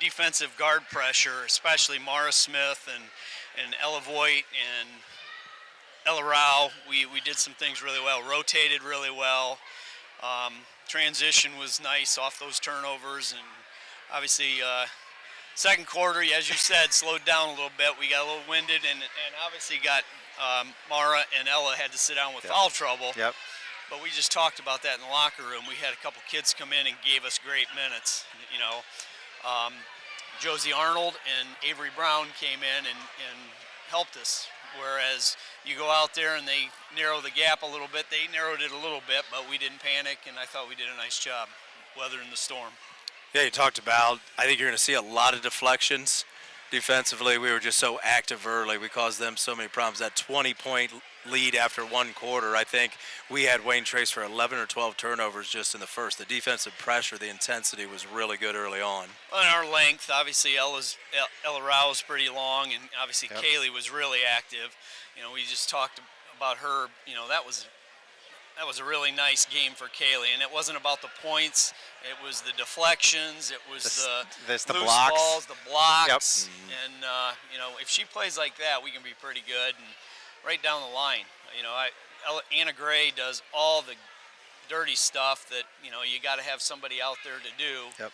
[SPEAKER 13] defensive guard pressure, especially Mara Smith and Ella Voigt and Ella Rao, we did some things really well, rotated really well. Transition was nice off those turnovers, and obviously second quarter, as you said, slowed down a little bit. We got a little winded, and obviously got Mara and Ella had to sit down with foul trouble.
[SPEAKER 1] Yep.
[SPEAKER 13] But we just talked about that in the locker room. We had a couple kids come in and gave us great minutes. You know, Josie Arnold and Avery Brown came in and helped us. Whereas you go out there and they narrow the gap a little bit. They narrowed it a little bit, but we didn't panic, and I thought we did a nice job weathering the storm.
[SPEAKER 3] Yeah, you talked about, I think you're going to see a lot of deflections. Defensively, we were just so active early. We caused them so many problems. That 20-point lead after one quarter, I think we had Wayne Trace for 11 or 12 turnovers just in the first. The defensive pressure, the intensity was really good early on.
[SPEAKER 13] On our length, obviously Ella Rao is pretty long, and obviously Kaylee was really active. You know, we just talked about her. You know, that was a really nice game for Kaylee, and it wasn't about the points. It was the deflections. It was the loose
[SPEAKER 1] blocks.
[SPEAKER 13] balls, the blocks, and you know, if she plays like that, we can be pretty good. And right down the line, you know, Anna Gray does all the dirty stuff that you got to have somebody out there to do.
[SPEAKER 1] Yep.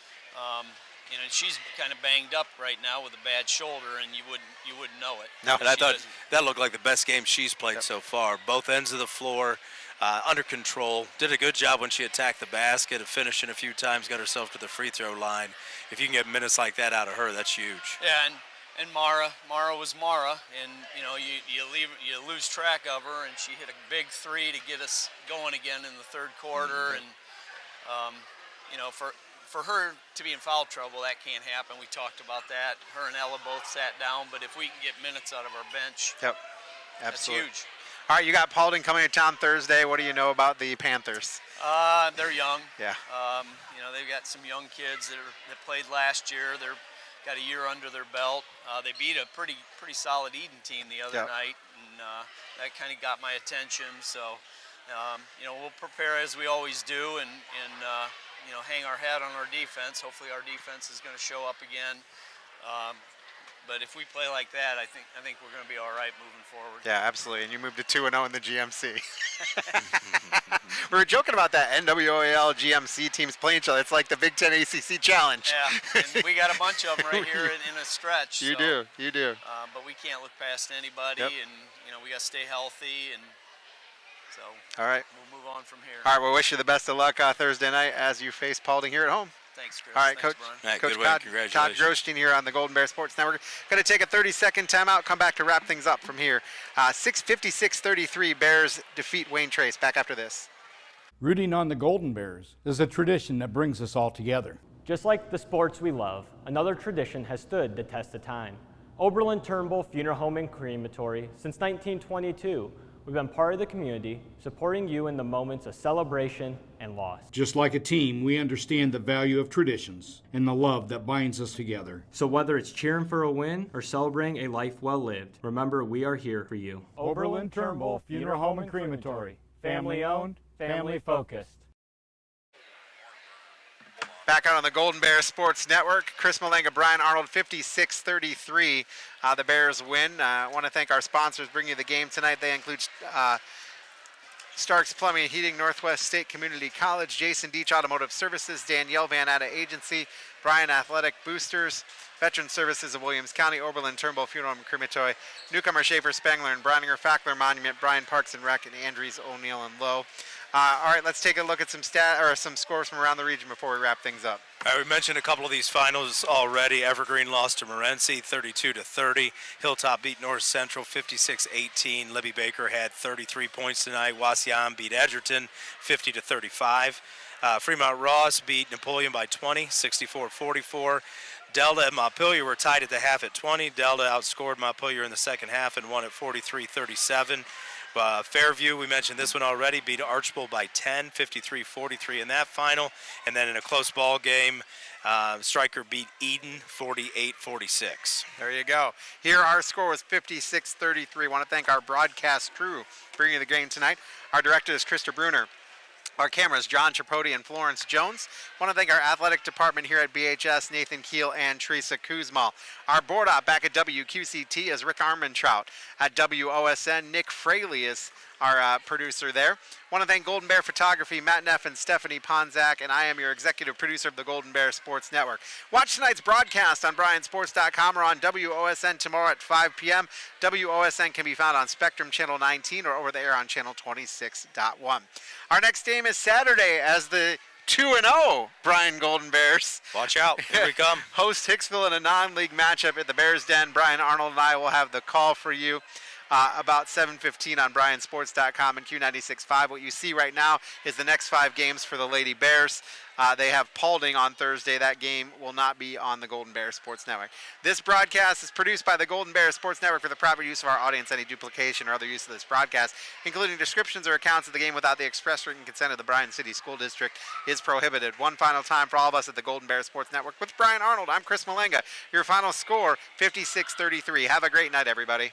[SPEAKER 13] You know, she's kind of banged up right now with a bad shoulder, and you wouldn't know it.
[SPEAKER 3] No, and I thought that looked like the best game she's played so far. Both ends of the floor. Under control, did a good job when she attacked the basket of finishing a few times, got herself to the free throw line. If you can get minutes like that out of her, that's huge.
[SPEAKER 13] Yeah, and Mara was Mara, and you know you lose track of her, and she hit a big three to get us going again in the third quarter, and you know for her to be in foul trouble, that can't happen. We talked about that. Her and Ella both sat down, but if we can get minutes out of our bench,
[SPEAKER 1] absolutely,
[SPEAKER 13] that's huge.
[SPEAKER 1] All right, you got Paulding coming to town Thursday. What do you know about the Panthers?
[SPEAKER 13] They're young.
[SPEAKER 1] Yeah.
[SPEAKER 13] You know, they've got some young kids that played last year. They've got a year under their belt. They beat a pretty solid Eden team the other night, and that kind of got my attention. So, you know, we'll prepare as we always do, and you know, hang our hat on our defense. Hopefully, our defense is going to show up again. But if we play like that, I think we're going to be all right moving forward.
[SPEAKER 1] Yeah, absolutely. And you moved to 2-0 in the GMC. We were joking about that NWAL GMC teams playing each other. It's like the Big Ten ACC Challenge.
[SPEAKER 13] Yeah, and we got a bunch of them right here in a stretch.
[SPEAKER 1] You do.
[SPEAKER 13] But we can't look past anybody, and you know we got to stay healthy, and so.
[SPEAKER 1] All right.
[SPEAKER 13] We'll move on from here.
[SPEAKER 1] All right. We'll wish you the best of luck Thursday night as you face Paulding here at home.
[SPEAKER 13] Thanks, Chris.
[SPEAKER 1] All right,
[SPEAKER 13] Thanks,
[SPEAKER 1] Coach.
[SPEAKER 13] Brian.
[SPEAKER 1] Coach
[SPEAKER 3] good
[SPEAKER 1] Todd,
[SPEAKER 3] congratulations.
[SPEAKER 1] Todd Groshtein here on the Golden Bear Sports Network. Going to take a 30-second timeout. Come back to wrap things up from here. 56-33. Bears defeat Wayne Trace. Back after this.
[SPEAKER 15] Rooting on the Golden Bears is a tradition that brings us all together.
[SPEAKER 14] Just like the sports we love, another tradition has stood the test of time. Oberlin Turnbull Funeral Home and Crematory since 1922. We've been part of the community, supporting you in the moments of celebration and loss.
[SPEAKER 15] Just like a team, we understand the value of traditions and the love that binds us together.
[SPEAKER 14] So whether it's cheering for a win or celebrating a life well lived, remember we are here for you.
[SPEAKER 15] Oberlin Turnbull Funeral Home and Crematory. Family owned, family focused.
[SPEAKER 1] Back out on the Golden Bear Sports Network, Chris Malanga, Brian Arnold, 56-33. The Bears win. I want to thank our sponsors bringing you the game tonight. They include Starks Plumbing and Heating, Northwest State Community College, Jason Dietsch Automotive Services, Danielle Van Atta Agency, Bryan Athletic Boosters, Veteran Services of Williams County, Oberlin Turnbull Funeral and Crematory, Newcomer Schaefer Spangler and Brininger, Fackler Monument, Bryan Parks and Rec, and Andrews, O'Neill, and Lowe. All right, let's take a look at some scores from around the region before we wrap things up.
[SPEAKER 3] All right, we mentioned a couple of these finals already. Evergreen lost to Morenci 32-30. Hilltop beat North Central 56-18. Libby Baker had 33 points tonight. Wauseon beat Edgerton 50-35. Fremont Ross beat Napoleon by 20, 64-44. Delta and Montpelier were tied at the half at 20. Delta outscored Montpelier in the second half and won at 43-37. Fairview, we mentioned this one already, beat Archbold by 10, 53-43 in that final. And then in a close ball game, Stryker beat Eden 48-46.
[SPEAKER 1] There you go. Here our score was 56-33. I want to thank our broadcast crew for bringing you the game tonight. Our director is Krista Bruner. Our cameras, John Tripodi and Florence Jones. Want to thank our athletic department here at BHS, Nathan Keel and Teresa Kuzmal. Our board op back at WQCT is Rick Armentrout. At WOSN, Nick Fraley is our producer there. Want to thank Golden Bear Photography, Matt Neff and Stephanie Ponzak, and I am your executive producer of the Golden Bear Sports Network. Watch tonight's broadcast on BryanSports.com or on WOSN tomorrow at 5 p.m. WOSN can be found on Spectrum Channel 19 or over the air on Channel 26.1. Our next game is Saturday as the 2-0 Bryan Golden Bears.
[SPEAKER 3] Watch out. Here we come.
[SPEAKER 1] Host Hicksville in a non-league matchup at the Bears Den. Bryan Arnold and I will have the call for you about 7:15 on BryanSports.com and Q96.5. What you see right now is the next 5 games for the Lady Bears. They have Paulding on Thursday. That game will not be on the Golden Bear Sports Network. This broadcast is produced by the Golden Bear Sports Network for the proper use of our audience. Any duplication or other use of this broadcast, including descriptions or accounts of the game without the express written consent of the Bryan City School District, is prohibited. One final time for all of us at the Golden Bear Sports Network. With Bryan Arnold, I'm Chris Malanga. Your final score, 56-33. Have a great night, everybody.